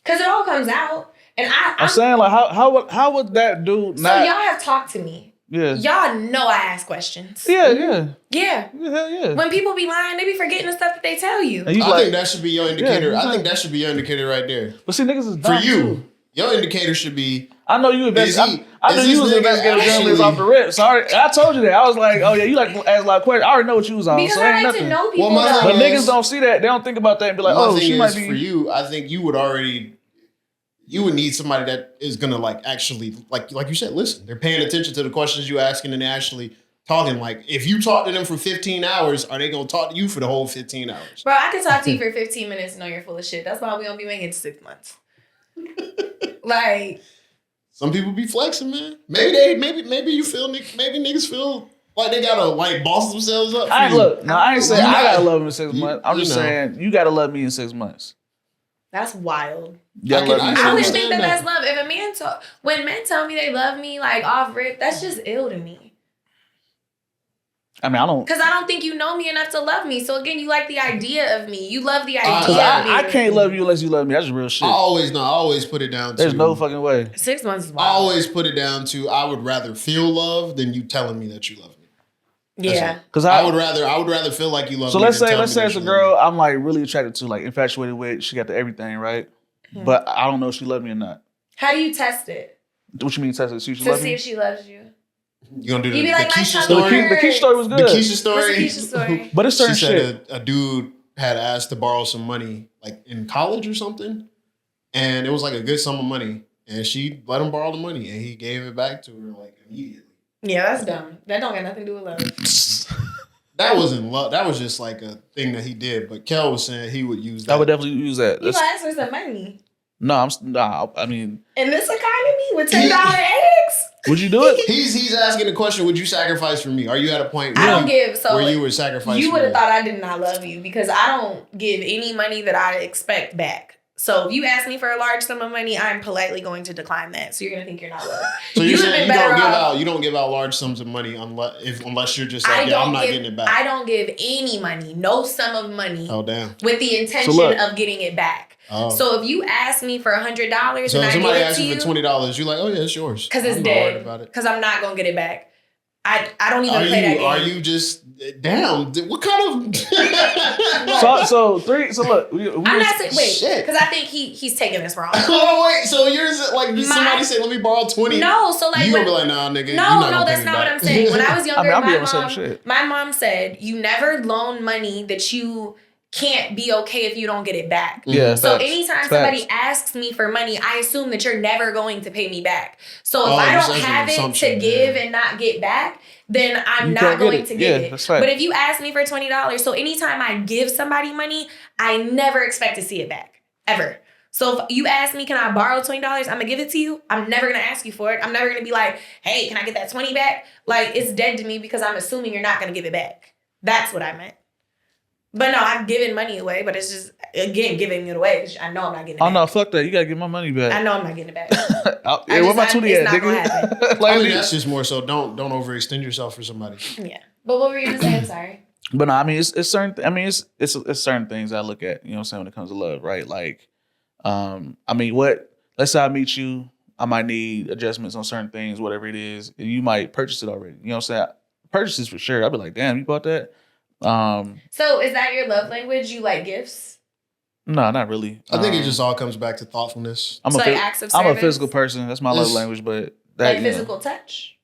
Because it all comes out. And I'm saying like how would that dude so not? y'all have talked to me. Yeah. Y'all know I ask questions. Yeah. Yeah. Hell yeah. When people be lying, they be forgetting the stuff that they tell you. And you I like, think that should be your indicator. Yeah, I think that should be your indicator right there. but see, niggas is For dumb you. too. your indicator should be. I know you invested. I knew is you was this an nigga investigative journalist actually- off the rip. Sorry, I told you that. I was like, oh yeah, you like to ask a lot of questions. I already know what you was on. Because so I ain't like nothing. to know people. Well, my But thing niggas is- don't see that. They don't think about that and be like, My oh, thing she is, might be. for you, I think you would already. You would need somebody that is gonna like actually like you said. Listen, they're paying attention to the questions you asking and they're actually talking. Like if you talk to them for 15 hours, are they gonna talk to you for the whole 15 hours? Bro, I can talk to you for 15 minutes and know you're full of shit. That's why we don't be making 6 months. Like, some people be flexing, man. Maybe you feel maybe niggas feel like they gotta like boss themselves up. I ain't saying I gotta love him in 6 You- months. I'm just you know. saying you gotta love me in 6 months. that's wild. You gotta I can- love me in I I 6 wouldn't months. think that understand that's love. If a man when men tell me they love me like off rip, that's just ill to me. I mean, I don't. Because I don't think you know me enough to love me. So again, you like the idea of me. You love the idea Because of me. I can't love you unless you love me. That's just real shit. I always put it down to. There's no fucking way. 6 months is I wild. always put it down to I would rather feel love than you telling me that you love me. Yeah. Because I would rather feel like you love So me. let's than say tell me it's that a you love girl me. I'm like really attracted to, like infatuated with. She got the everything, right? But I don't know if she loved me or not. How do you test it? What you mean, Tessa? See if she To loved see me? if she loves you. You gonna do You the be like, my Keisha tongue The story? hurts. Keisha story was The good. Keisha story. What's the Keisha story? But it's She certain said shit. a dude had asked to borrow some money, like in college or something, and it was like a good sum of money, and she let him borrow the money, and he gave it back to her like immediately. Yeah, that's dumb. That don't got nothing to do with love. That wasn't love. That was just like a thing that he did. But Kell was saying he would use that. I would definitely use that. You That's- gonna ask for some money. No, I mean, In this economy with $10 eggs? would you do it? He's asking the question: would you sacrifice for me? Are you at a point I where don't give. So where you would sacrifice? you for would have me? thought I did not love you because I don't give any money that I expect back. So if you ask me for a large sum of money, I'm politely going to decline that. So you're gonna think you're not loved. So you're would've saying been you don't better give off- out you don't give out large sums of money unless you're just like, I yeah, I'm don't not give. getting it back. I don't give any money, no sum of money, Oh damn. with the intention So look. of getting it back. Oh. So if you ask me for $100 So and if I somebody give it asks to you you, for $20, you're like, oh yeah, it's yours. because it's I'm not worried dead. about it. Because I'm not gonna get it back. I don't even Are play that you game. are you just damn? What kind of? So look, we I'm not saying wait, Shit. because I think he's taking this wrong. Oh wait, so yours like My- somebody said, let me borrow 20. No, so like you when, gonna be like, nah, nigga. no, that's not what I'm saying. When I was younger, I'm doing the same shit. my mom said you never loan money that you can't be okay if you don't get it back. Yeah. So facts. anytime Facts. somebody asks me for money, I assume that you're never going to pay me back. So if Oh, I just don't as an have it to assumption, give yeah. and not get back, then I'm You not can't get going it. to Yeah, get it. that's right. But if you ask me for $20, so anytime I give somebody money, I never expect to see it back. Ever. So if you ask me, can I borrow $20? I'm gonna give it to you. I'm never gonna ask you for it. I'm never gonna be like, hey, can I get that 20 back? Like, it's dead to me because I'm assuming you're not gonna give it back. That's what I meant. But no, I've given money away, but it's just, again, giving it away because I know I'm not getting it Oh back. no, fuck that. You gotta get my money back. I know I'm not getting it back. Where my just- 20 it's at, not gonna nigga? Like, I mean, that's just more so don't overextend yourself for somebody. Yeah. But what were you gonna say? I'm sorry. But no, I mean, it's certain. I mean, it's certain things I look at. You know what I'm saying when it comes to love, right? Like, I mean, let's say I meet you, I might need adjustments on certain things, whatever it is, and you might purchase it already. You know what I'm saying? Purchases for sure. I'll be like, damn, you bought that? So is that your love language? You like gifts? No, not really. I think it just all comes back to thoughtfulness. I'm So a like phys- acts of I'm a service? physical person. That's my love It's- language, but that Like you know, physical touch?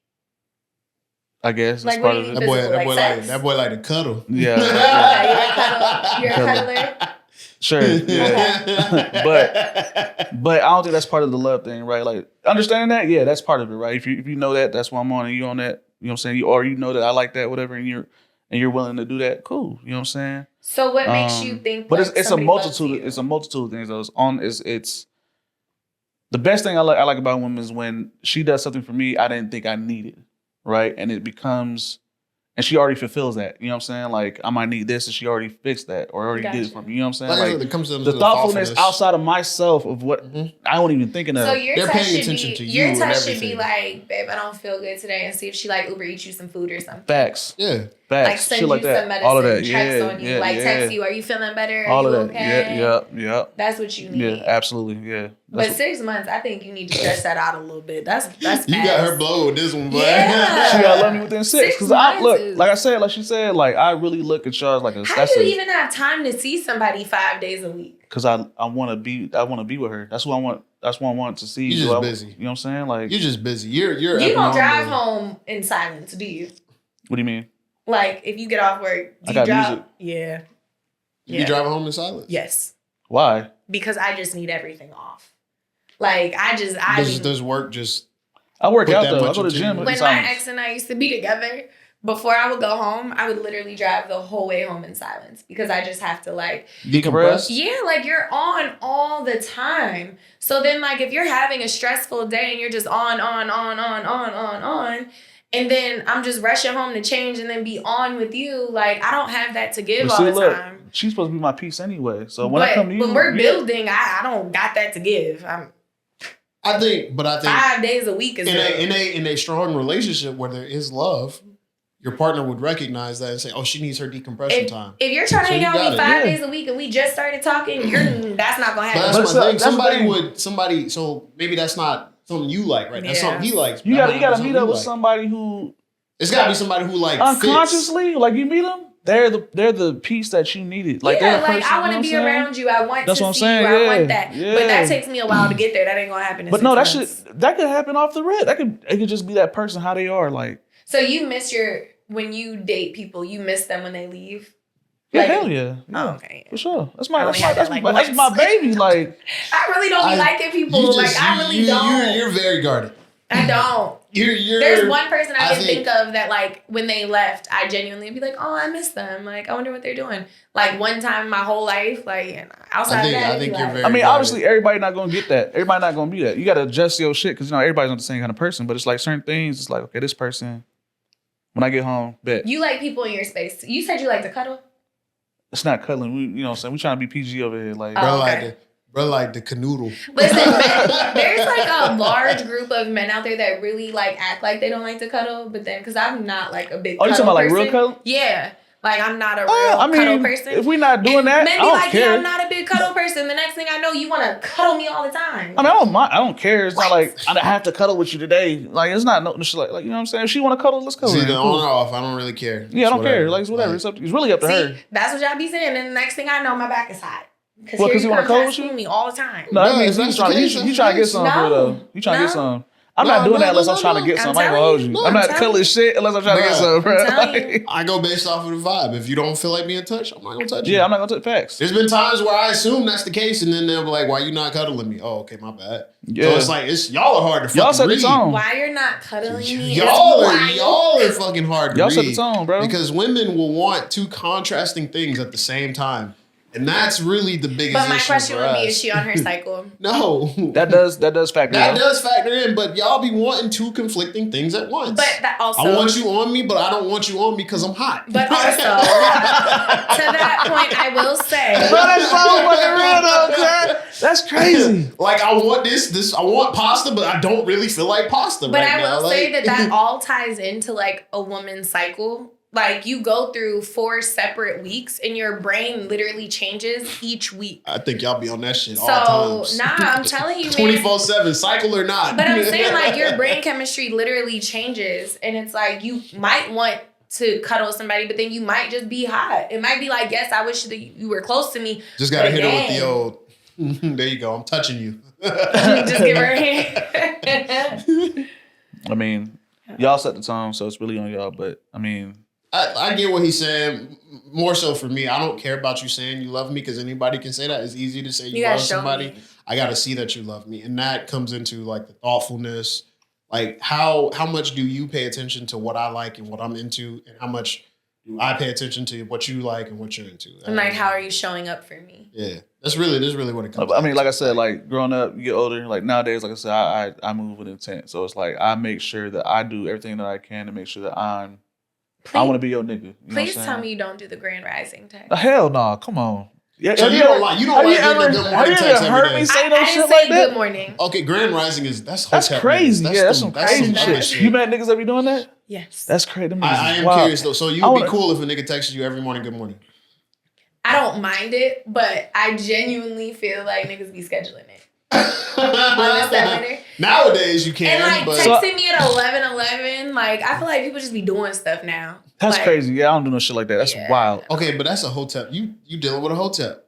I guess Like, it's what part do of you it. That boy, Physical, like sex? that boy like to cuddle. Yeah, Okay, you're a cuddler. sure. Yeah. But I don't think that's part of the love thing, right? Like understanding that, yeah, that's part of it, right? If you know that, that's why I'm on, and you on that, you know what I'm saying? Or you know that I like that, whatever, and you're willing to do that, cool. You know what I'm saying? So what makes you think? But like, it's a somebody loves multitude. you? It's a multitude of things. It's the best thing I like about women is when she does something for me I didn't think I needed, right? And it becomes, and she already fulfills that. You know what I'm saying? Like I might need this, and she already fixed that or already did it for me. You know what I'm saying? Like I Like said, it comes down to the thoughtfulness outside of myself of what I wasn't even thinking of. So your They're touch paying should attention be to you your and touch should be everything. like, babe, I don't feel good today, and see if she like Uber eats you some food or something. Facts. Yeah. Facts. Like send Shit you like that. some medicine, All of that. checks Yeah. on you, Yeah. like yeah. text you, are you feeling better? Are All you of that. okay? Yeah. That's what you need. Yeah. Absolutely. Yeah. But 6 months, I think you need to stretch that out a little bit. That's You got her fast. blow with this one, boy. Yeah. She gotta love me within 6. 6 Because I months look, is- like I said, like she said, like I really look at y'all like a. How do you even have time to see somebody 5 days a week? Because I want to be with her. That's who I want. just want to see. You're just busy. You know what I'm saying? Like you're just busy. You're you don't drive home in silence, do you? What do you mean? Like if you get off work, do I got you drive? music. Yeah. You drive home in silence? Yes. Why? Because I just need everything off. Like does work just I work put out that though. I much go to the into gym. you? when my ex and I used to be together, before I would go home, I would literally drive the whole way home in silence because I just have to like decompress. Yeah, like you're on all the time. So then like if you're having a stressful day and you're just on, and then I'm just rushing home to change and then be on with you, like I don't have that to give all the time. She's supposed to be my piece anyway. So when I come to you, when we're building, I don't got that to give. I think 5 days a week is in a strong relationship where there is love, your partner would recognize that and say, "Oh, she needs her decompression time." If you're trying to hang out with me 5 days a week and we just started talking, that's not gonna happen. But that's my thing. So maybe that's not something you like, right? That's something he likes. You gotta meet up with somebody who. It's gotta be somebody who like unconsciously, fits. like you meet them. They're the piece that you needed. Like I want to be around you. I want to see you. I want that. Yeah. But that takes me a while to get there. That ain't gonna happen. But no, that could happen off the rip. It could just be that person how they are. Like so, you miss when you date people. You miss them when they leave. Yeah, hell yeah. Oh, okay. For sure. That's my baby. Like I really don't be liking people. I really don't. You're very guarded. I don't. You're There's one person I can think of that like when they left, I genuinely be like, oh, I miss them. Like I wonder what they're doing. Like one time in my whole life, like outside of that, I think you're very. I mean, obviously everybody not gonna get that. Everybody not gonna be that. You gotta adjust your shit because everybody's not the same kind of person. But it's like certain things. It's like okay, this person. When I get home, bet. You like people in your space. You said you like to cuddle. It's not cuddling. We, you know what I'm saying? We trying to be PG over here. Like, bro, like the canoodle. Listen, there's like a large group of men out there that really like act like they don't like to cuddle, but then because I'm not like a big. Oh, you talking about like real cuddle? Yeah. Like, I'm not a real cuddle person. If we're not doing that, men I don't care. Yeah, I'm not a big cuddle person. The next thing I know, you want to cuddle me all the time. I mean, I don't care. It's not like I have to cuddle with you today. Like, it's not like you know what I'm saying? If she want to cuddle, let's cuddle. It's either on or off. I don't really care. Yeah, I don't care. Like, it's whatever. It's really up to her. That's what y'all be saying. And the next thing I know, my back is hot. Because you want to cuddle with you? Me all the time. No, that means you trying to get some for though. You trying to get some. I'm not doing that unless I'm trying to get some. I ain't gonna hold you. I'm not cuddling shit unless I'm trying to get some, bro. I go based off of the vibe. If you don't feel like being touched, I'm not gonna touch you. Yeah, I'm not gonna touch facts. There's been times where I assume that's the case, and then they'll be like, "Why you not cuddling me?" Oh, okay, my bad. So it's like y'all are hard to fucking y'all set read. the tone. Why you're not cuddling me? Y'all are fucking hard to read. Y'all set the tone, bro. Because women will want two contrasting things at the same time. And that's really the biggest issue. But my question would be, us. is she on her cycle? No. That does factor in. That does factor in, but y'all be wanting two conflicting things at once. But that also, I want you on me, but I don't want you on me because I'm hot. But also, to that point, I will say, bro, that's so fucking real though, man. That's crazy. Like I want this, I want pasta, but I don't really feel like pasta but right now. But I will say that all ties into like a woman's cycle. Like, you go through 4 separate weeks and your brain literally changes each week. I think y'all be on that shit all times. So, I'm telling you, 24/7, cycle or not. But I'm saying, like, your brain chemistry literally changes. And it's like, you might want to cuddle somebody, but then you might just be hot. It might be like, yes, I wish that you were close to me. Just got to hit her with the old, there you go, I'm touching you. Just give her a hand. I mean, y'all set the tone, so it's really on y'all. But, I mean... I get what he's saying. More so for me, I don't care about you saying you love me because anybody can say that. It's easy to say you love somebody. I got to see that you love me. And that comes into like the thoughtfulness. Like how much do you pay attention to what I like and what I'm into? And how much do I pay attention to what you like and what you're into? And like, how are you showing up for me? Yeah. That's really what it comes to. I mean, like I said, like growing up, you get older. Like nowadays, like I said, I move with intent. So it's like I make sure that I do everything that I can to make sure that I want to be your nigga. Please tell me you don't do the Grand Rising text. Hell no, come on. Yeah, so you don't like getting the good morning text every day. Me say no I shit didn't like say that? Good morning. Okay, Grand Rising that's crazy. That's some crazy shit. shit. You met niggas that be doing that? Yes. That's crazy. I am curious though. So you would be cool if a nigga texted you every morning, good morning? I don't mind it, but I genuinely feel like niggas be scheduling it. Nowadays you can, and like texting me at 11:11, like I feel like people just be doing stuff now. That's like, crazy. Yeah, I don't do no shit like that. That's wild. Okay, but that's a hotel. You dealing with a hotel.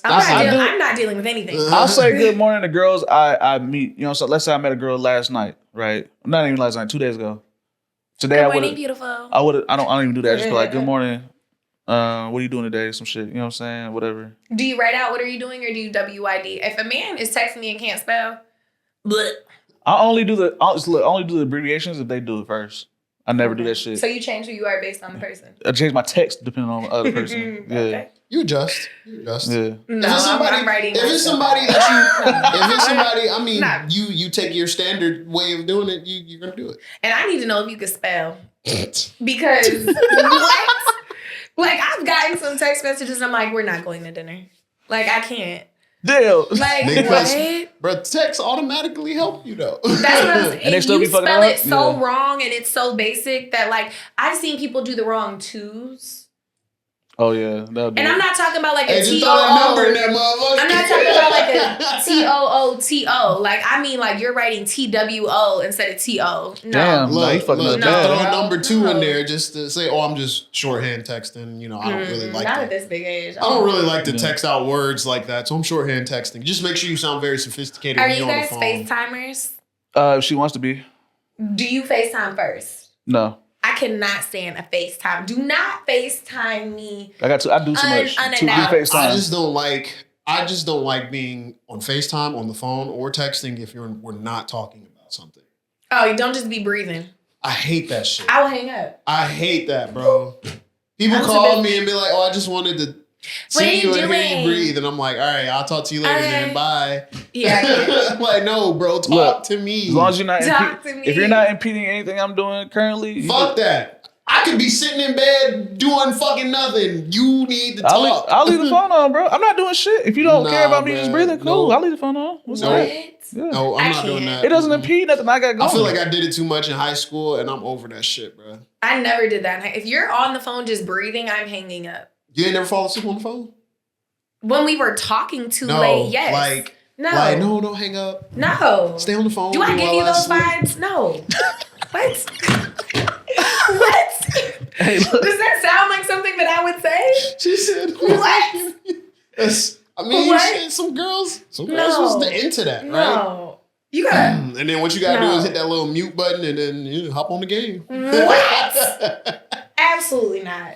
I'm not dealing with anything. I'll say good morning to girls I meet. You know, so let's say I met a girl last night, right? Not even last night, 2 days ago. Today Good I morning, would. beautiful. I don't even do that. I just be like, good morning. What are you doing today? Some shit. You know what I'm saying? Whatever. Do you write out what are you doing or do you WYD? If a man is texting me and can't spell, bleh. I only do the abbreviations if they do it first. I never do that shit. So you change who you are based on the person. I change my text depending on the other person. Yeah. Okay. You adjust. Yeah. No, If it's somebody, I mean, you take your standard way of doing it, you're gonna do it. And I need to know if you can spell. Because what? Like I've gotten some text messages. I'm like, we're not going to dinner. Like I can't. Damn. Like Because, what? bro, text automatically help you though. That's what I'm saying. And they still you be fucking spell up? it so Yeah. wrong and it's so basic that like I've seen people do the wrong twos. Oh yeah. And I'm not talking about like a Hey, just throw that number in T-O-O. that motherfucker. I'm not talking about like a T-O-O-T-O. Like I mean like you're writing T-W-O instead of T-O. No. Damn. Look, you fucking look, up just bad. throw No. number 2 in there just to say, oh, I'm just shorthand texting. You know, I don't really like not that. at this big age. I don't really like to text out words like that, so I'm shorthand texting. Just make sure you sound very sophisticated Are when you you're on guys the phone. FaceTimers? If she wants to be. Do you FaceTime first? No. I cannot stand a FaceTime. Do not FaceTime me. I do too much. Too many unannounced. FaceTime. I just don't like being on FaceTime, on the phone, or texting if we're not talking about something. Oh, you don't just be breathing. I hate that shit. I will hang up. I hate that, bro. People call me and be like, "Oh, I just wanted to see you and hear you breathe," and I'm like, "All right, I'll talk to you later, man. Bye." Yeah. I'm like, no, bro, talk to me. As long as you're not Talk to me. if you're not impeding anything I'm doing currently, Fuck that. I could be sitting in bed doing fucking nothing. You need to talk. I'll leave the phone on, bro. I'm not doing shit. If you don't care about me bruh. just breathing, cool. No. I'll leave the phone on. What's No. up? What? Yeah. No, I'm I not doing can't. that. It doesn't impede nothing I got going. I feel like I did it too much in high school, and I'm over that shit, bro. I never did that. If you're on the phone just breathing, I'm hanging up. You ain't never fall asleep on the phone? When we were talking too No, late, yes. no, don't hang up. No. Stay on the phone. Do I give you while those sleep. vibes? No. What? What? Hey, look. Does that sound like something that I would say? She said, What? What? Shit, some girls was into that, right? No. You gotta. And then what you gotta do No. is hit that little mute button and then hop on the game. What? Absolutely not.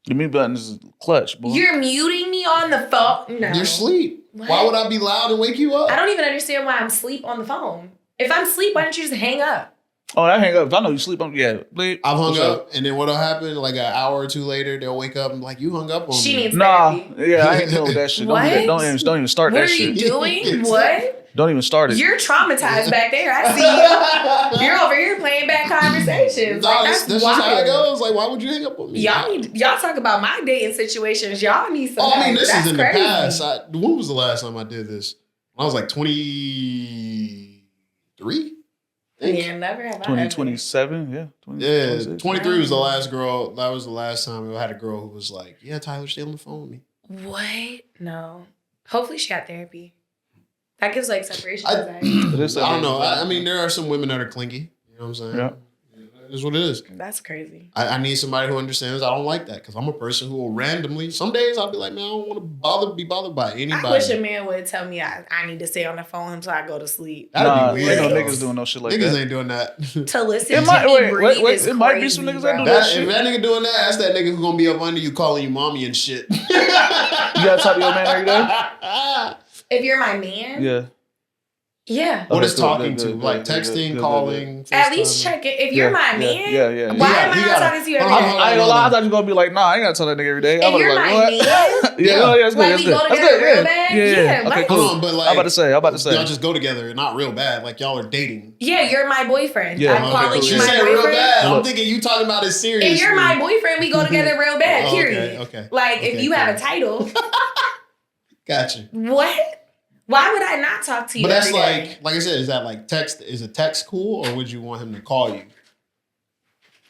The mute button is clutch, boy. You're muting me on the phone? No. You're asleep. What? Why would I be loud and wake you up? I don't even understand why I'm asleep on the phone. If I'm asleep, why don't you just hang up? Oh, I hang up. If I know you sleep on, yeah. Bleep. I've hung What's up, and then what'll happen? Like an hour or two later, they'll wake up and be like, "You hung up on She me." needs Nah, therapy. yeah, I ain't dealing with that shit. Don't, do that. Don't even start What that are shit. you doing? What? Don't even start it. You're traumatized back there. I see you. You're over here playing back conversations. Like, that's just how it wild. goes. Like, why would you hang up on me? Y'all talk about my dating situations. Y'all need some. Oh, I mean, this That's is in crazy. the past. When was the last time I did this? I was like 23. Yeah, never have I. 2027, yeah. 20, Yeah, 26. 23 was the last girl. That was the last time I had a girl who was like, "Yeah, Tyler, stay on the phone with me." What? No. Hopefully she got therapy. That gives like separation I anxiety. don't know. I mean, there are some women that are clingy. You know what I'm saying? Yeah. It is what it is. That's crazy. I need somebody who understands. I don't like that because I'm a person who will randomly. Some days I'll be like, man, I don't want to be bothered by anybody. I wish a man would tell me I need to stay on the phone until I go to sleep. That'd be weird. Ain't no though. niggas doing no shit like Niggas that. ain't doing that. To listen It to might- me wait, breathe wait, is it might be some crazy, niggas that bro. do that shit. If that nigga doing that, that's that nigga who gonna be up under you calling you mommy and shit. You gotta talk to your man every day? If you're my man, Yeah. yeah. What Okay, is cool. talking Good, to? good, Like good, texting, good, calling. At FaceTime. least check it. If you're my man, Yeah. why am I He not gotta- talking to you every Hold day? on, I ain't gonna lie, I thought you were gonna be like, nah, I ain't gotta tell that nigga every day. If I'm you're like, my what? man, Yeah, that's good. like That's we good. go That's together good. real Yeah. bad. Yeah. like, Okay, cool. Hold on, but like, I'm about to say. y'all just go together, not real bad. Like y'all are dating. yeah, you're my boyfriend. Yeah. I'm Okay, calling cool. you She my said real boyfriend. bad. I'm Look. thinking you talking about it seriously. If you're my boyfriend, we go together real bad. Oh, okay, Period. okay. Like if Okay, you have a cool. title, Gotcha. what? Why would I not talk to you? But that's every day? like I said, is that like text? Is a text cool, or would you want him to call you?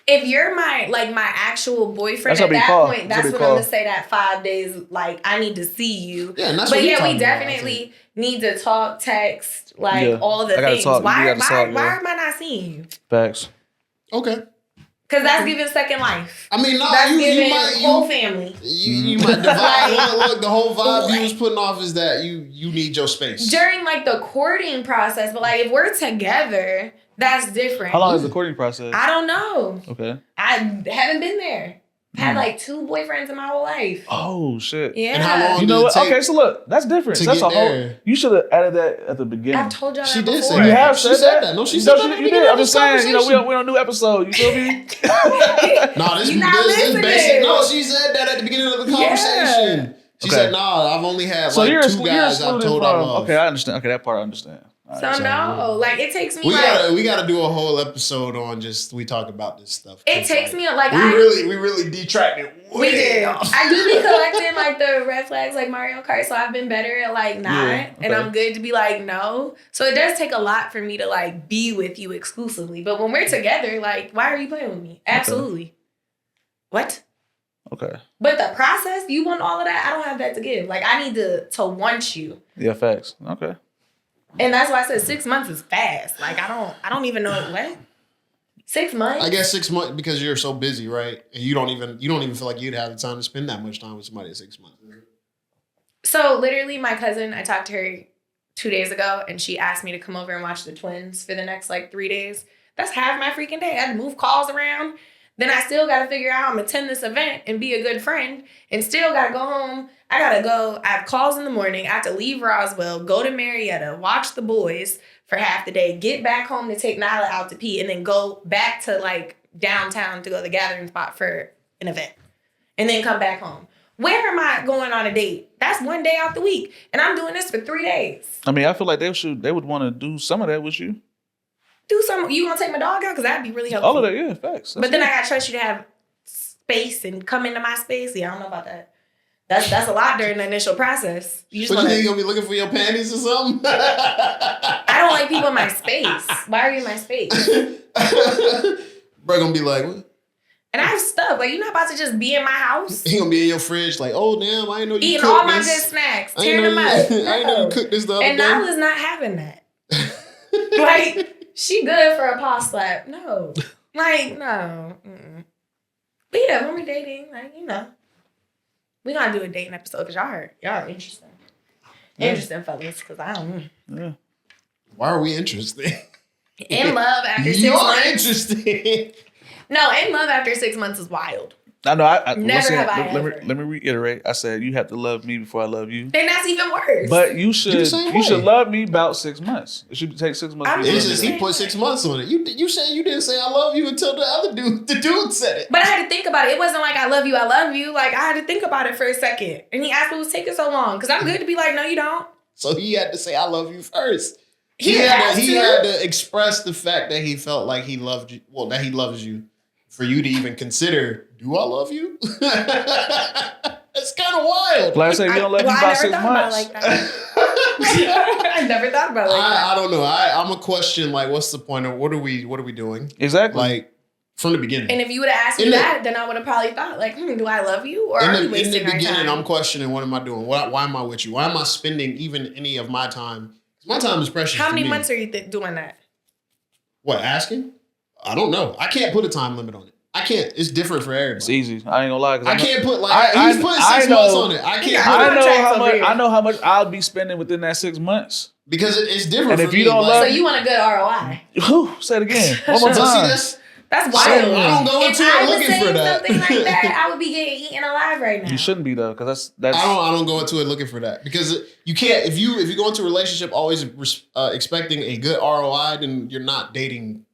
If you're my actual boyfriend That's at what we that call- point, that's that's what when we I'm call. gonna say that 5 days. Like I need to see you. Yeah, and that's But what you're yeah, we talking about, I definitely need to talk, text, like Yeah. all the I gotta things. talk. We Why gotta talk, why yeah. am I not seeing you? Facts. Okay. Cause that's giving second life. I mean, no, That's you giving might whole family. You might divide. Look, the whole vibe you was putting off is that you need your space During like the courting process, but like if we're together, that's different. How long is the courting process? I don't know. Okay. I haven't been there. Had like 2 boyfriends in my whole life. Oh shit. Yeah. And how long You did know it what? take Okay, so look, that's different. to That's get a whole. there? You should have added that at the beginning. I've told y'all She that did before. say You that. have She said said that. No, she No, said that. at the you beginning did. of I'm this just saying. You know, conversation. we don't do episode. You feel me? No, this You not this listening. basic. No, she said that at the beginning of the conversation. She Okay. said, "Nah, I've only had So like you're 2 guys I've excluded told from. I love." Okay, I understand. Okay, that part I understand. All right, So no, like it takes me We gotta do a whole episode on just we talk about this stuff. it takes me like we really detracted. we did. off. I do be collecting like the red flags like Mario Kart, so I've been better at like not, and I'm good to be like no. So it does take a lot for me to like be with you exclusively. But when we're together, like why are you playing with me? Absolutely. What? Okay. But the process, you want all of that? I don't have that to give. Like I need to want you. Yeah, facts. Okay. And that's why I said 6 months is fast. Like I don't even know what. 6 months? I guess 6 months because you're so busy, right? And you don't even feel like you'd have the time to spend that much time with somebody at 6 months. So literally my cousin, I talked to her 2 days ago and she asked me to come over and watch the twins for the next like 3 days. That's half my freaking day. I had to move calls around. Then I still got to figure out how I'm going to attend this event and be a good friend and still got to go home. I have calls in the morning. I have to leave Roswell, go to Marietta, watch the boys for half the day, get back home to take Nyla out to pee, and then go back to like downtown to go to the gathering spot for an event and then come back home. Where am I going on a date? That's 1 day out the week. And I'm doing this for 3 days. I mean, I feel like they would want to do some of that with you. Do some. You gonna take my dog out? Because that'd be really helpful. All of that, yeah, facts. But then I gotta trust you to have space and come into my space. Yeah, I don't know about that. That's a lot during the initial process. You just What you wanna, think you gonna be looking for your panties or something? I don't like people in my space. Why are you in my space? Bro gonna be like, what? And I have stuff. Like, you're not about to just be in my house. He gonna be in your fridge like, oh damn, I didn't know you Eating cooked all my this. good snacks. I didn't Tearing them know up. you- I didn't know you cooked this the other And day. Nyla's not having that. Like, she good for a paw slap. No. Like, no. Mm-mm. But yeah, when we're dating, like, you know. We gotta do a dating episode because y'all are interesting. Yeah. Interesting fellas, because I don't know. Yeah. Why are we interested? In love after 6 You are months. interested. No, in love after 6 months is wild. I know. I Never listen, have I let me reiterate. I said you have to love me before I love you. Then that's even worse. But you the should same you should way. love me about 6 months. It should take 6 months. I'm to It's love just me. he put 6 months on it. You said you didn't say I love you until the dude said it. But I had to think about it. It wasn't like I love you. Like I had to think about it for a second. And he asked me what was taking so long. Because I'm good to be like, no, you don't. So he had to say I love you first. He had has to express the fact that he felt like he loved you. Well, that he loves you. For you to even consider, do I love you? It's kind of wild. Like I said, if you don't love me about 6 months. I never thought about it like that. I don't know. I'm a question like, what's the point of what are we doing? Exactly. Like from the beginning. And if you would have asked me that, then I would have probably thought like, do I love you? Or are we in wasting the our beginning, time? I'm questioning what am I doing? Why am I with you? Why am I spending even any of my time? My time is precious. How to many me. months are you doing that? What, asking? I don't know. I can't put a time limit on it. I can't. It's different for everybody. It's easy. I ain't gonna lie. I can't put like he's putting 6 months on it. I can't. I know how much I'll be spending within that 6 months. Because it's different. And for if you me. don't like, love So you want a good ROI? Whew, say it again. One more so see, time. That's Say wild. it. I don't go If into I it was looking for saying that. something like that, I would be getting eaten alive right now. You shouldn't be though, because that's. I don't go into it looking for that because you can't. If you go into a relationship always expecting a good ROI, then you're not dating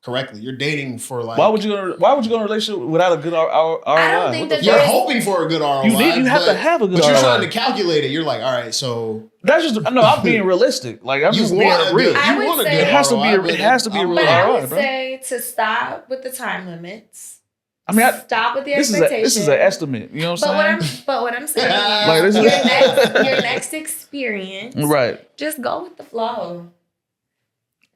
correctly. You're dating for like. Why would you go in a relationship without a good ROI? I don't think that You're there's- hoping for a good ROI. You have to have a good But you're ROI. trying to calculate it. You're like, all right, so That's just no. I'm being realistic. Like I'm you just want being a real. good. I You would want a say- good It has to be ROI, a- but it has to be a real But I ROI, would bro. say to stop with the time limits. I mean, Stop with the this expectations. is an estimate. You know what I'm saying? But what I'm saying is Like, this is- your next experience, Right. just go with the flow.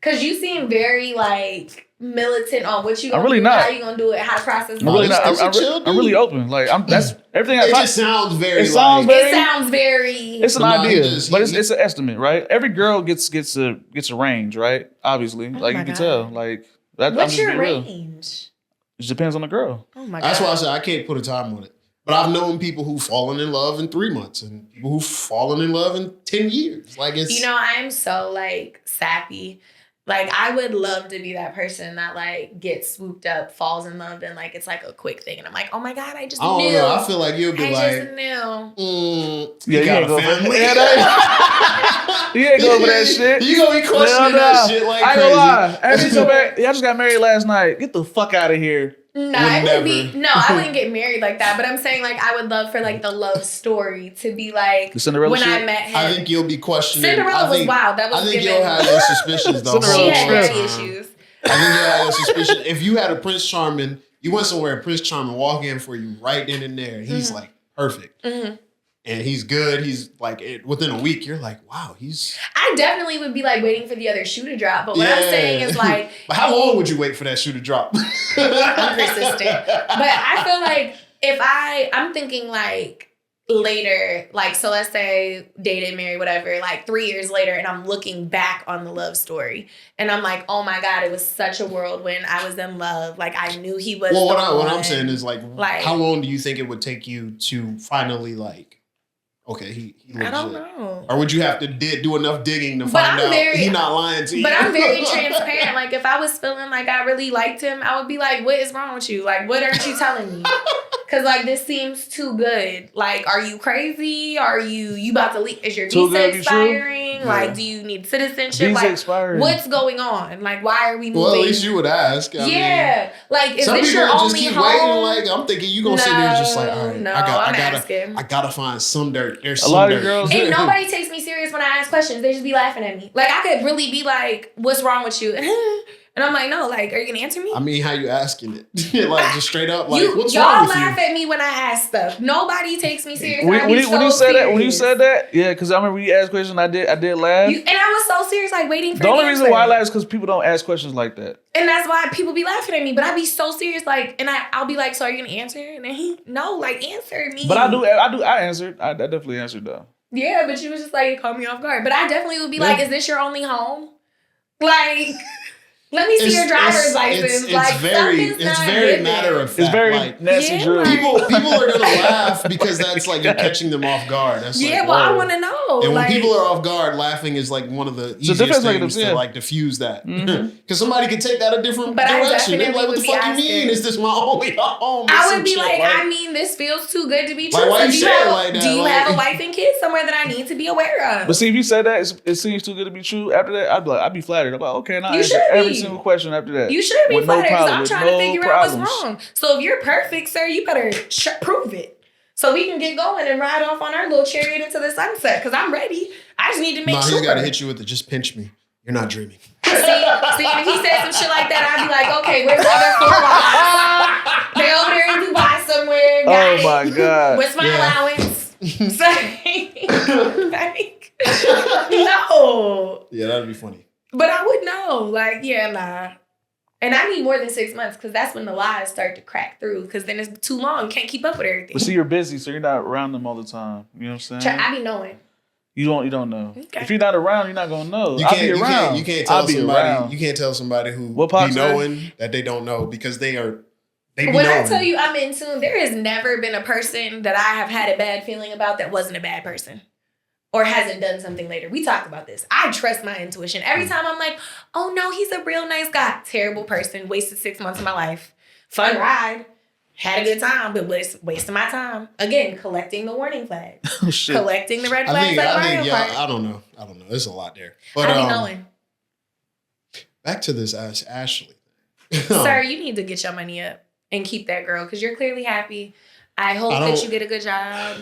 Cause you seem very like militant on what you gonna I'm really do, not. how you gonna do it, how to process I'm really it. not. It's a chill I'm really dude. open. Like that's everything. it just sounds very. It sounds like, very- It sounds very It's an No, he idea, just- but he- it's an estimate, right? Every girl gets a range, right? Obviously, like my you can God. tell, like that. I'm What's just your being real. range? It depends on the girl. Oh my God. That's why I said I can't put a time on it. But I've known people who've fallen in love in 3 months and people who've fallen in love in 10 years. Like it's... You know, I am so like sappy. Like I would love to be that person that like gets swooped up, falls in love, and like it's like a quick thing. And I'm like, oh my God, I just knew. don't know. I feel like you'll be I like, just knew. You got a family? You ain't go for that shit. You gonna be questioning that shit like I crazy. ain't gonna lie. I just got married last night. Get the fuck out of here. No, I wouldn't get married like that. But I'm saying like I would love for like the love story to be like The Cinderella when shit? I met him. I think you'll be questioning. Cinderella was wild. That was I think given. you'll have your suspicions the Cinderella whole She had True. daddy time. issues. I think you'll have your suspicion. If you had a Prince Charming, you went somewhere and Prince Charming walk in for you right then and there. He's like perfect. Mm-hmm. And he's good. He's like, within a week, you're like, wow, he's... I definitely would be like waiting for the other shoe to drop. But what I'm saying is like... But how long would you wait for that shoe to drop? I'm persistent. But I feel like if I'm thinking like later, like, so let's say dated, married, whatever, like 3 years later, and I'm looking back on the love story. And I'm like, oh my God, it was such a whirlwind. I was in love. Like, I knew he was Well, the what one. I'm saying is like, how long do you think it would take you to finally like, okay, he legit. I don't know. Or would you have to do enough digging to But find I'm out he's not lying to you? But I'm very transparent. Like, if I was feeling like I really liked him, I would be like, what is wrong with you? Like, what aren't you telling me? Because, like, this seems too good. Like, are you crazy? Are you about to leave? Is your Too visa good to be expiring? true? Like, Yeah. do you need citizenship? Visa Like, expiring. what's going on? Like, why are we moving? Well, at least you would ask. I Yeah. Like, is some this people your would just only keep home? waiting. Like, I'm thinking you gonna sit there just like, all right, No, I asking. gotta find some dirt. There's A some lot dirt. of girls- And nobody takes me serious when I ask questions. They just be laughing at me. Like, I could really be like, what's wrong with you? And I'm like, no, like, are you going to answer me? I mean, how you asking it? Like, just straight up, like, what's y'all wrong with laugh you? at me when I ask stuff. Nobody takes me serious. When you serious. said that, yeah, because I remember you asked questions, I did laugh. And I was so serious, like waiting for The only reason answer. why I laugh is because people don't ask questions like that. And that's why people be laughing at me. But I be so serious, like, and I'll be like, so are you gonna answer? And then no, like, answer me. But I answered. I definitely answered though. Yeah, but you was just like, it caught me off guard. But I definitely would be like, is this your only home? Like, let me see your driver's license. It's very matter of fact. It's very like, nasty Yeah, drill. like- people are gonna laugh because that's like you're catching them off guard. That's yeah, like, well, I whoa. want to know. And when like, people are off guard, laughing is like one of the easiest defense things mechanism, to yeah. like diffuse that. Mhm. Because somebody can take that a different But I direction. They're definitely like, what the would be fuck you mean? asking. Is this my only home? Or I some would be shit? like, I mean, this feels too good to be true. Like, why So you do say it like that? Do you Like- have a wife and kids somewhere that I need to be aware of? But see, if you said that, it seems too good to be true. After that, I'd be flattered. I'm like, okay, now I You answer should every be. single question after that. You should be With no flattered because problem, I'm with trying no to figure problems. out what's wrong. So if you're perfect, sir, you better prove it. So we can get going and ride off on our little chariot into the sunset. Because I'm ready. I just need to make Nah, sure. he's got to hit you with the just pinch me. You're not dreaming. See, and if he said some shit like that, I'd be like, okay, where's the other 4 wives? They over there in Dubai somewhere. Got Oh it. my god. What's my Yeah. allowance? like, no. Yeah, that'd be funny. But I would know. Like, yeah, nah. And I need more than 6 months because that's when the lies start to crack through. Because then it's too long. Can't keep up with everything. But see, you're busy, so you're not around them all the time. You know what I'm saying? I be knowing. You don't know. Okay. If you're not around, you're not gonna know. You I'll can't, be you around. can't, you can't I'll tell be somebody. around. You can't tell somebody who What be Pac said? knowing that they don't know because they be When I knowing. tell you I'm in tune, there has never been a person that I have had a bad feeling about that wasn't a bad person. Or hasn't done something later. We talked about this. I trust my intuition. Every time I'm like, oh no, he's a real nice guy. Terrible person. Wasted 6 months of my life. Fun ride. Had a good time, but was wasting my time. Again, collecting the warning flags. Oh, shit. Collecting the red I flags think, like I Mario think, yeah, Kart. I don't know. There's a lot there. But I be knowing. back to this Ashley. Sir, you need to get your money up and keep that girl because you're clearly happy. I hope that you get a good job.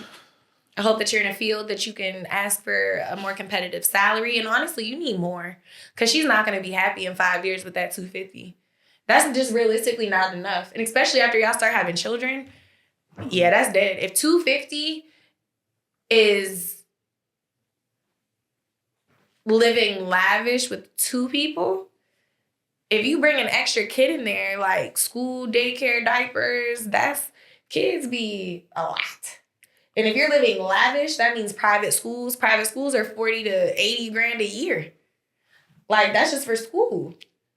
I hope that you're in a field that you can ask for a more competitive salary. And honestly, you need more because she's not going to be happy in 5 years with that $250. That's just realistically not enough. And especially after y'all start having children, yeah, that's dead. If $250 is living lavish with 2 people, if you bring an extra kid in there, like school, daycare, diapers, kids be a lot. And if you're living lavish, that means private schools. Private schools are 40 to 80 grand a year. Like, that's just for school.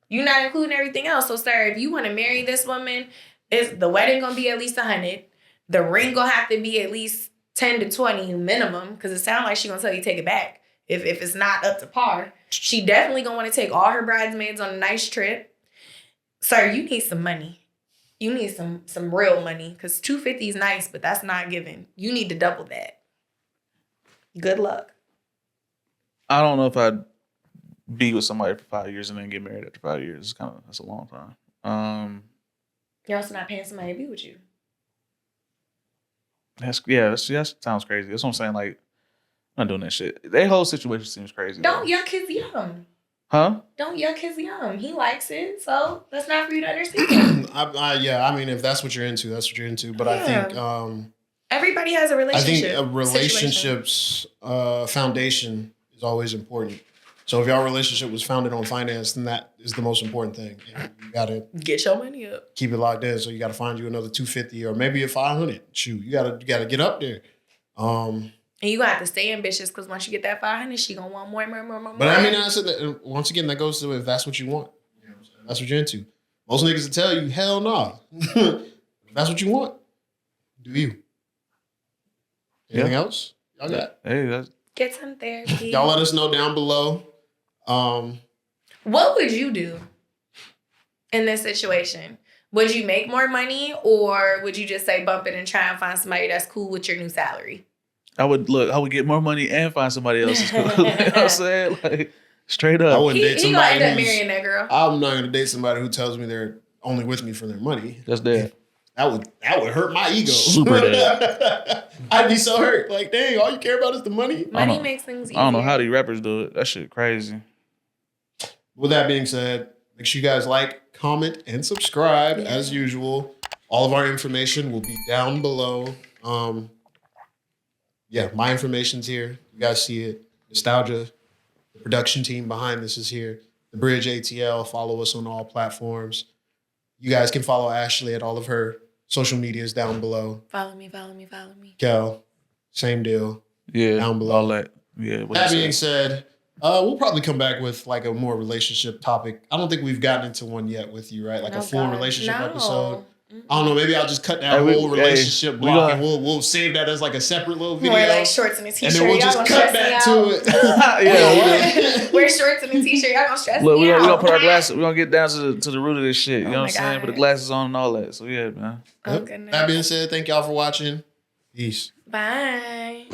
You're not including everything else. So, sir, if you want to marry this woman, is the wedding gonna be at least 100? The ring gonna have to be at least 10 to 20 minimum, because it sounds like she gonna tell you take it back if it's not up to par. She definitely gonna want to take all her bridesmaids on a nice trip. Sir, you need some money. You need some real money, because $250 is nice, but that's not given. You need to double that. Good luck. I don't know if I'd be with somebody for 5 years and then get married after 5 years. That's a long time. You're also not paying somebody to be with you. That sounds crazy. That's what I'm saying. Like, I'm not doing that shit. That whole situation seems crazy. Don't yuck his yum. Huh? Don't yuck his yum. He likes it, so that's not for you to understand. I mean, if that's what you're into, that's what you're into. But I think everybody has a relationship. I think a relationship's foundation is always important. So if y'all relationship was founded on finance, then that is the most important thing. And you gotta get your money up. Keep it locked in. So you gotta find you another 250 or maybe a 500. Shoot, you gotta get up there. And you gonna have to stay ambitious, because once you get that 500, she gonna want more. But I mean, I said that once again, that goes to if that's what you want. You know what I'm saying? That's what you're into. Most niggas will tell you, hell no. If that's what you want, do you? Anything else? Y'all got? Hey, get some therapy. Y'all let us know down below. What would you do in this situation? Would you make more money, or would you just say bump it and try and find somebody that's cool with your new salary? I would get more money and find somebody else who's cool. You know what I'm saying? Like, straight up. I wouldn't date somebody. He gonna end up marrying that girl. I'm not gonna date somebody who tells me they're only with me for their money. That's dead. That would hurt my ego. Super dead. I'd be so hurt. Like, dang, all you care about is the money. Money makes things easier. I don't know how these rappers do it. That shit crazy. With that being said, make sure you guys like, comment, and subscribe as usual. All of our information will be down below. My information's here. You guys see it. Nostalja, the production team behind this is here. The Bridge ATL. Follow us on all platforms. You guys can follow Ashley at all of her social medias down below. Follow me. Kell, same deal. Yeah. Down below. All that. Yeah. That being said, we'll probably come back with like a more relationship topic. I don't think we've gotten into one yet with you, right? Like a full relationship episode. I don't know. Maybe I'll just cut that whole relationship block and we'll save that as like a separate little video. Wear like shorts and a t-shirt. And then we'll just cut back to it. Wear shorts and a t-shirt. Y'all gonna stress Look, me out. We're gonna put our glasses. We're gonna get down to the root of this shit. You know what I'm saying? Put the glasses on and all that. So yeah, man. Oh, goodness. That being said, thank y'all for watching. Peace. Bye.